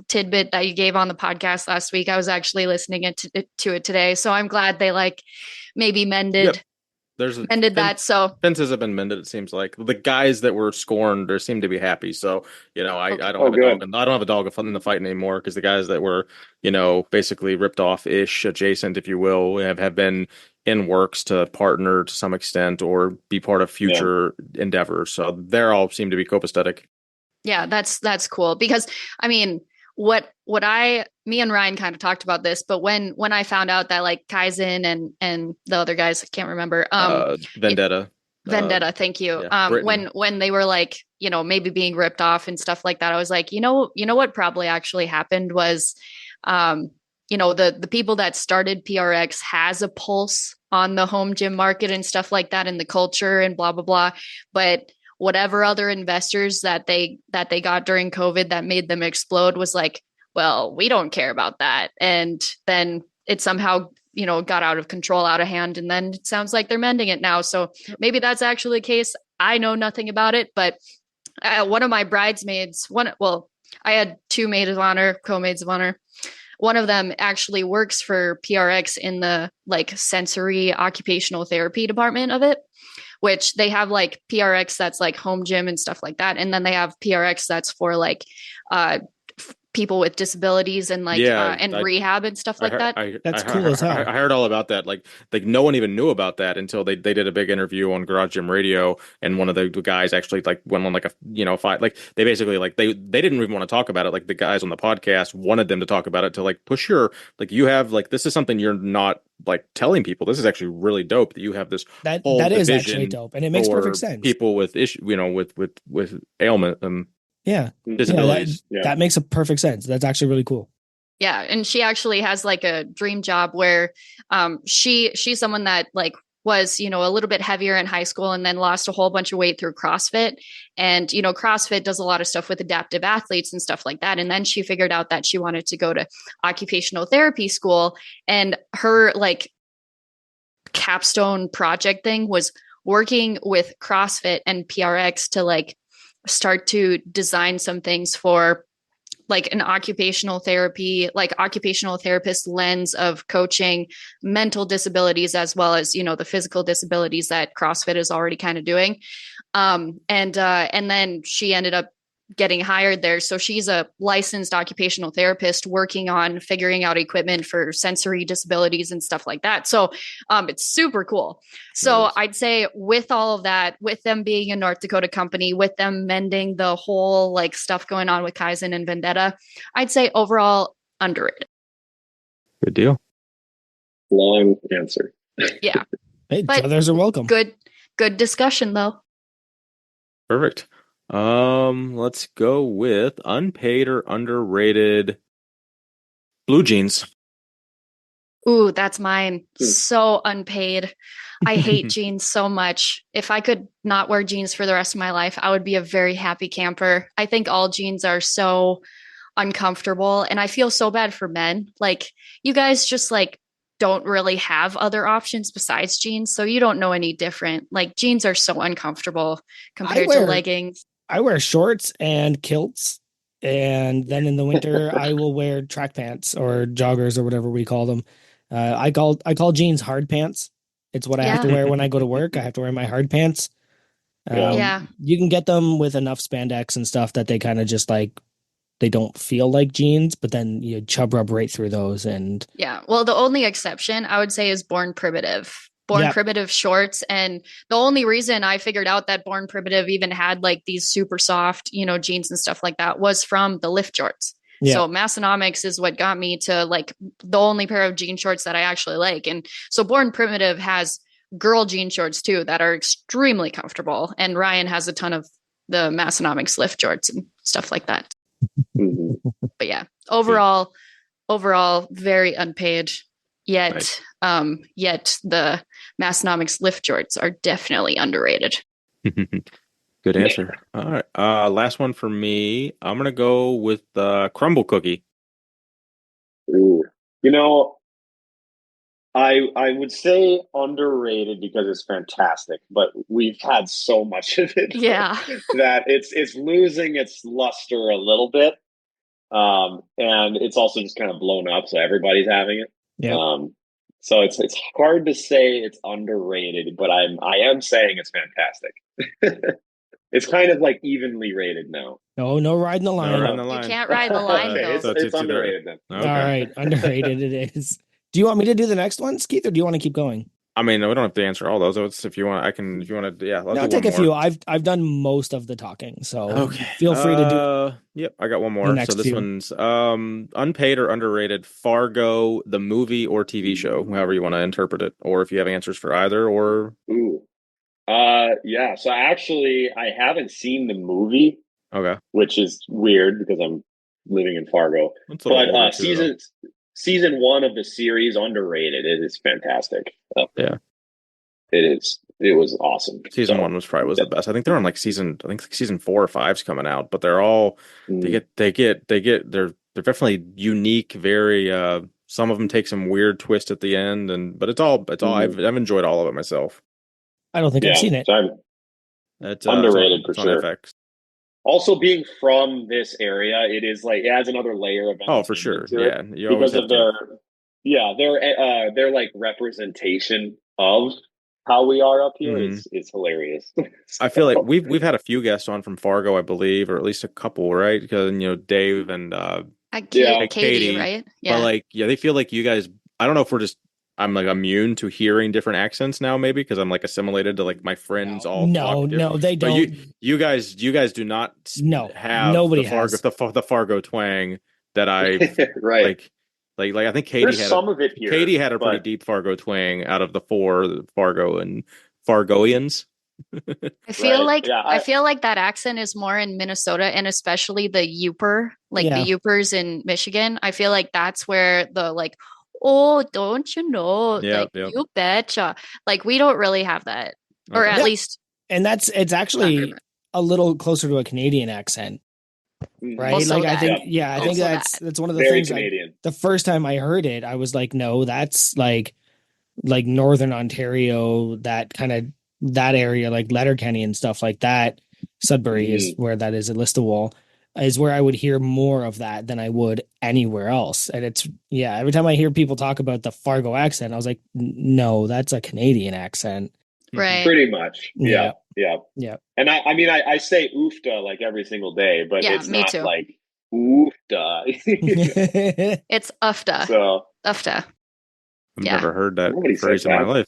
tidbit that you gave on the podcast last week. I was actually listening to it today. So I'm glad they maybe mended. Yep. That. So fences have been mended. It seems like the guys that were scorned, they seem to be happy. So I don't have a dog in the fight anymore, because the guys that were basically ripped off ish adjacent, if you will, have been in works to partner to some extent or be part of future endeavors. So they're all seem to be copacetic. Yeah, that's cool, because I mean, me and Ryan kind of talked about this, but when I found out that like Kaizen and the other guys, I can't remember, Vendetta. Vendetta, thank you. When they were like, maybe being ripped off and stuff like that, I was like, what probably actually happened was, the people that started PRX has a pulse on the home gym market and stuff like that, and the culture and blah blah blah. But whatever other investors that they got during COVID that made them explode was like, well, we don't care about that, and then it somehow got out of control, out of hand, and then it sounds like they're mending it now. So maybe that's actually the case. I know nothing about it, but one of my bridesmaids, I had two maids of honor, co-maids of honor. One of them actually works for PRX in the like sensory occupational therapy department of it, which they have like PRX that's like home gym and stuff like that. And then they have PRX that's for like people with disabilities and like rehab and stuff like that. That's cool as hell. I heard all about that. Like no one even knew about that until they did a big interview on Garage Gym Radio, and one of the guys actually like went on like a fight. Like they basically like they didn't even want to talk about it. Like the guys on the podcast wanted them to talk about it to like push your like you have like this is something you're not like telling people. This is actually really dope that you have this that is actually dope, and it makes perfect sense. People with with ailment disabilities. That makes a perfect sense. That's actually really cool. Yeah, and she actually has like a dream job where she's someone that like was a little bit heavier in high school and then lost a whole bunch of weight through CrossFit. And CrossFit does a lot of stuff with adaptive athletes and stuff like that. And then she figured out that she wanted to go to occupational therapy school, and her like capstone project thing was working with CrossFit and PRX to like start to design some things for like an occupational therapist lens of coaching mental disabilities as well as the physical disabilities that CrossFit is already kind of doing. And then she ended up getting hired there. So she's a licensed occupational therapist working on figuring out equipment for sensory disabilities and stuff like that. So it's super cool. So nice. I'd say with all of that, with them being a North Dakota company, with them mending the whole like stuff going on with Kaizen and Vendetta, I'd say overall underrated. Good deal. Long answer. Yeah. Hey, others are welcome. Good discussion though. Perfect. Let's go with unpaid or underrated blue jeans. Ooh, that's mine. So unpaid. I hate jeans so much. If I could not wear jeans for the rest of my life, I would be a very happy camper. I think all jeans are so uncomfortable, and I feel so bad for men. Like, you guys just like don't really have other options besides jeans, so you don't know any different. Like, jeans are so uncomfortable compared to leggings. I wear shorts and kilts, and then in the winter I will wear track pants or joggers or whatever we call them. I call jeans hard pants. It's what I have to wear when I go to work. I have to wear my hard pants. You can get them with enough spandex and stuff that they kind of just like, they don't feel like jeans, but then you chub rub right through those. And well, the only exception I would say is Born Primitive. Primitive shorts. And the only reason I figured out that Born Primitive even had like these super soft, jeans and stuff like that was from the lift shorts. Yeah. So Massonomics is what got me to like the only pair of jean shorts that I actually like. And so Born Primitive has girl jean shorts too that are extremely comfortable. And Ryan has a ton of the Massonomics lift shorts and stuff like that. But yeah, overall, very unpaid. Yet the Massonomics lift shorts are definitely underrated. Good answer. All right. Last one for me. I'm going to go with the Crumbl Cookie. Ooh. I would say underrated because it's fantastic, but we've had so much of it that it's losing its luster a little bit. And it's also just kind of blown up, so everybody's having it. Yeah. So it's hard to say it's underrated, but I am saying it's fantastic. It's kind of like evenly rated now. No riding the line. You can't ride the line though. It's underrated then. Okay. All right, underrated it is. Do you want me to do the next one, Skeeth, or do you want to keep going? I mean, we don't have to answer all those. If you want, I can. If you want to, I'll take a few. I've done most of the talking, so feel free to do. Yep, I got one more. So this one's unpaid or underrated. Fargo, the movie or TV show, however you want to interpret it, or if you have answers for either, or. Ooh. Yeah. So actually, I haven't seen the movie, Okay, which is weird because I'm living in Fargo. it's a little But older too, though. season one of the series, underrated. It is fantastic. Yeah, It is. It was awesome. season So one was the best. I think they're on like I think season 4 or 5's coming out, but they're all they're definitely unique. Very some of them take some weird twist at the end, but it's all I've enjoyed all of it myself. I don't think I've seen it. So I'm It's underrated it's for on sure. FX. Also, being from this area, it is like it adds another layer of Oh, for sure. to Yeah, it you always because have of to. their like representation of how we are up here Mhm. is hilarious. I feel like we've had a few guests on from Fargo, I believe, or at least a couple, right? Because Dave and Yeah. Katie, right? But Yeah. like, yeah, they feel like you guys. I don't know if I'm like immune to hearing different accents now, maybe because I'm like assimilated to like my friends all talk different. No, they But don't. you guys do not No, have nobody has. the Fargo twang that I Right. like. I think There's some of it here. Katie had a pretty but deep Fargo twang out of the four, the Fargo and Fargoians. I feel like that accent is more in Minnesota and especially the Yooper, like the Yoopers in Michigan. I feel like that's where the like, oh, don't you know? Yeah, like you betcha. Like we don't really have that. Or Okay. at least and it's actually a little closer to a Canadian accent. Right. Also like that. I think I think that's one of the very things Canadian. The first time I heard it, I was like, no, that's like Northern Ontario, that kind of that area, like Letterkenny and stuff like that. Sudbury is where that is. At Listowel is where I would hear more of that than I would anywhere else. And it's every time I hear people talk about the Fargo accent, I was like, no, that's a Canadian accent. Right. Pretty much. Yeah. And I mean, I say oofta like every single day, but it's not too. like oofta. It's ufta. So ufta. I've never heard that Nobody phrase in my life.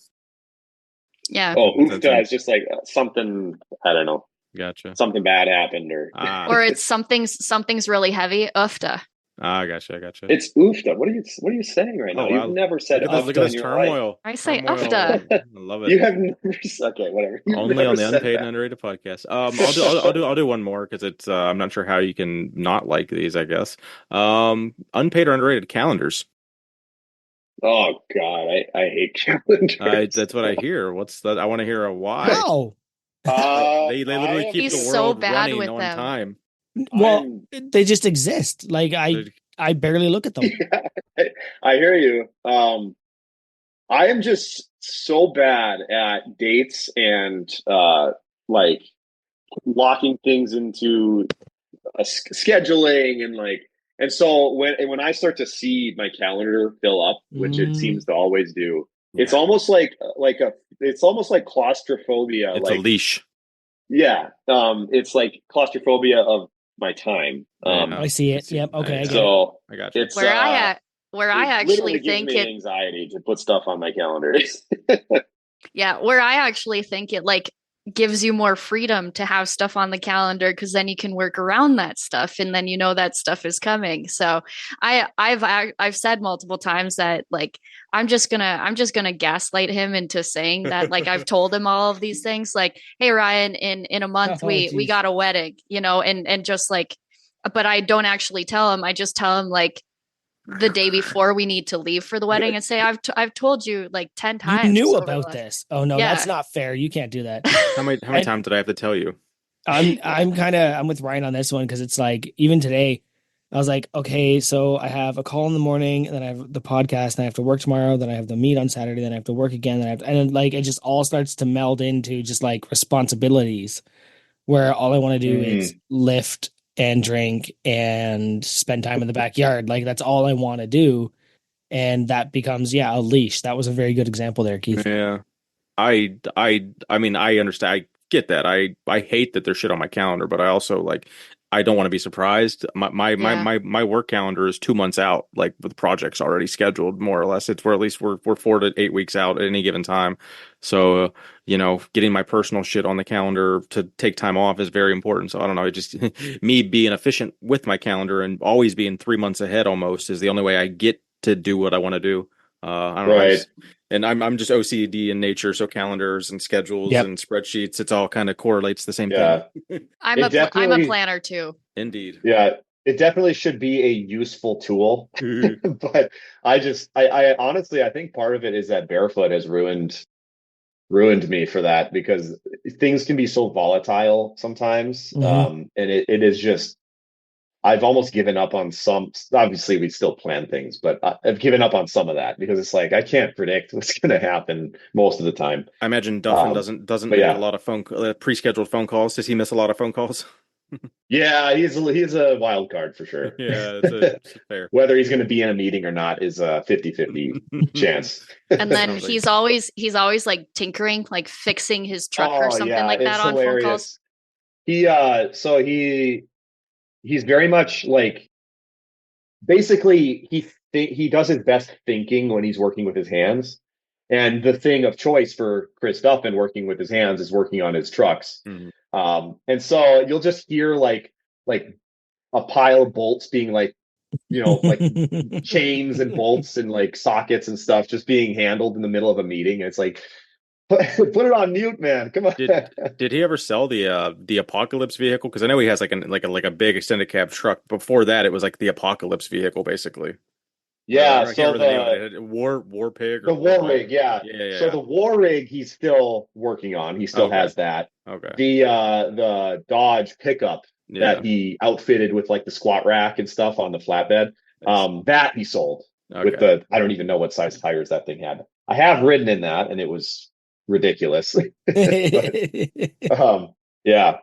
Yeah. Oh, oofta is just like something, I don't know. Gotcha. Something bad happened or it's something's really heavy. Ufta. Gotcha. It's oofta. What are you saying right now? You've never said ufta. Look at this turmoil. Life. I say ufta. I love it. You have never. Okay, whatever. Only on the Unpaid and Underrated podcast. I'll do one more because it's I'm not sure how you can not like these. I guess unpaid or underrated calendars. Oh God, I hate calendars. That's what I hear. What's that? I want to hear a why. No. They literally keep the world running on them. time. Well, they just exist. Like I barely look at them. Yeah, I hear you. I am just so bad at dates and like locking things into scheduling and so when I start to see my calendar fill up, which it seems to always do, it's almost like claustrophobia. It's a leash. Yeah. It's like claustrophobia of my time. I see it. Yep. Okay. I got you. It's where I actually think gives me anxiety to put stuff on my calendar. Yeah, where I actually think it like gives you more freedom to have stuff on the calendar because then you can work around that stuff and then you know that stuff is coming. So I've said multiple times that like I'm just gonna gaslight him into saying that like I've told him all of these things like, hey Ryan, in a month we got a wedding, and just like, but I don't actually tell him. I just tell him like the day before we need to leave for the wedding and say, I've told you like 10 times. You knew about this. Oh no, that's not fair. You can't do that. How many times did I have to tell you? I'm with Ryan on this one because it's like even today, I was like, okay, so I have a call in the morning, and then I have the podcast, and I have to work tomorrow, then I have the meet on Saturday, then I have to work again, and then like it just all starts to meld into just like responsibilities where all I want to do is lift and drink and spend time in the backyard. Like that's all I want to do. And that becomes, a leash. That was a very good example there, Keith. Yeah. I mean, I understand. I get that. I hate that there's shit on my calendar, but I also like, I don't want to be surprised. My work calendar is 2 months out, like with projects already scheduled, more or less. We're 4 to 8 weeks out at any given time. So, getting my personal shit on the calendar to take time off is very important. So I don't know, just me being efficient with my calendar and always being 3 months ahead almost is the only way I get to do what I want to do. I don't know. I'm just OCD in nature, so calendars and schedules and spreadsheets, it's all kind of correlates the same thing. I'm a planner too. Indeed. Yeah, it definitely should be a useful tool. But I honestly, I think part of it is that Bearfoot has ruined me for that, because things can be so volatile sometimes. And it is just, I've almost given up on some. Obviously we still plan things, but I've given up on some of that, because it's like I can't predict what's going to happen most of the time. I imagine Duffin doesn't make a lot of pre-scheduled phone calls. Does he miss a lot of phone calls? Yeah, he's a wild card for sure. Yeah, it's fair. Whether he's going to be in a meeting or not is a 50-50 chance. And then he's always like tinkering, like fixing his truck or something like that on hilarious. Phone calls. He's very much like, basically he does his best thinking when he's working with his hands. And the thing of choice for Chris Duffin working with his hands is working on his trucks. Mm-hmm. And so you'll just hear like a pile of bolts being like, like chains and bolts and like sockets and stuff just being handled in the middle of a meeting. And it's like, put it on mute, man. Come on. Did he ever sell the Apocalypse vehicle? Because I know he has like a big extended cab truck. Before that, it was like the Apocalypse vehicle, basically. Yeah, so the War Pig, or the War Rig, yeah. So the War Rig, he's still working on. He still has that. Okay. The Dodge pickup that he outfitted with like the squat rack and stuff on the flatbed, that he sold with I don't even know what size tires that thing had. I have ridden in that, and it was ridiculous. But, yeah.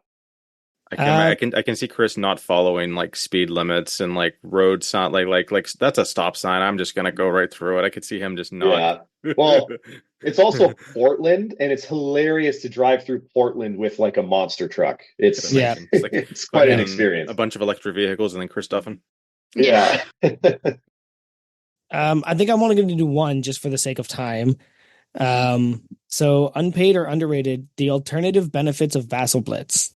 I can see Chris not following like speed limits and like road sign, like that's a stop sign, I'm just gonna go right through it. I could see him just not. Yeah. Well, it's also Portland, and it's hilarious to drive through Portland with like a monster truck. It's quite an experience. A bunch of electric vehicles, and then Chris Duffin. Yeah. I think I'm only going to do one just for the sake of time. So unpaid or underrated, the alternative benefits of Vassal Blitz.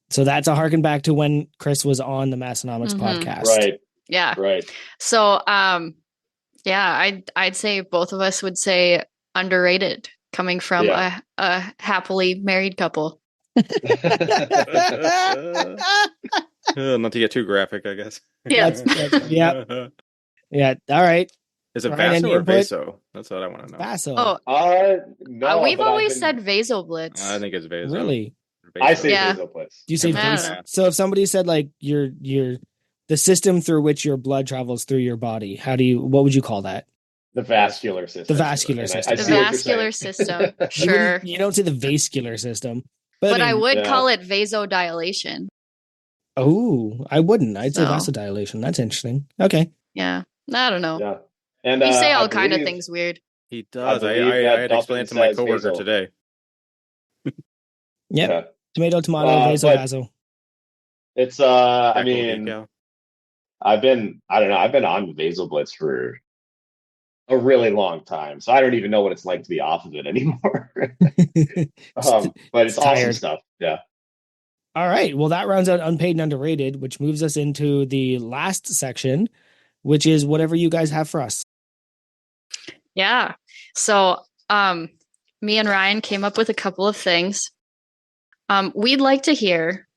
So that's a harken back to when Chris was on the Massonomics podcast. Right. Yeah. Right. So, I'd say both of us would say underrated, coming from a happily married couple. Not to get too graphic, I guess. Yeah. Yeah. All right. Is it Vaso or Vaso? That's what I want to know. Vaso. No. We've always said Vaso Blitz. I think it's Vaso. Really? I say Vaso Blitz. Do you say Vaso? So if somebody said like the system through which your blood travels through your body, what would you call that? The vascular system. The vascular system. The vascular system. Sure. You don't say the vascular system. But I would call it vasodilation. Oh, I wouldn't. I'd say vasodilation. That's interesting. Okay. Yeah. I don't know. Yeah. And you say all kind of things weird. He does. I had to explain it to my coworker today. Yep. Yeah. Tomato, vaso. It's I mean, I've been on Vaso Blitz for a really long time, so I don't even know what it's like to be off of it anymore. But it's awesome stuff. Yeah. All right. Well, that rounds out unpaid and underrated, which moves us into the last section, which is whatever you guys have for us. Yeah. So, me and Ryan came up with a couple of things. We'd like to hear,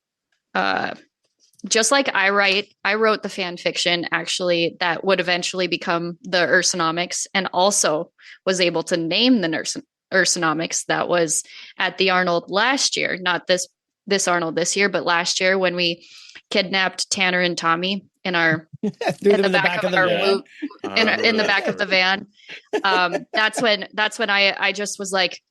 just like I wrote the fan fiction, actually, that would eventually become the Ursonomics, and also was able to name the Ursonomics that was at the Arnold last year, not this Arnold this year, but last year when we kidnapped Tanner and Tommy in our in the back of the van. That's when I just was like,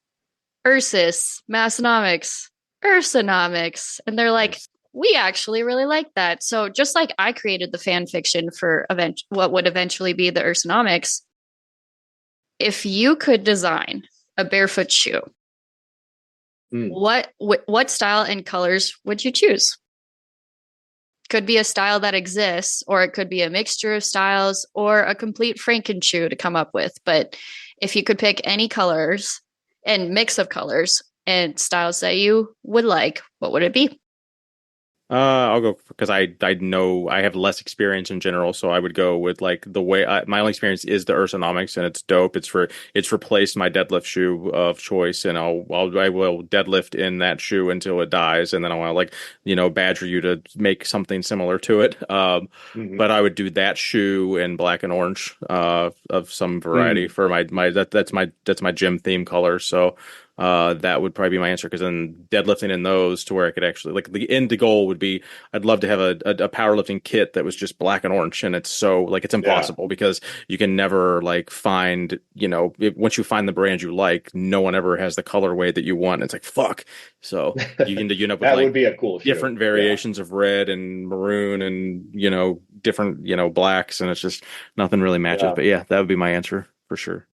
Ursus, Massonomics, Ursonomics, and they're like, we actually really like that. So just like I created the fan fiction for what would eventually be the Ursonomics, if you could design a barefoot shoe, what style and colors would you choose? Could be a style that exists, or it could be a mixture of styles, or a complete Franken shoe to come up with. But if you could pick any colors and mix of colors and styles that you would like, what would it be? I'll go because I know I have less experience in general, so I would go with like the way my only experience is the Ursonomics, and it's dope. It's replaced my deadlift shoe of choice, and I will deadlift in that shoe until it dies, and then I want to like badger you to make something similar to it. But I would do that shoe in black and orange of some variety for that's my gym theme color. So that would probably be my answer because then deadlifting in those to where I could actually like the end goal would be I'd love to have a powerlifting kit that was just black and orange, and it's so like it's impossible because you can never like find once you find the brand you like, no one ever has the colorway that you want. It's like fuck, so you end up with that like would be a cool shoe. different variations of red and maroon and different blacks, and it's just nothing really matches. But yeah, that would be my answer for sure.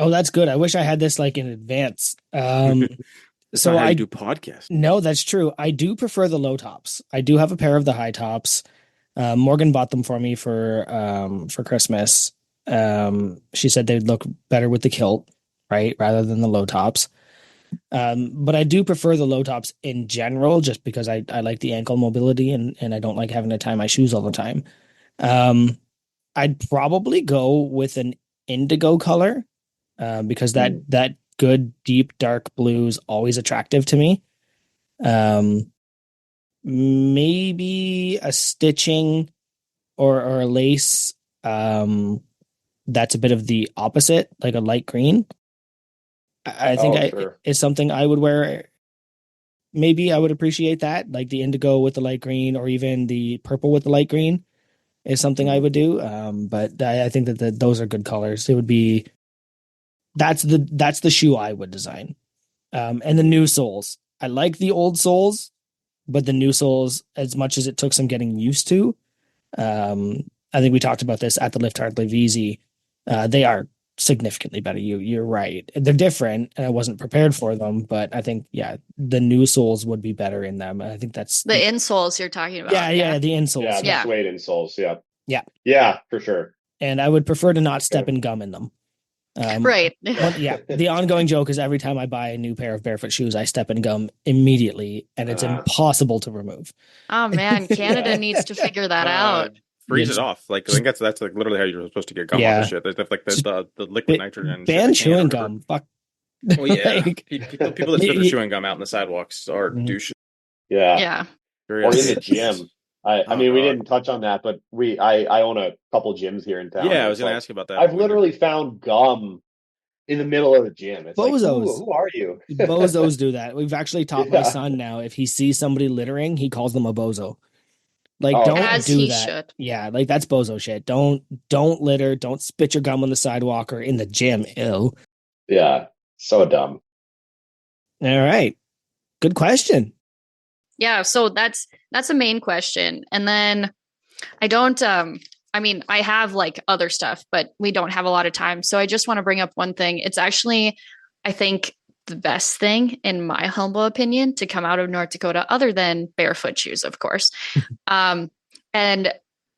Oh, that's good. I wish I had this like in advance. So I do podcasts. No, that's true. I do prefer the low tops. I do have a pair of the high tops. Morgan bought them for me for Christmas. She said they'd look better with the kilt, right, rather than the low tops. But I do prefer the low tops in general, just because I like the ankle mobility and I don't like having to tie my shoes all the time. I'd probably go with an indigo color. Because that good deep dark blue is always attractive to me. Maybe a stitching or a lace that's a bit of the opposite, like a light green. I think is something I would wear. Maybe I would appreciate that, like the indigo with the light green, or even the purple with the light green is something I would do. But I think that those are good colors. It would be. That's the shoe I would design. And the new soles. I like the old soles, but the new soles, as much as it took some getting used to, I think we talked about this at the Lift Hard Live Easy. They are significantly better. You're right. They're different, and I wasn't prepared for them, but I think the new soles would be better in them. I think that's the insoles you're talking about. Yeah, the insoles. Yeah, the suede insoles. Yeah, for sure. And I would prefer to not step in gum in them. Right. The ongoing joke is every time I buy a new pair of Bearfoot shoes, I step in gum immediately, and it's impossible to remove. Oh man, Canada needs to figure that out. Freeze it off. Like I think that's like literally how you're supposed to get gum off the shit. They have like the liquid nitrogen. Ban chewing gum. Fuck. Well, yeah. People that spit their chewing gum out in the sidewalks are douches. Yeah. Or in the gym. I mean, we didn't touch on that, but I own a couple gyms here in town. Yeah, I was going to ask you about that. I've literally found gum in the middle of the gym. It's bozos. Like, who are you? Bozos do that. We've actually taught my son now, if he sees somebody littering, he calls them a bozo. Like, don't do that. Should. Yeah, like that's bozo shit. Don't litter. Don't spit your gum on the sidewalk or in the gym. Ew. Yeah, so dumb. All right, good question. Yeah, so that's a main question. And then I have like other stuff, but we don't have a lot of time. So I just want to bring up one thing. It's actually, I think, the best thing, in my humble opinion, to come out of North Dakota, other than Bearfoot Shoes, of course. And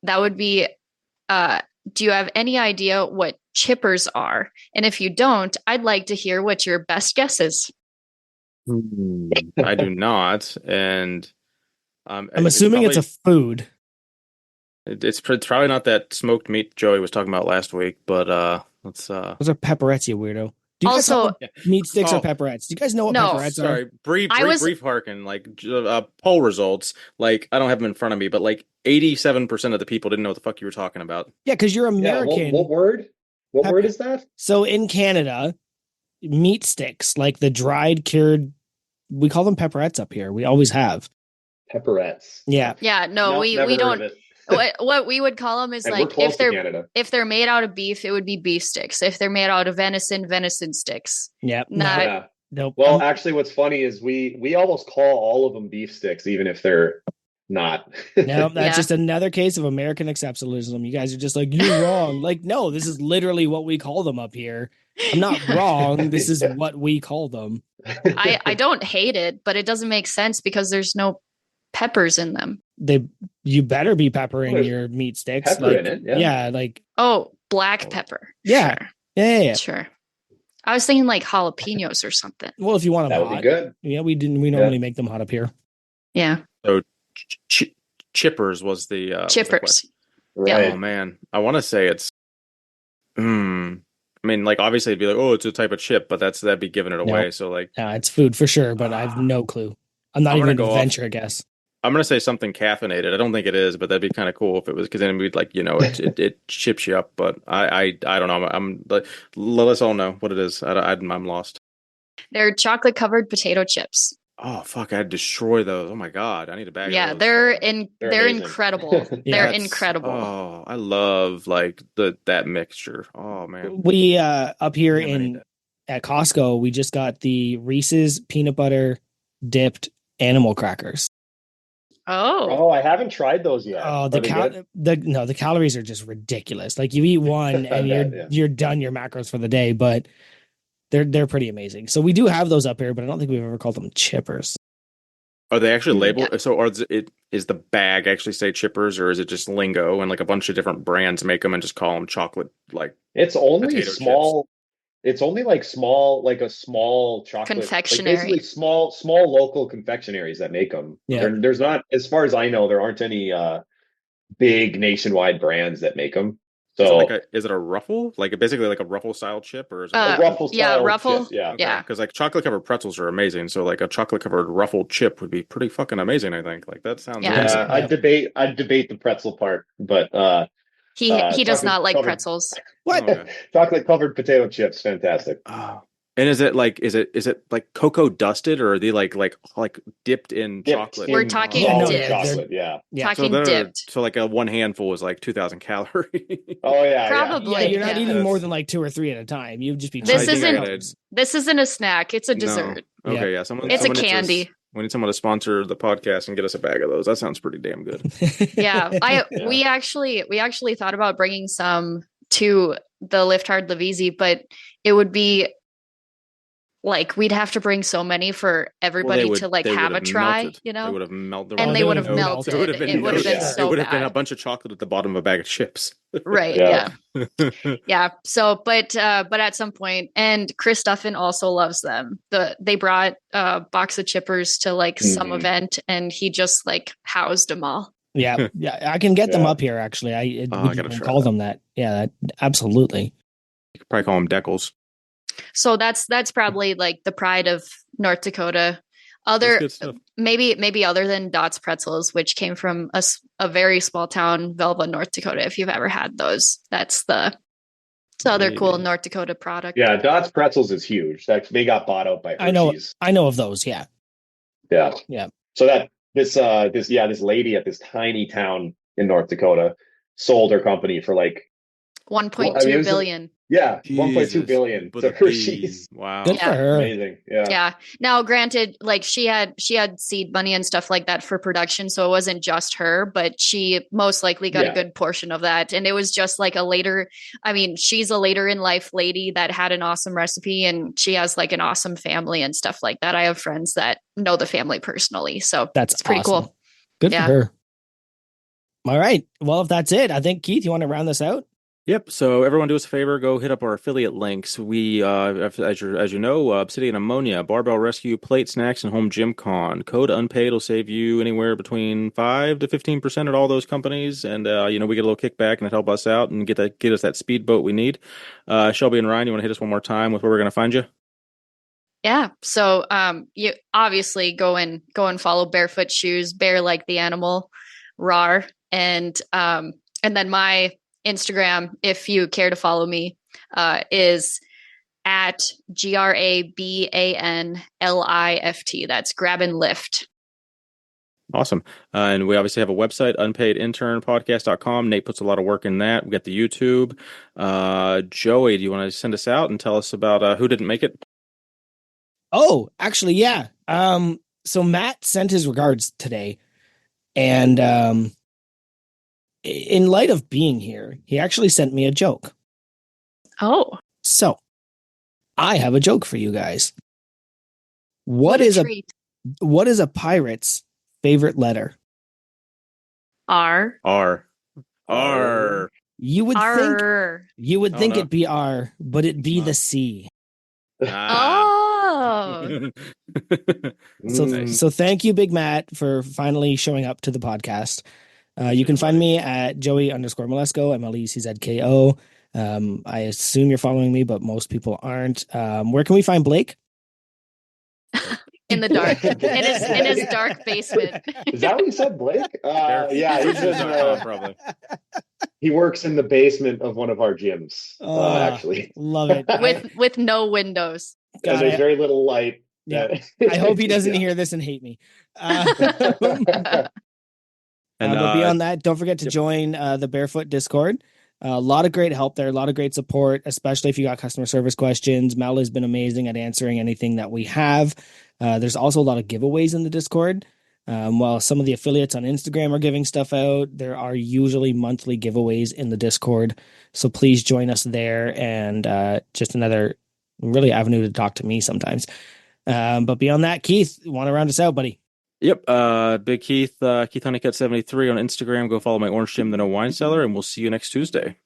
that would be, do you have any idea what chippers are? And if you don't, I'd like to hear what your best guess is. I do not, and I'm assuming it's a food. It's probably not that smoked meat Joey was talking about last week, but let's. Those are pepperettes, you weirdo. Do you also guys meat sticks or pepperettes? Do you guys know what pepperettes are? Sorry, brief hearken. Like poll results. Like I don't have them in front of me, but like 87% of the people didn't know what the fuck you were talking about. Yeah, because you're American. Yeah, what word? What word is that? So in Canada, meat sticks, like the dried, cured, we call them pepperettes up here. We always have. Pepperettes. Yeah. Yeah, no, we don't. What we would call them is and like if they're made out of beef, it would be beef sticks. If they're made out of venison sticks. Yep. Nope. Well, actually, what's funny is we almost call all of them beef sticks, even if they're not. No, that's just another case of American exceptionalism. You guys are just like, you're wrong. Like, no, this is literally what we call them up here. I'm not wrong. This is what we call them. I don't hate it, but it doesn't make sense because there's no peppers in them. You better be peppering your meat sticks. Pepper in it, yeah. Like black pepper. Yeah. Sure. Yeah. Sure. I was thinking like jalapenos or something. Well, if you want them that would be good. Yeah, we normally make them hot up here. Yeah. So Chippers was the Chippers. Right. Oh man, I want to say it's. I mean, like obviously it'd be like, oh, it's a type of chip, but that'd be giving it away. Nope. So like, It's food for sure, but I have no clue. I'm not I'm even gonna going to go venture a guess. I'm gonna say something caffeinated. I don't think it is, but that'd be kind of cool if it was, because then we'd like, it chips you up. But I don't know. I'm like, let us all know what it is. I'm lost. They're chocolate covered potato chips. Oh fuck! I'd destroy those. Oh my god! I need a bag Yeah, of those. they're amazing. incredible. Yeah, They're incredible. Oh, I love like that mixture. Oh man. We up here Damn, I need at Costco, we just got the Reese's peanut butter dipped animal crackers. Oh, I haven't tried those yet. Oh, Are they good? the calories are just ridiculous. Like you eat one and you're done your macros for the day, but they're pretty amazing. So we do have those up here, but I don't think we've ever called them chippers. Are they actually labeled? Yeah. So, is the bag actually say chippers, or is it just lingo and like a bunch of different brands make them and just call them chocolate like? It's only potato small. It's only like a small chocolate confectionery. like basically small local confectionaries that make them. Yeah. There's not, as far as I know, there aren't any big nationwide brands that make them. So Is it a ruffle? Like basically like a ruffle style chip, or is it a ruffle style ruffle. chip, yeah. Okay. Yeah. Because like chocolate covered pretzels are amazing. So like a chocolate covered ruffled chip would be pretty fucking amazing. I think like that sounds. Yeah. amazing. I'd debate the pretzel part, but He does not like covered- pretzels. What? Okay. chocolate covered potato chips, fantastic. Oh. And is it like cocoa dusted, or are they like dipped in chocolate? We're talking solid dipped. chocolate, yeah. Talking so dipped. So like a one handful is like 2,000 calories. Oh yeah, Probably. Yeah, you're not Yeah. eating more than like 2 or 3 at a time. You'd just be. This I think I isn't- gotta- This isn't a snack. It's a dessert. No. Okay, yeah. It's a someone needs to- candy. we need someone to sponsor the podcast and get us a bag of those. That sounds pretty damn good. Yeah. Yeah. We actually thought about bringing some to the Lift Hard Levizi, but it would be like we'd have to bring so many for everybody to like have a try, melted. you know? They would have melted. And they would have melted. It would have been, It would have been yeah. so it would have been bad. a bunch of chocolate at the bottom of a bag of chips. Right. Yeah. Yeah. So, but at some point, and Chris Duffin also loves them. They brought a box of chippers to like some Mhm. event, and he just like housed them all. Yeah, I can get them Yeah. up here. Actually, I would gotta you try call that. them that? Yeah, absolutely. You could probably call them decals. So that's probably like the pride of North Dakota. That's Other good stuff. maybe other than Dot's Pretzels, which came from a very small town, Velva, North Dakota. If you've ever had those, that's the other cool Maybe. North Dakota product. Yeah, Dot's Pretzels is huge. They got bought out by Hershey's. I know of those. Yeah. Yeah. Yeah. So this lady at this tiny town in North Dakota sold her company for like 1.2 billion. 1.2 Jesus. billion But to a Hershey's. bean. Wow. Good Yeah. for her. Amazing. Yeah. Yeah. Now, granted, like she had seed money and stuff like that for production, so it wasn't just her, but she most likely got a Yeah. good portion of that. And it was just like she's a later in life lady that had an awesome recipe, and she has like an awesome family and stuff like that. I have friends that know the family personally, so That's it's pretty awesome. cool. Good Yeah. for her. All right. Well, if that's it, I think Keith, you want to round this out? Yep. So everyone, do us a favor. Go hit up our affiliate links. We, as you know, Obsidian Ammonia, Barbell Rescue, Plate Snacks, and Home Gym Con. Code Unpaid will save you anywhere between 5 to 15% at all those companies, and we get a little kickback and it help us out and get us that speedboat we need. Shelby and Ryan, you want to hit us one more time with where we're going to find you? Yeah. So you obviously go and follow Bearfoot Shoes, bear like the animal, rar, and then my Instagram, if you care to follow me, is at GRABANLIFT. That's grab and lift. Awesome. And we obviously have a website, unpaidinternpodcast.com. Nate puts a lot of work in that. We got the YouTube. Joey, do you want to send us out and tell us about who didn't make it? Oh, actually, yeah. So Matt sent his regards today, and in light of being here, he actually sent me a joke. Oh, So I have a joke for you guys. What is a pirate's favorite letter? R. R. You would think R. it'd be R, but it'd be Wow. the C. Ah. Oh. So thank you, Big Matt, for finally showing up to the podcast. You can find me at Joey_Malesko, MLECZKO. I assume you're following me, but most people aren't. Where can we find Blake? In the dark, in his dark basement. Is that what you said, Blake? Yeah, he's probably. He works in the basement of one of our gyms. Actually, love it. With no windows. And there's very little light. Yeah. I hope he doesn't hear this and hate me. But beyond that, don't forget to join the Bearfoot Discord. A lot of great help there, a lot of great support, especially if you got customer service questions. Mel has been amazing at answering anything that we have. There's also a lot of giveaways in the Discord. While some of the affiliates on Instagram are giving stuff out, there are usually monthly giveaways in the Discord. So please join us there, and just another really avenue to talk to me sometimes. But beyond that, Keith, you want to round us out, buddy? Yep. Big Keith, Keith Honeycutt 73 on Instagram. Go follow my Orange Gym, the No Wine Cellar, and we'll see you next Tuesday.